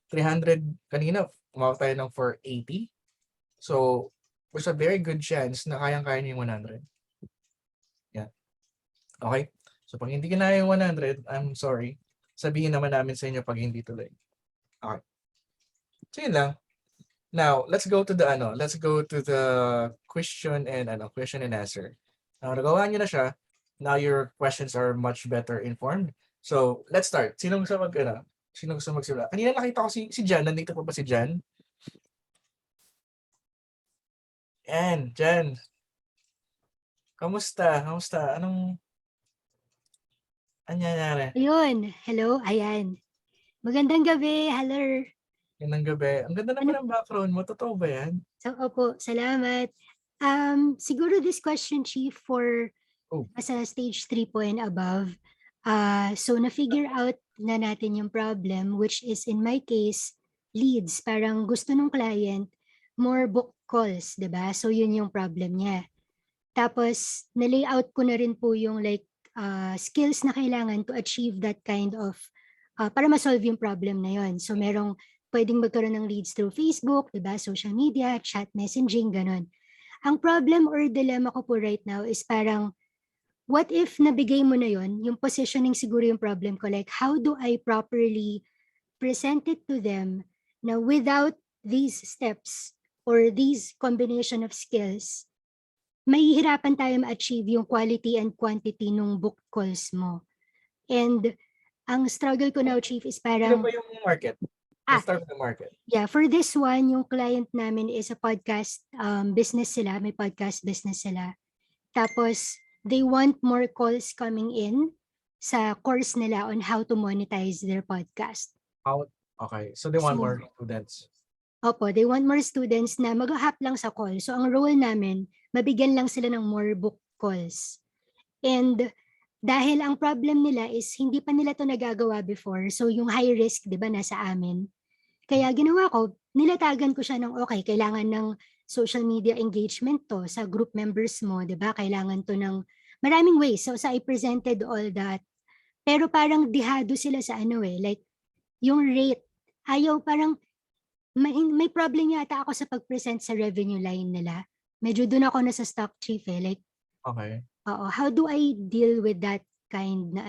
300 kanina, umabot tayo ng 480. So, there's a very good chance na kayang-kaya niyo yung 100. Yan. Okay? So, pag hindi kinaya yung 100, I'm sorry. Sabihin naman namin sa inyo pag hindi tuloy. Okay. So, yun lang. Now, let's go to the question and answer. Now, nagawa niyo na siya. Now, your questions are much better informed. So, let's start. Sino gusto magsimula? Kanina nakita ko si Jan. Nandito pa ba si Jan? Yan, Jan. Kamusta? Anong nangyayari? Ayun, hello, ayan. Magandang gabi, hello. Magandang gabi. Ang ganda naman ng background mo. Totoo ba yan? So, opo, salamat. Siguro this question, Chief, for sa stage 3 po and above. So, na-figure out na natin yung problem, which is in my case, leads. Parang gusto ng client, more book calls, 'di ba? So, yun yung problem niya. Tapos, na-layout ko na rin po yung skills na kailangan to achieve that kind of, para ma-solve yung problem na yun. So, merong pwedeng magkaroon ng leads through Facebook, diba? Social media, chat messaging, ganun. Ang problem or dilemma ko po right now is parang, what if nabigay mo na yun, yung positioning siguro yung problem ko, like how do I properly present it to them na without these steps or these combination of skills, mahihirapan tayo ma-achieve yung quality and quantity nung book calls mo. And ang struggle ko now, Chief, is parang... Ano ba yung market? Let's start with the market. Yeah, for this one, yung client namin is a podcast business sila. May podcast business sila. Tapos, they want more calls coming in sa course nila on how to monetize their podcast. Okay, so they want more students. Opo, they want more students na mag-hap lang sa call. So, ang role namin, mabigyan lang sila ng more book calls. And dahil ang problem nila is hindi pa nila to nagagawa before. So, yung high risk, di ba, nasa amin. Kaya ginawa ko, nilatagan ko siya ng okay, kailangan ng social media engagement to sa group members mo, di ba? Kailangan to ng maraming ways. So, I presented all that. Pero parang dihado sila sa like, yung rate, ayaw parang, may problem yata ako sa pag-present sa revenue line nila. Medyo doon ako nasa stock, Chief like, okay. How do I deal with that kind na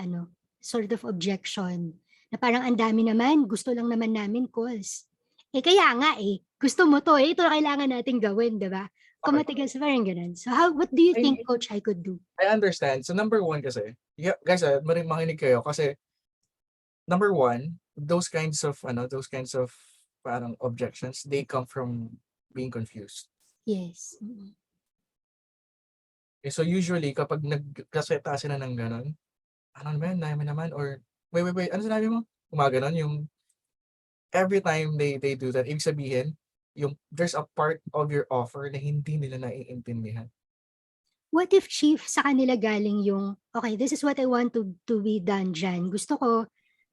sort of objection? Na parang ang dami naman, gusto lang naman namin calls. Kaya nga gusto mo to ito kailangan natin gawin, di ba? Kumatigas parang ganun. So what do you think, Coach, I could do? I understand. So number one kasi, guys, makinig kayo kasi number one, those kinds of parang objections, they come from being confused. Yes. Okay, so usually kapag nagkaseta sila ng ganun, ano ba yan, dami naman, or, wait, ano sinabi mo? Gumaganon, yung, every time they do that, ibig sabihin, there's a part of your offer na hindi nila naiintindihan. What if, Chief, sa kanila galing yung, okay, this is what I want to be done dyan. Gusto ko,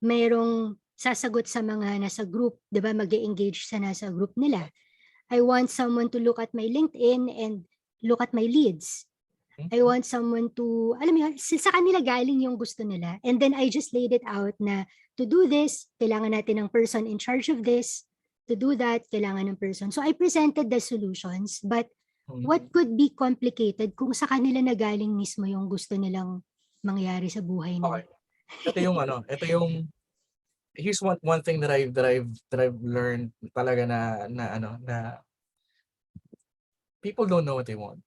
mayroong sasagot sa mga nasa group, di ba, mag-engage sa nasa group nila. I want someone to look at my LinkedIn and look at my leads. I want someone to, alam mo yun, sa kanila galing yung gusto nila. And then I just laid it out na to do this, kailangan natin ng person in charge of this. To do that, kailangan ng person. So I presented the solutions, but what could be complicated kung sa kanila na galing mismo yung gusto nilang mangyari sa buhay nila? Okay. Ito yung, here's one thing that I've learned talaga na people don't know what they want.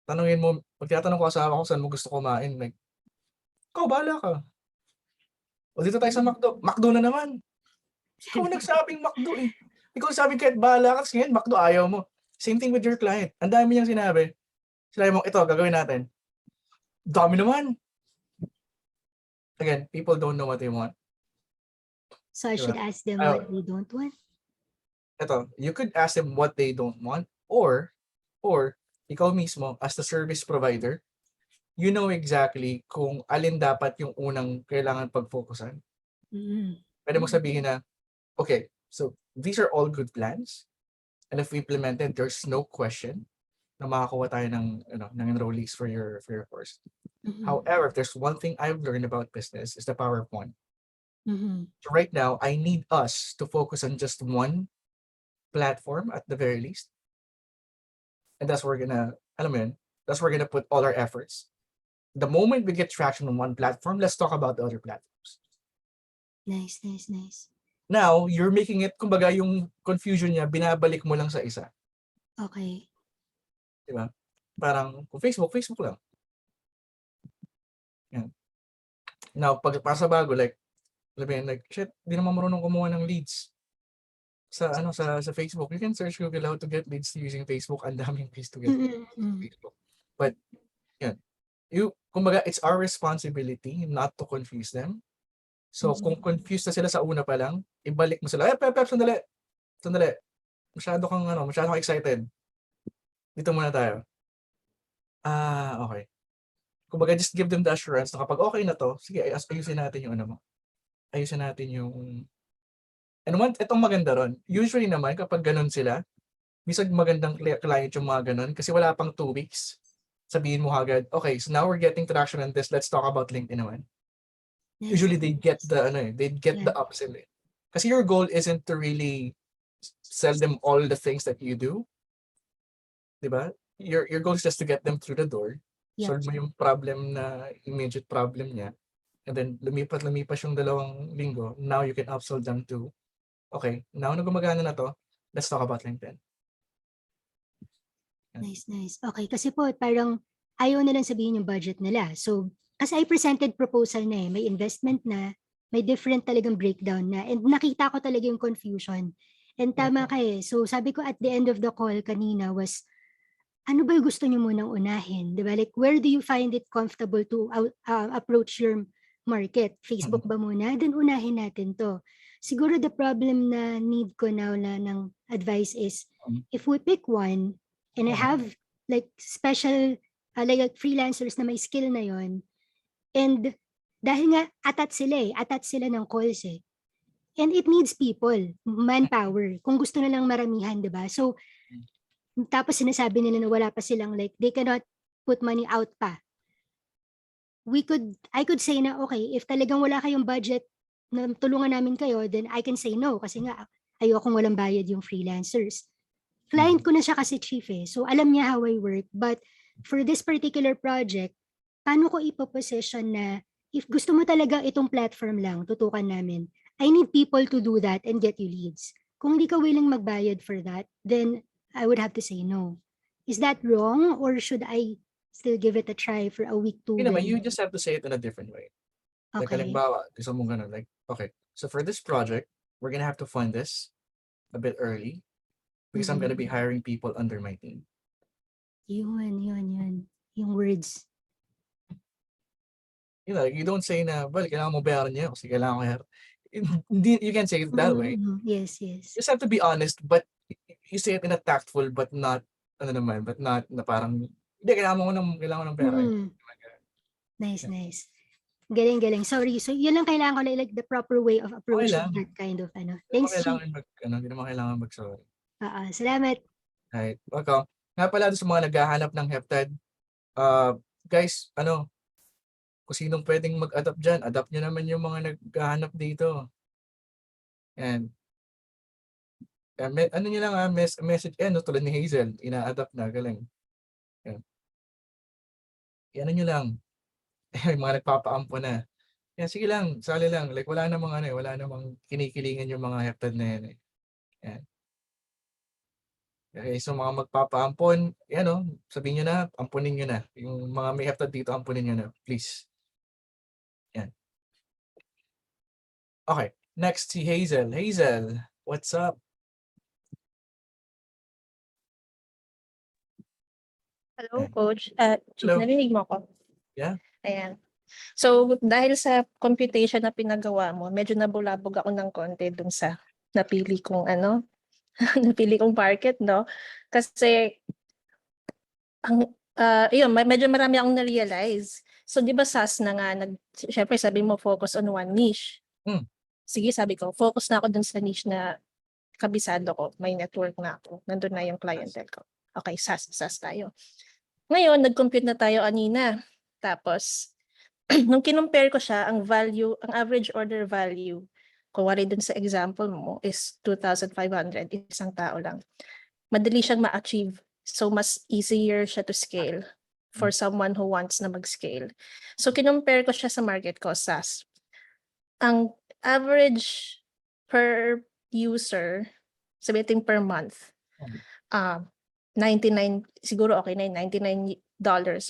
Tanungin mo, pag tinatanong ko asawa ko saan mo gusto kumain, like, ikaw, bahala ka. O dito tayo sa McDo na naman. Ikaw nagsabing McDo eh. Ikaw sabing kahit bahala ka, kasi ngayon McDo ayaw mo. Same thing with your client. Ang dami niyang sinabi. Sinabi mo, ito, gagawin natin. Dami naman. Again, people don't know what they want. So I Diba? should ask them what they don't want? Ito, you could ask them what they don't want, or ikaw mismo as the service provider, you know exactly kung alin dapat yung unang kailangan pag-focusan. Pwede mo sabihin na, okay, so these are all good plans, and if we implemented, there's no question na makakuha tayo ng enrollees for your course. However, if there's one thing I've learned about business is the power of one. So right now, I need us to focus on just one platform at the very least. And that's where we're gonna, that's where we're gonna put all our efforts. The moment we get traction on one platform, let's talk about the other platforms. Nice. Now, you're making it, kumbaga yung confusion niya, binabalik mo lang sa isa. Okay. Diba? Parang, kung Facebook lang. Yan. Now, para sa bago, like, shit, di naman marunong kumuha ng leads. Sa Facebook, you can search Google how to get leads using Facebook. Ang daming ways to get Facebook. But yan, kumbaga, it's our responsibility not to confuse them. So kung confused na sila sa una pa lang, ibalik mo sila. Pep, sandali. Masyado kang excited. Dito muna tayo. Okay. Kumbaga, just give them the assurance na kapag okay na to, sige, ayusin natin yung ayusin natin yung. And itong maganda ron, usually naman kapag ganun sila, misag magandang client yung mga ganun kasi wala pang 2 weeks. Sabihin mo agad, okay, so now we're getting traction on this, let's talk about LinkedIn naman. Usually they get the the upsell. Kasi your goal isn't to really sell them all the things that you do. Diba? Your goal is just to get them through the door. Solve mo yung problem na immediate problem niya. And then lumipas yung 2 linggo. Now you can upsell them to, okay, now na gumagana na to, let's talk about LinkedIn. Nice. Okay, kasi po parang ayaw nilang sabihin yung budget nila. So, kasi I presented proposal na may investment na, may different talagang breakdown na, and nakita ko talaga yung confusion. And tama ka eh. So, sabi ko at the end of the call kanina was, ano ba yung gusto niyo munang unahin? Diba? Like, where do you find it comfortable to approach your market? Facebook ba muna? Then unahin natin to. Siguro the problem na need ko now na ng advice is, if we pick one, and I have like special, like freelancers na may skill na yon, and dahil nga atat sila ng calls eh. And it needs people, manpower, kung gusto na lang maramihan, diba? So, tapos sinasabi nila na wala pa silang like, they cannot put money out pa. I could say na, okay, if talagang wala kayong budget na tulungan namin kayo, then I can say no, kasi nga, ayokong walang bayad yung freelancers. Client ko na siya kasi chief eh, so alam niya how I work, but for this particular project, paano ko ipoposition na, if gusto mo talaga itong platform lang, tutukan namin, I need people to do that and get you leads. Kung hindi ka willing magbayad for that, then I would have to say no. Is that wrong, or should I still give it a try for a week, 2? You just have to say it in a different way. Like, halimbawa, gusto mong ganun, like, okay, so for this project, we're gonna have to fund this a bit early because I'm gonna be hiring people under my team. Yun. Yung wording words. You know, you don't say na, well, kailangan mo bayaran niya kasi kailangan ko hindi, you can say it that way. Yes, yes. You just have to be honest, but you say it in a tactful, but not, but not na parang, hindi, kailangan mo ng pera. Nice, nice. Galing, galing. Sorry. So, yun lang kailangan ko, like the proper way of approaching lang. that kind of, Hindi Thanks, Chief. Hindi naman kailangan mag-sorry. Salamat. Right. Welcome. Nga pala doon sa mga naghahanap ng heptad, guys, kung sinong pwedeng mag-adapt dyan, adapt nyo naman yung mga naghahanap dito. And ano nyo lang message, tulad ni Hazel, ina-adapt na, galing. Yan nyo lang. Yung mga nagpapaampo na. Yan, sige lang, sali lang. Like, wala namang kinikilingan yung mga heptad na yan. Yan. Okay, so mga magpapaampon, sabihin nyo na, ampunin nyo na. Yung mga may heptad dito, ampunin nyo na, please. Yan. Okay, next si Hazel. Hazel, what's up? Hello, Coach. Chief, Hello. narinig mo ako? Yeah. Ayan. So, dahil sa computation na pinagawa mo, medyo nabulabog ako ng konti dun sa napili kong napili kong market, no? Kasi, medyo marami akong na-realize. So, di ba SAS na nga, syempre sabi mo, focus on one niche. Sige, sabi ko, focus na ako dun sa niche na kabisado ko, may network na ako, nandun na yung clientele ko. Okay, SAS tayo. Ngayon, nag-compute na tayo kanina. Tapos, nung kinumpare ko siya, ang average order value, kuwari dun sa example mo, is 2,500, isang tao lang. Madali siyang ma-achieve. So, mas easier siya to scale for someone who wants na mag-scale. So, kinumpare ko siya sa market ko, SAS. Ang average per user, sabihin per month, 99, siguro okay na $99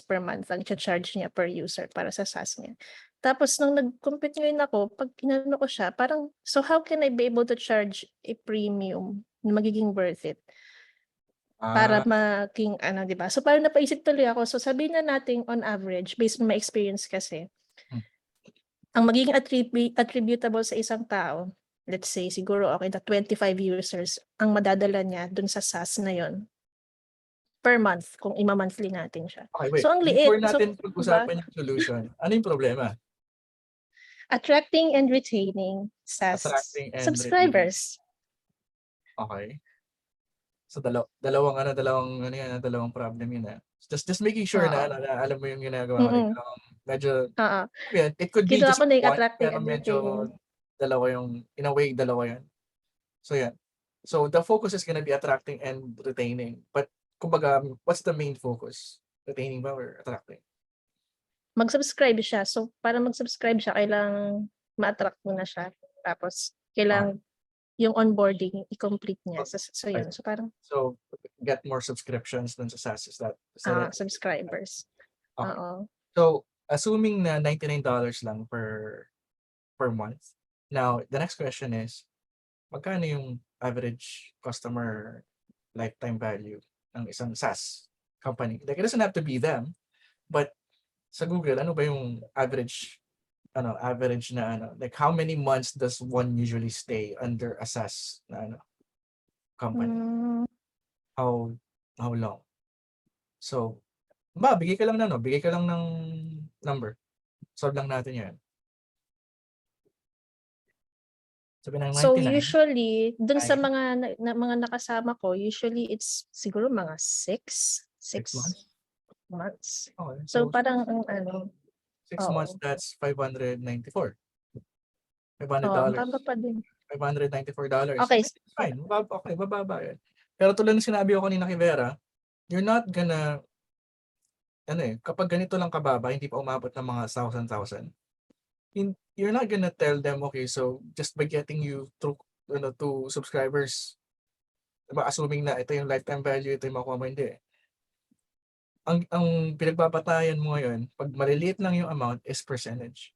per month ang charge niya per user para sa SaaS niya. Tapos nung nag-compute ngayon ako, pag inano ko siya, parang, so how can I be able to charge a premium na magiging worth it? Para maging, di ba? So parang napaisip tuloy ako. So sabihin na natin on average, based on my experience kasi, ang magiging attributable sa isang tao, let's say, siguro okay na 25 users ang madadala niya dun sa SaaS na yon per month kung ima-monthly natin siya. Okay, wait. So ang liit. Before natin So, pag-usapan yung solution, ano yung problema? Attracting and retaining SaaS Attracting and subscribers. Okay. So dalawang problem yun. Just making sure na alam mo yung ginagawa ko. Medyo it could be Ginawa just ko na yung one, attracting pero and medyo retaining. dalawa yun. So yan. So the focus is gonna be attracting and retaining. But kumbaga, what's the main focus? Retaining ba or attracting? Mag-subscribe siya. So para mag-subscribe siya, kailangang ma-attract mo na siya. Tapos kailangang yung onboarding i-complete niya. So yun. So parang get more subscriptions dun sa SaaS. Is that it? Subscribers. Okay. Oo. So assuming na $99 lang per month. Now, the next question is, magkano yung average customer lifetime value ng isang SaaS company? Like, it doesn't have to be them, but sa Google, ano ba yung average na like how many months does one usually stay under a SaaS na company? How long? So, bigay ka lang ng number. Solve lang natin 'yan. Sabi ng 99. So usually, dun sa mga nakasama ko, usually it's siguro mga 6 months. Okay. So parang 6 months, that's $594. $500. baba pa din. $594. Okay. Fine. Mababa yan. Pero tulad ng sinabi ko kanina kay Vera, you're not gonna, kapag ganito lang kababa, hindi pa umabot ng mga 1,000. You're not gonna tell them, okay, so just by getting you through, to subscribers, diba, assuming na ito yung lifetime value, ito yung makuha mo, hindi. Ang pinagbabatayan mo ngayon, pag maliliit lang yung amount, is percentage.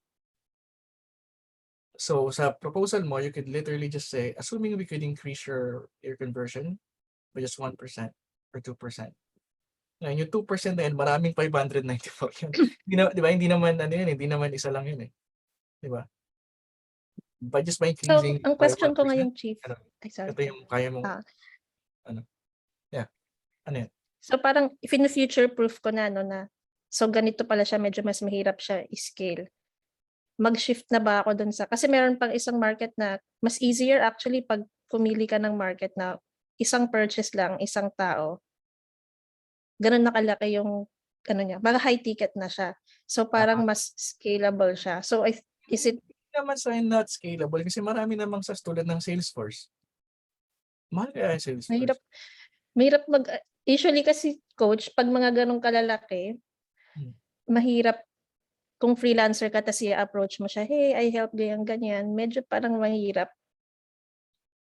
So sa proposal mo, you could literally just say, assuming we could increase your conversion by just 1% or 2%. Ngayon, yung 2% na yan, maraming 594 yun. Hindi na, di ba? Hindi naman ano yun, hindi naman isa lang yun eh. Di ba? By just by So, increasing ang by question ko 1%, ngayon, Chief. ano, Ay, sorry. ito yung kaya mong, Ah, ano, yeah, ano yan? so parang if in the future proof ko na, no, na so ganito pala siya, medyo mas mahirap siya i-scale. Mag-shift na ba ako dun sa, kasi meron pang isang market na mas easier actually pag pumili ka ng market na isang purchase lang, isang tao. Ganun nakalaki yung, ano niya, mga high ticket na siya. So parang mas scalable siya. So is it, Hindi naman sa not scalable kasi marami namang sa tulad ng Salesforce. Mahal kaya yung Salesforce? mahirap usually kasi coach, pag mga ganong kalalaki, mahirap kung freelancer ka tapos i-approach mo siya, hey, I help ganyan, medyo parang mahirap.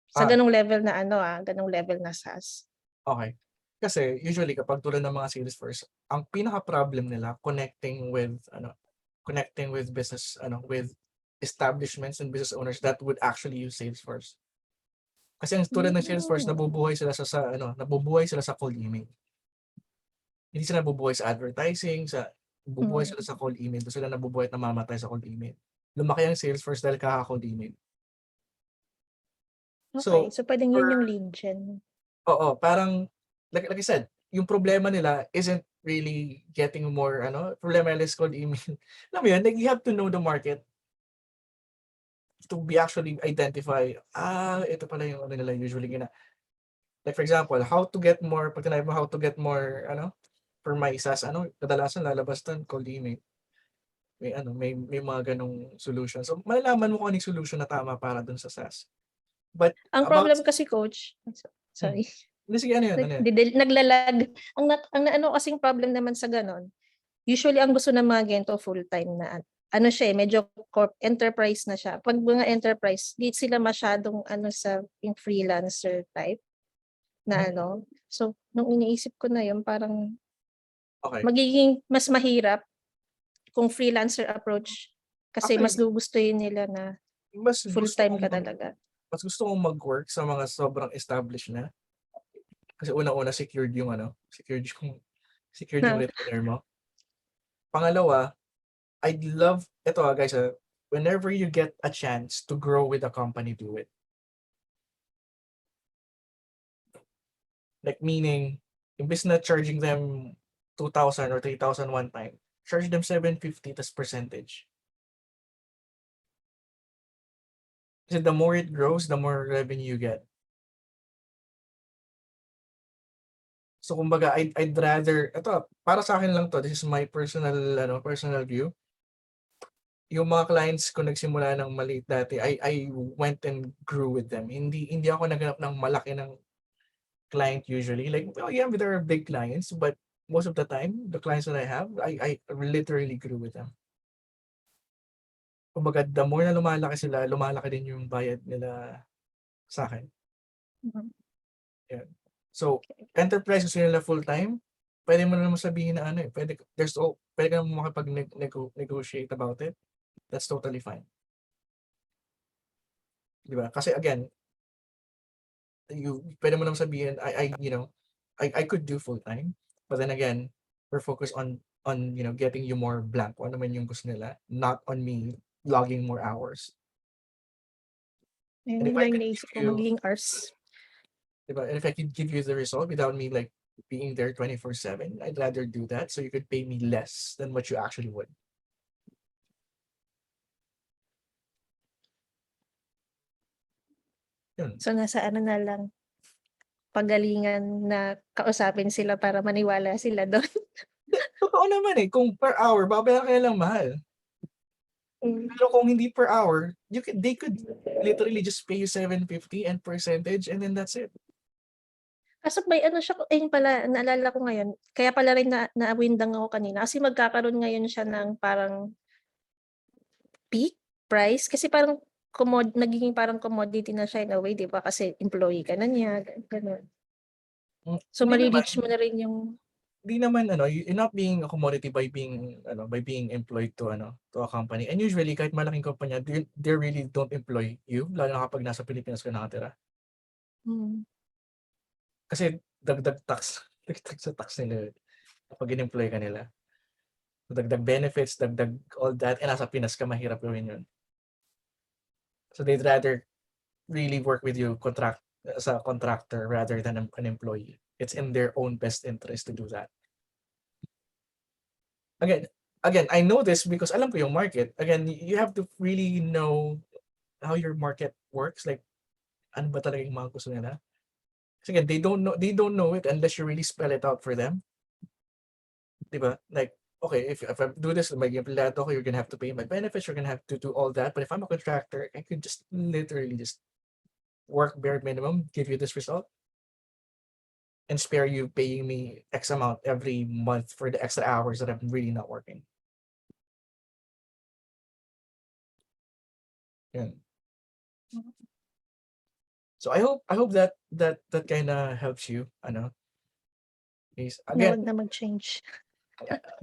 Sa ganong level na ganong level na SaaS. Okay. Kasi usually kapag tulad ng mga Salesforce, ang pinaka-problem nila connecting with business, with establishments and business owners that would actually use Salesforce. Kasi ang tulad ng Salesforce, nabubuhay sila sa cold email. Hindi sila nabubuhay sa advertising, nabubuhay sila sa cold email. Doon sila nabubuhay at namamatay sa cold email. Lumaki ang Salesforce dahil kaka-cold email. Okay, so pwedeng yun yung lead gen. Oo, parang like I said, yung problema nila isn't really getting more problema nila is cold email. Alam mo yun, like you have to know the market to be actually identify, ito pala yung nila usually like for example, pag tinabi mo how to get more for my SaaS, kadalasan lalabas doon cold email. May mga ganong solution. So malalaman mo kung anong solution na tama para doon sa SaaS. But ang problem kasi coach, sorry. Sige, ano yan? Naglalag. Ang kasing problem naman sa ganon, usually ang gusto ng mga ganito full-time na siya medyo enterprise na siya. Pag mga enterprise, di sila masyadong sa yung freelancer type na So, nung iniisip ko na yun, parang magiging mas mahirap kung freelancer approach kasi mas gugustuhin nila na full-time ka talaga. Mas gusto kong mag-work sa mga sobrang established na. Kasi unang-una secured yung retainer mo. Pangalawa, I'd love, ito guys, whenever you get a chance to grow with a company, do it. Like meaning, imbes na charging them 2,000 or 3,000 one time, charge them 750 tas percentage. Kasi the more it grows, the more revenue you get. So kumbaga, I'd rather, ito, para sa akin lang to, this is my personal view. Yung mga clients ko nagsimula ng maliit dati, I went and grew with them. Hindi ako naghanap ng malaki ng client usually. Like, yeah, there are big clients, but most of the time, the clients that I have, I literally grew with them. Kumbaga, the more na lumalaki sila, lumalaki din yung bayad nila sa akin. Yeah. So, enterprise gusto nila full-time, pwede mo naman sabihin na pwede ka naman makipag-negotiate about it. That's totally fine. Diba? Kasi again, pwede mo naman sabihin, I could do full-time, but then again, we're focused on getting you more blank. Ano man yung gusto nila, not on me logging more hours. Yun lang naisip ko, magiging hours. Diba? And if I could give you the result without me like being there 24/7, I'd rather do that so you could pay me less than what you actually would. Yun. So nasa na lang, pagalingan na kausapin sila para maniwala sila doon. Totoo naman kung per hour, babayaran ka lang mahal. Pero kung hindi per hour, they could literally just pay you 750 and percentage and then that's it. Kaso may siya, pala, naalala ko ngayon, kaya pala rin na-windang ako kanina kasi magkakaroon ngayon siya ng parang peak price kasi parang nagiging parang commodity na siya in a way, di ba? Kasi employee ka na niya, gano'n. So mali-reach mo na rin yung... Hindi naman, you're not being a commodity by being employed to a company. And usually, kahit malaking kumpanya, they really don't employ you, lalo na kapag nasa Pilipinas ka nakatira. Kasi dagdag tax sa tax nila. kapag in-employ ka nila. Dagdag benefits, dagdag all that, nasa Pinas ka, mahirap gawin yun. So they'd rather really work with you as a contractor rather than an employee. It's in their own best interest to do that. Again, I know this because alam ko yung market. Again, you have to really know how your market works. Like, ano ba talaga yung mga gusto nila? Kasi again, they don't know it unless you really spell it out for them. Diba? Like, okay, if I do this, may empleyado ko, you're gonna have to pay my benefits, you're gonna have to do all that. But if I'm a contractor, I could just literally just work bare minimum, give you this result, and spare you paying me X amount every month for the extra hours that I'm really not working. Yun. So I hope that kind of helps you. Ano? Is Na again, wag na mag-change.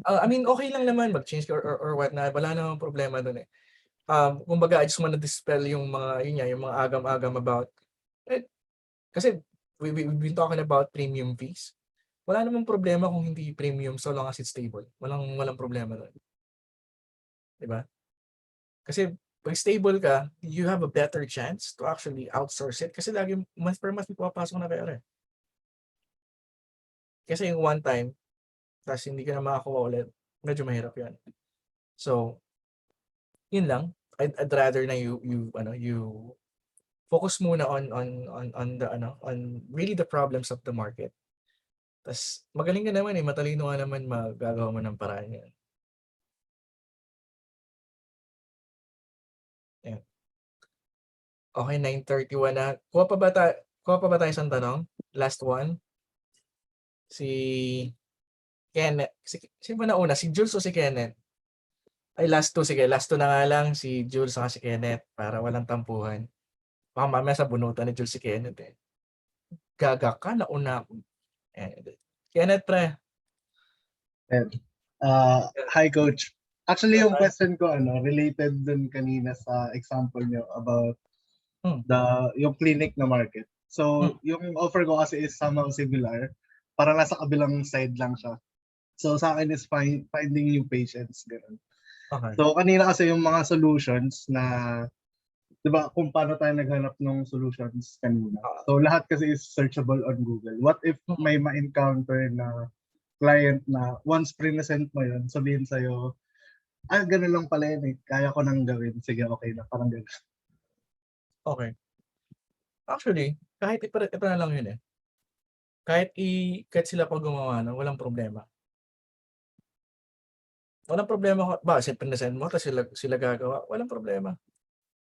I mean, okay lang naman mag-change ka or what na, wala namang problema doon eh. Kumbaga, I just wanna dispel yung mga, yun nga, yung mga agam-agam about, kasi we've been talking about premium fees. Wala namang problema kung hindi premium so long as it's stable. Walang problema doon. Diba? Kasi pag stable ka, you have a better chance to actually outsource it kasi lagi month per month may pumapasok na pera. Kasi yung one time, tapos hindi ka na makakuha ulit, medyo mahirap yan. So, yun lang. I'd rather na you focus muna on really the problems of the market. Tas magaling ka naman matalino ka naman, magagawa mo ng paraan yan. Ayan. Okay, 9:31 na. Kuha pa ba tayo isang tanong? Last one. Si Kenneth. Sino ba nauna? Si Jules o si Kenneth? Ay, last two. Sige, last two na nga lang. Si Jules at si Kenneth para walang tampuhan. Baka mamaya sa bunutan ni Jules si Kenneth eh. Gaga ka, nauna ako. Kenneth, pre. Hi, Coach. Actually, yung question ko, related dun kanina sa example nyo about yung clinic na market. So, yung offer ko kasi is somehow similar. Parang nasa kabilang side lang siya. So, sa akin is finding new patients. Ganun. Okay. So, kanina kasi yung mga solutions na, di ba, kung paano tayo naghanap ng solutions kanina. So, lahat kasi is searchable on Google. What if may ma-encounter na client na once present mo yun, sabihin sa'yo, ganun lang pala yun eh. Kaya ko nang gawin. Sige, okay na. Parang ganun. Okay. Actually, kahit ito na lang yun eh. Kahit sila pag gumawa, walang problema. Walang problema ba? Present mo, tapos sila gagawa. Walang problema.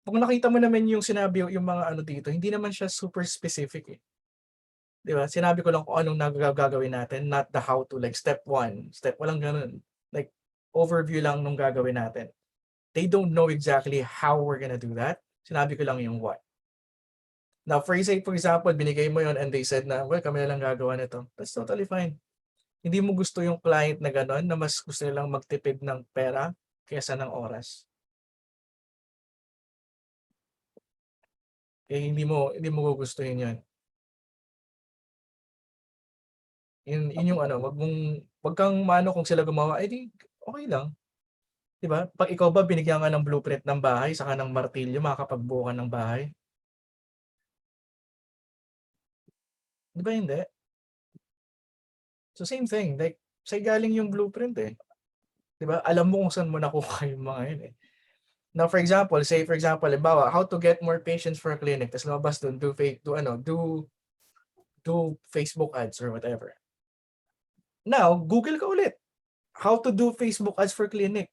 Kung nakita mo naman yung sinabi yung mga dito, hindi naman siya super specific eh. Di ba? Sinabi ko lang kung anong gagawin natin, not the how to, like step 1. Walang ganun. Like, overview lang nung gagawin natin. They don't know exactly how we're gonna do that. Sinabi ko lang yung what. Now, for example, binigay mo yon and they said na, well, kami na lang gagawa nito. That's totally fine. Hindi mo gusto yung client na gano'n, na mas gusto nilang magtipid ng pera kaysa ng oras. Eh, hindi mo gugustuhin yun. Yun yung wag kang kung sila gumawa, di okay lang. Diba? Pag ikaw ba binigyan ka ng blueprint ng bahay, saka ng martilyo, makakapagbuo ka ng bahay? Di ba hindi? So same thing, like, sa'yo galing yung blueprint eh. Di ba? Alam mo kung saan mo nakuha yung mga yun eh. Now, for example, halimbawa, how to get more patients for a clinic, tapos lumabas doon, do Facebook ads or whatever. Now, Google ka ulit. How to do Facebook ads for clinic.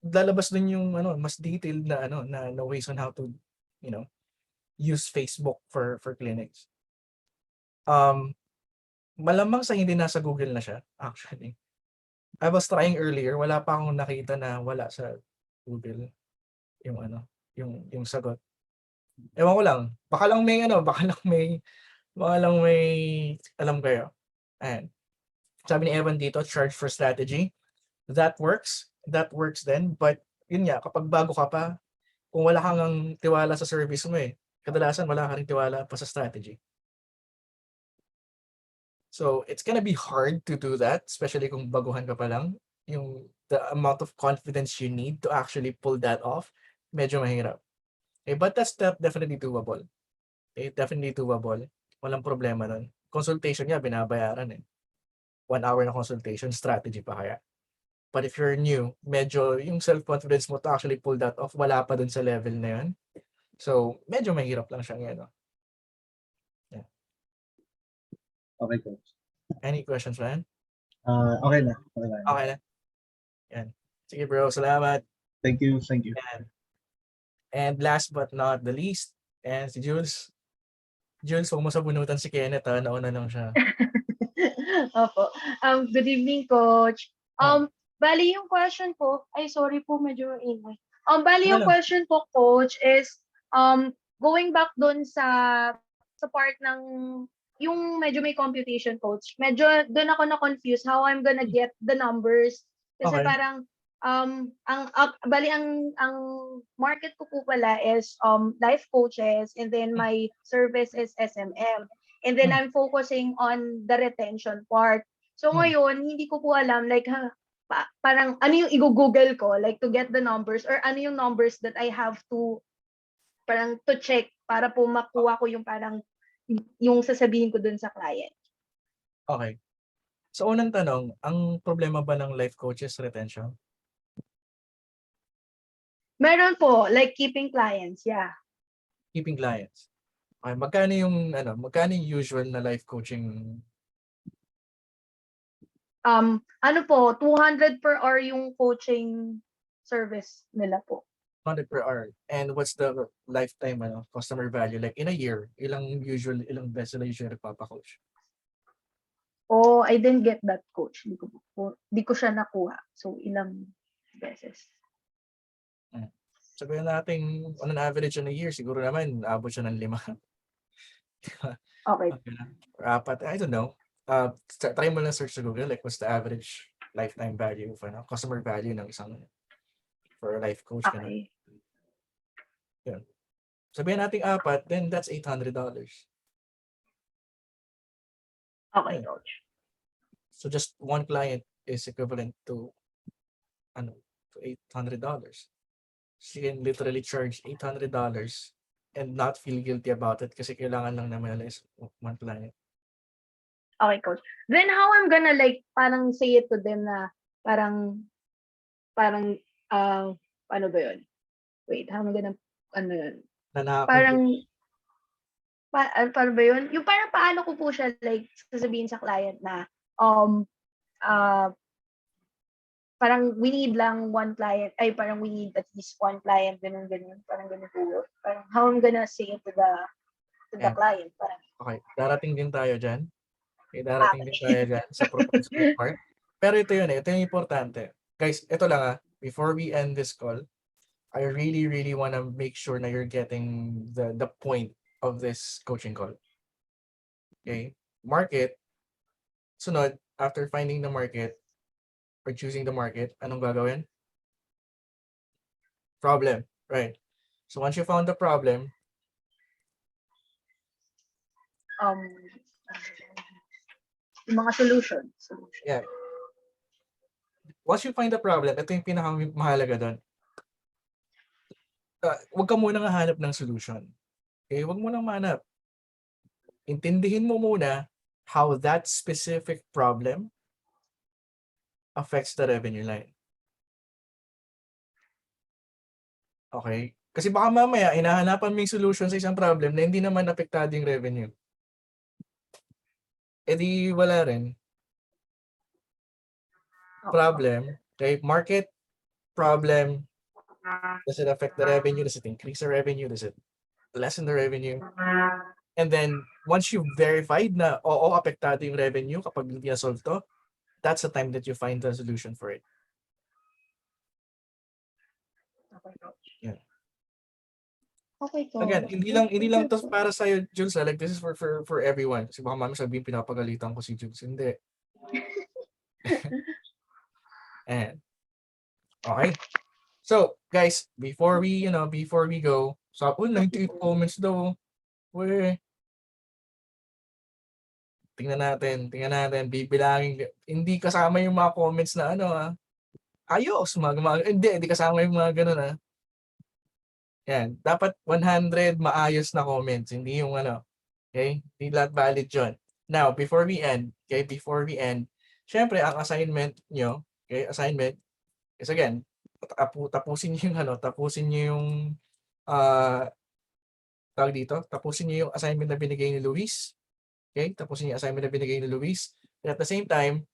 Lalabas dun yung mas detailed na ways on how to, use Facebook for clinics. Malamang sa hindi nasa Google na siya, actually. I was trying earlier, wala pa akong nakita na wala sa Google yung sagot. Ewan ko lang, baka lang may alam kayo. Ayan. Sabi ni Evan dito, charge for strategy. That works then, but yun nga, kapag bago ka pa, kung wala kang tiwala sa service mo kadalasan wala ka ring tiwala pa sa strategy. So it's gonna be hard to do that, especially kung baguhan ka pa lang. The amount of confidence you need to actually pull that off, medyo mahirap. Okay, but that's definitely doable. Okay, definitely doable. Walang problema nun. Consultation niya, binabayaran eh. 1 hour na consultation, strategy pa kaya. But if you're new, medyo yung self-confidence mo to actually pull that off, wala pa dun sa level na yun. So, medyo mahirap lang siyang yan. Yeah. Okay, coach. Any questions, Ryan? Okay na. Okay na. Okay na. Yan. Sige bro, salamat. Thank you. Thank you. And last but not the least, and si Jules. Jules, huwag mo sabunutan si Kenneth ha, nauna lang siya. Opo. Good evening, Coach. Bali yung question ko, ay sorry po, medyo ingay. Bali yung question ko, Coach, is going back doon sa part ng yung medyo may computation, Coach. Medyo doon ako na-confuse how I'm gonna get the numbers. Kasi Okay. parang bali ang market ko po pala is life coaches, and then my service is SMM. And then I'm focusing on the retention part. So ngayon, hindi ko po alam like parang ano yung i-google ko like to get the numbers, or ano yung numbers that I have to parang to check para po makuha ko yung parang yung sasabihin ko dun sa client. Okay. So unang tanong, ang problema ba ng life coaches retention? Meron po, like keeping clients, yeah. Keeping clients. Okay, magkano yung usual na life coaching? Ano po, 200 per hour yung coaching service nila po. 100 per hour. And what's the lifetime customer value? Like in a year, ilang beses na usually nagpapa-coach? Oh, I didn't get that, coach. Di ko siya nakuha. So, ilang beses. Sabihin natin, on an average in a year, siguro naman, abot siya ng 5. Okay. Or 4. I don't know. Try mo lang search sa Google, like what's the average lifetime value of customer value ng isang for a life coach. Okay. Yun. Sabihin natin 4, then that's $800. Okay, coach. So just one client is equivalent to $800. So you can literally charge $800 and not feel guilty about it kasi kailangan lang naman nila is one client. Okay, coach. Then how I'm gonna like parang say it to them na parang ano ba yun? Wait, how am I gonna yun? Parang paano ba yun? Yung parang paano ko po siya like sasabihin sa client na parang we need lang one client, parang we need at least one client, ganun, parang ganun po. Parang how I'm gonna say it to the client. Parang. Okay, darating din tayo dyan. Okay, darating din tayo dyan sa proposal part. Pero ito yun ito yung importante. Guys, ito lang before we end this call, I really, really want to make sure na you're getting the point of this coaching call. Okay, market. Sunod, after finding the market, or choosing the market, anong gagawin? Problem, right? So once you found the problem, yung mga solutions. Yeah. Once you find the problem, ito yung pinakamahalaga doon. Huwag ka munang hahanap ng solution. Okay? Huwag mo nang mahanap. Intindihin mo muna how that specific problem affects the revenue line. Okay? Kasi baka mamaya, hinahanapan mo yung solution sa isang problem na hindi naman apektado yung revenue. Eh di wala rin. Problem, okay? Market, problem, does it affect the revenue? Does it increase the revenue? Does it lessen the revenue? And then, once you've verified na apektado yung revenue kapag hindi na-solve to, that's the time that you find the solution for it. Yeah. Okay, coach. Again, hindi lang to para sa Jules, like this is for everyone. Kasi baka mami sabihin pinapagalitan ko si Jules. Hindi. And okay. So, guys, before we go, so 98 comments daw. Weh. tingnan natin, bibilangin. Hindi kasama yung mga comments na ano ayos, hindi kasama yung mga ganun Yan, dapat 100 maayos na comments, hindi yung ano, okay? Hindi lahat valid yun. Now, before we end, syempre, ang assignment nyo, okay, assignment, is again, tapusin nyo yung tapusin nyo yung, tawag dito, tapusin nyo yung assignment na binigay ni Luis. Okay, tapusin nyo yung assignment na binigay ni Luis. And at the same time,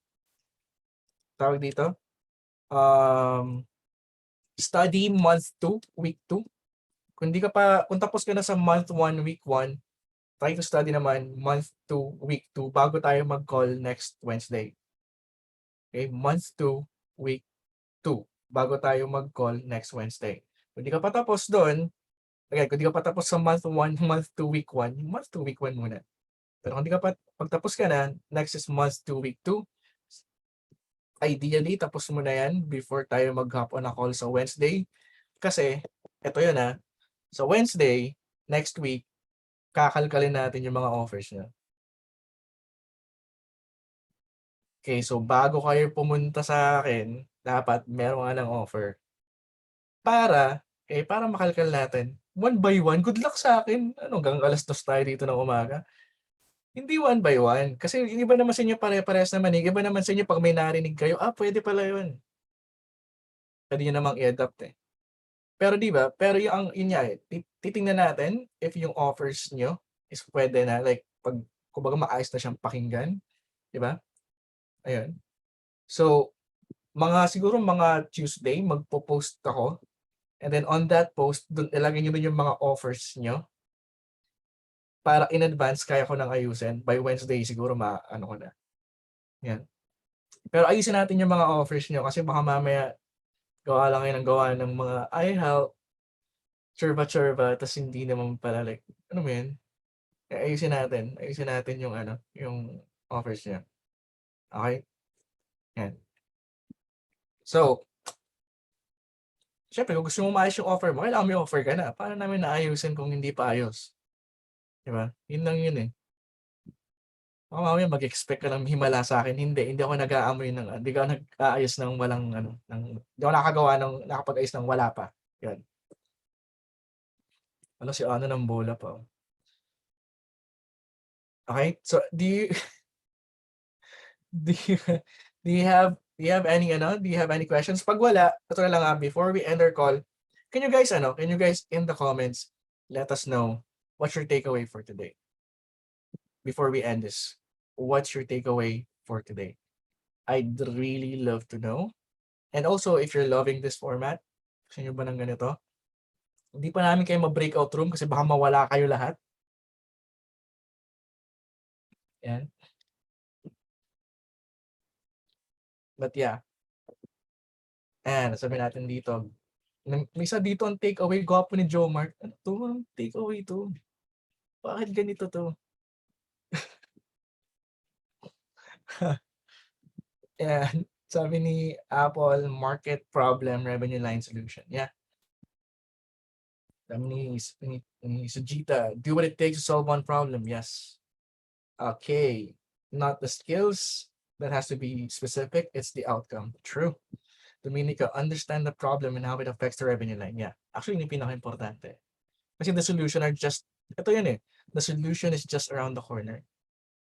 tawag dito, study month 2, week 2. Kung tapos ka na sa month 1, week 1, try to study naman month 2, week 2 bago tayo mag-call next Wednesday. Okay, month 2, week 2 bago tayo mag-call next Wednesday. Kung di ka pa tapos doon, kung di ka pa tapos sa month 1, month 2, week 1, month 2, week 1 muna. Pero kung di ka pa, pagtapos ka na, next is month 2, week 2. Ideally, tapos mo na yan before tayo mag-hop on a call sa Wednesday. Kasi, eto yun sa Wednesday, next week, kakalkalin natin yung mga offers niya. Okay, so bago kayo pumunta sa akin, dapat meron nga ng offer. Para makalkal natin. One by one, good luck sa akin. Hanggang alas 2 tayo dito ng umaga. Hindi one by one. Kasi iba naman sa inyo pare-parehas naman. Iba naman sa inyo pag may narinig kayo, pwede pala yun. Pwede nyo namang i-adapt Pero di ba? Pero yun nga titingnan natin if yung offers nyo is pwede na, like, kumbaga maayos na siyang pakinggan. Di ba? Ayun. So, siguro mga Tuesday, magpo-post ako. And then on that post, ilagay nyo dun yung mga offers nyo. Para in advance, kaya ko nang ayusin. By Wednesday, siguro ko na. Yan. Pero ayusin natin yung mga offers nyo kasi baka mamaya gawa lang kayo ng gawa ng mga I help, churba, tas hindi naman pala like, ano mo yun? Ayusin natin yung yung offers niya. Okay? Yan. So, syempre, kung gusto mo maayos yung offer mo, kailangan may offer ka na. Paano namin naayusin kung hindi pa ayos? Diba? Yun lang yun Baka mamaya mag-expect ka ng himala sa akin. Hindi ako nag-aamoy hindi ako nag-aayos ng walang hindi ako nakapag-ayos ng wala pa. Yan. Si Ano ng bola pa. Okay? So, do you have any questions? Pag wala, ito na lang before we end our call, can you guys in the comments let us know what's your takeaway for today? Before we end this, what's your takeaway for today? I'd really love to know. And also, if you're loving this format, gusto nyo ba ng ganito? Hindi pa namin kayo ma-breakout room kasi baka mawala kayo lahat. Yan. But yeah. And sabi natin dito, may isa dito ang takeaway, gwapo ni Jomar. Ano to? Anong takeaway to? Bakit ganito to? Yan. Sabi ni Apple, market problem, revenue line solution. Yeah. Sabi ni Sujita, do what it takes to solve one problem. Yes. Okay. Not the skills that has to be specific. It's the outcome. True. Dominica, understand the problem and how it affects the revenue line. Yeah. Actually, yung pinaka-importante. Kasi the solution are just, ito yun the solution is just around the corner.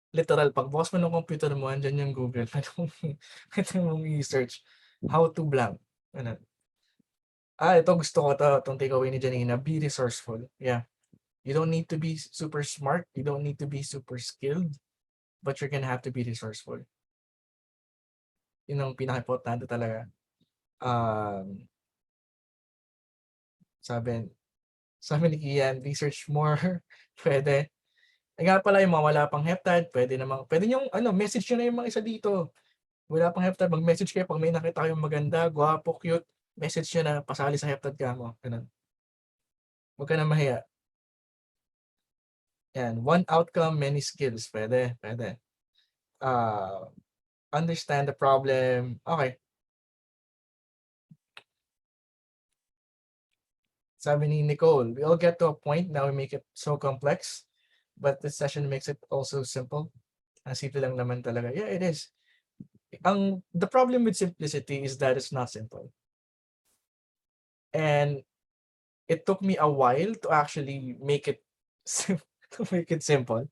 Literal, pag bukas mo ng computer mo, andyan yung Google, pwede mong i-search how to blank. Ito gusto ko itong takeaway ni Janina, be resourceful. Yeah. You don't need to be super smart. You don't need to be super skilled. But you're gonna have to be resourceful. Yun ang pinaka-importante talaga. Sabi ni Kian, research more. Pwede. Nga pala yung mga wala pang heptad, pwede nyo message nyo na yung mga isa dito. Wala pang heptad, mag-message kayo pag may nakita kayong maganda, gwapo, cute, message nyo na pasali sa heptad ka mo. Ganun. Huwag ka na mahiya. Yan, one outcome, many skills. Pwede. Understand the problem. Okay. Sabi ni Nicole, we all get to a point now we make it so complex, but this session makes it also simple. Ang simple lang naman talaga. Yeah, it is. The problem with simplicity is that it's not simple. And it took me a while to actually make it to make it simple.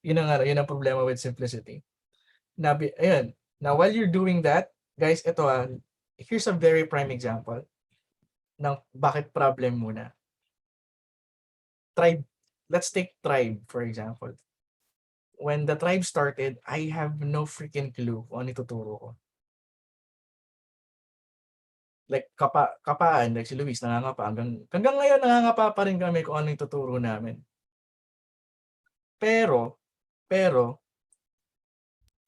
Yun ang problema with simplicity. Ayun. Now, while you're doing that, guys, here's a very prime example ng bakit problem muna. Tribe. Let's take Tribe, for example. When the Tribe started, I have no freaking clue kung ano ituturo ko. Like, kapaan, like si Luis, nangangapa. Hanggang ngayon, nangangapa pa rin kami kung ano yung tuturo namin. Pero,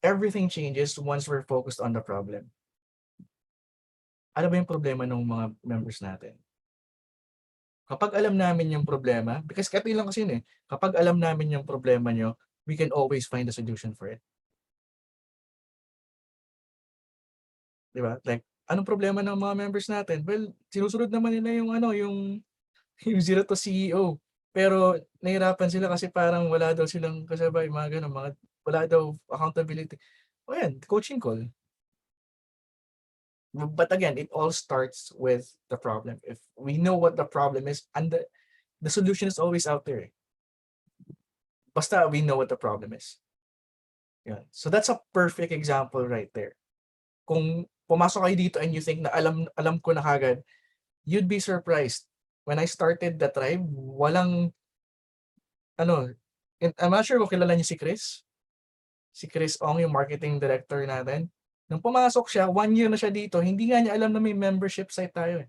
everything changes once we're focused on the problem. Ano ba yung problema ng mga members natin? Kapag alam namin yung problema, because ito lang kasi yun eh, kapag alam namin yung problema nyo, we can always find a solution for it. Diba? Like, anong problema ng mga members natin? Well, sinusunod naman nila yung zero to CEO. Pero nahirapan sila kasi parang wala daw silang kasabay, mga ganun, wala daw accountability. O yan, coaching call. But again, it all starts with the problem. If we know what the problem is, and the solution is always out there. Basta we know what the problem is. Yeah. So that's a perfect example right there. Kung pumasok kayo dito and you think na alam ko na kagad, you'd be surprised. When I started the Tribe, walang I'm not sure kung kilala niyo si Chris. Si Chris Ong, yung marketing director natin. Nung pumasok siya, 1 year na siya dito, hindi nga niya alam na may membership site tayo eh.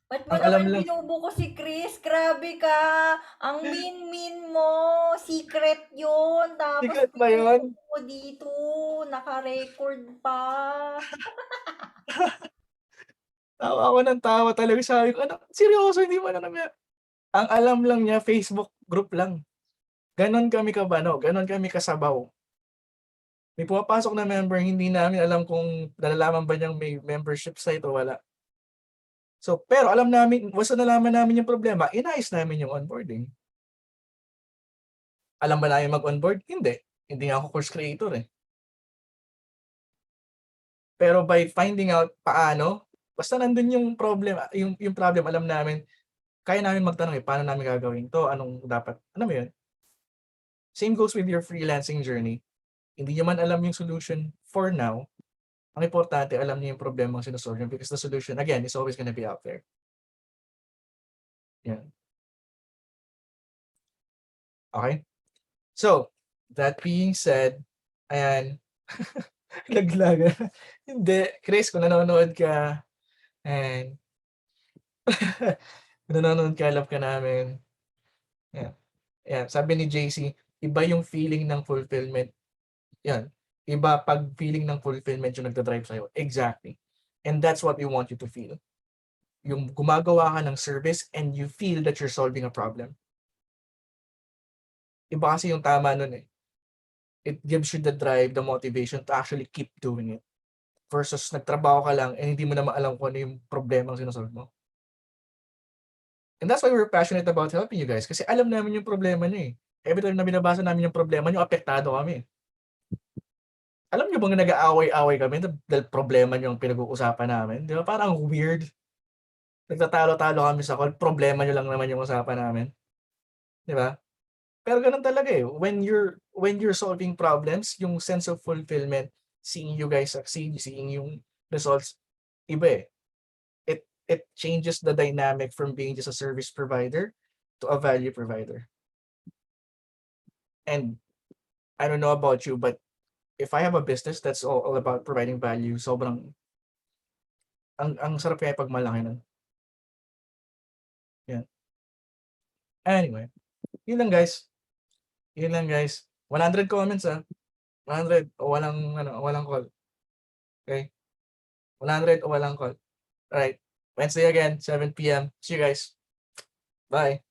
Ba't mo Ang alam naman lang, binubuko si Chris? Grabe ka. Ang mean mo. Secret yun. Tapos secret ba yun? binubuko ko dito. Naka-record pa. Tawa ako ng tawa talaga. Sabi ko, seryoso, hindi mo alam niya. Ang alam lang niya, Facebook group lang. Ganon kami ganon kami kasabaw. May pumapasok na member, hindi namin alam kung nalalaman ba niyang may membership site o wala. So, pero alam namin, basta nalaman namin yung problema, inayos namin yung onboarding. Alam ba namin mag-onboard? Hindi. Hindi nga ako course creator eh. Pero by finding out paano, basta nandun yung problem, yung problem, alam namin, kaya namin magtanong paano namin gagawin to, anong dapat, ano mo yun? Same goes with your freelancing journey. Hindi nyo man alam yung solution for now, ang importante, alam niyo yung problema ang sinusolve niyo because the solution, again, is always gonna be out there. Yan. Okay? So, that being said, ayan, laglaga. Hindi. Chris, kung nanonood ka, and kung nanonood ka, love ka namin. Yan. Yan. Sabi ni JC, iba yung feeling ng fulfillment. Yan. Iba pag feeling ng fulfillment yung nagdadrive sa'yo. Exactly. And that's what we want you to feel. Yung gumagawa ka ng service and you feel that you're solving a problem. Iba kasi yung tama nun eh. It gives you the drive, the motivation to actually keep doing it. Versus nagtrabaho ka lang and hindi mo naman alam kung ano yung problema ang sinasolve mo. And that's why we're passionate about helping you guys. Kasi alam namin yung problema niyo eh. Every time na binabasa namin yung problema niyo, apektado kami. Alam niyo bang nag-aaway-away kami dahil problema niyo ang pinag-uusapan namin? Di ba? Parang weird. Nagtatalo-talo kami sa call, problema niyo lang naman yung usapan namin. Di ba? Pero ganun talaga eh. When you're solving problems, yung sense of fulfillment, seeing you guys succeed, seeing yung results, iba eh. It changes the dynamic from being just a service provider to a value provider. And I don't know about you, but if I have a business that's all about providing value, sobrang ang sarap kaya pag malaki nun. Yan. Anyway, yun lang guys. 100 comments 100 o walang call. Okay? 100 o walang call. Alright. Wednesday again, 7 p.m. See you guys. Bye.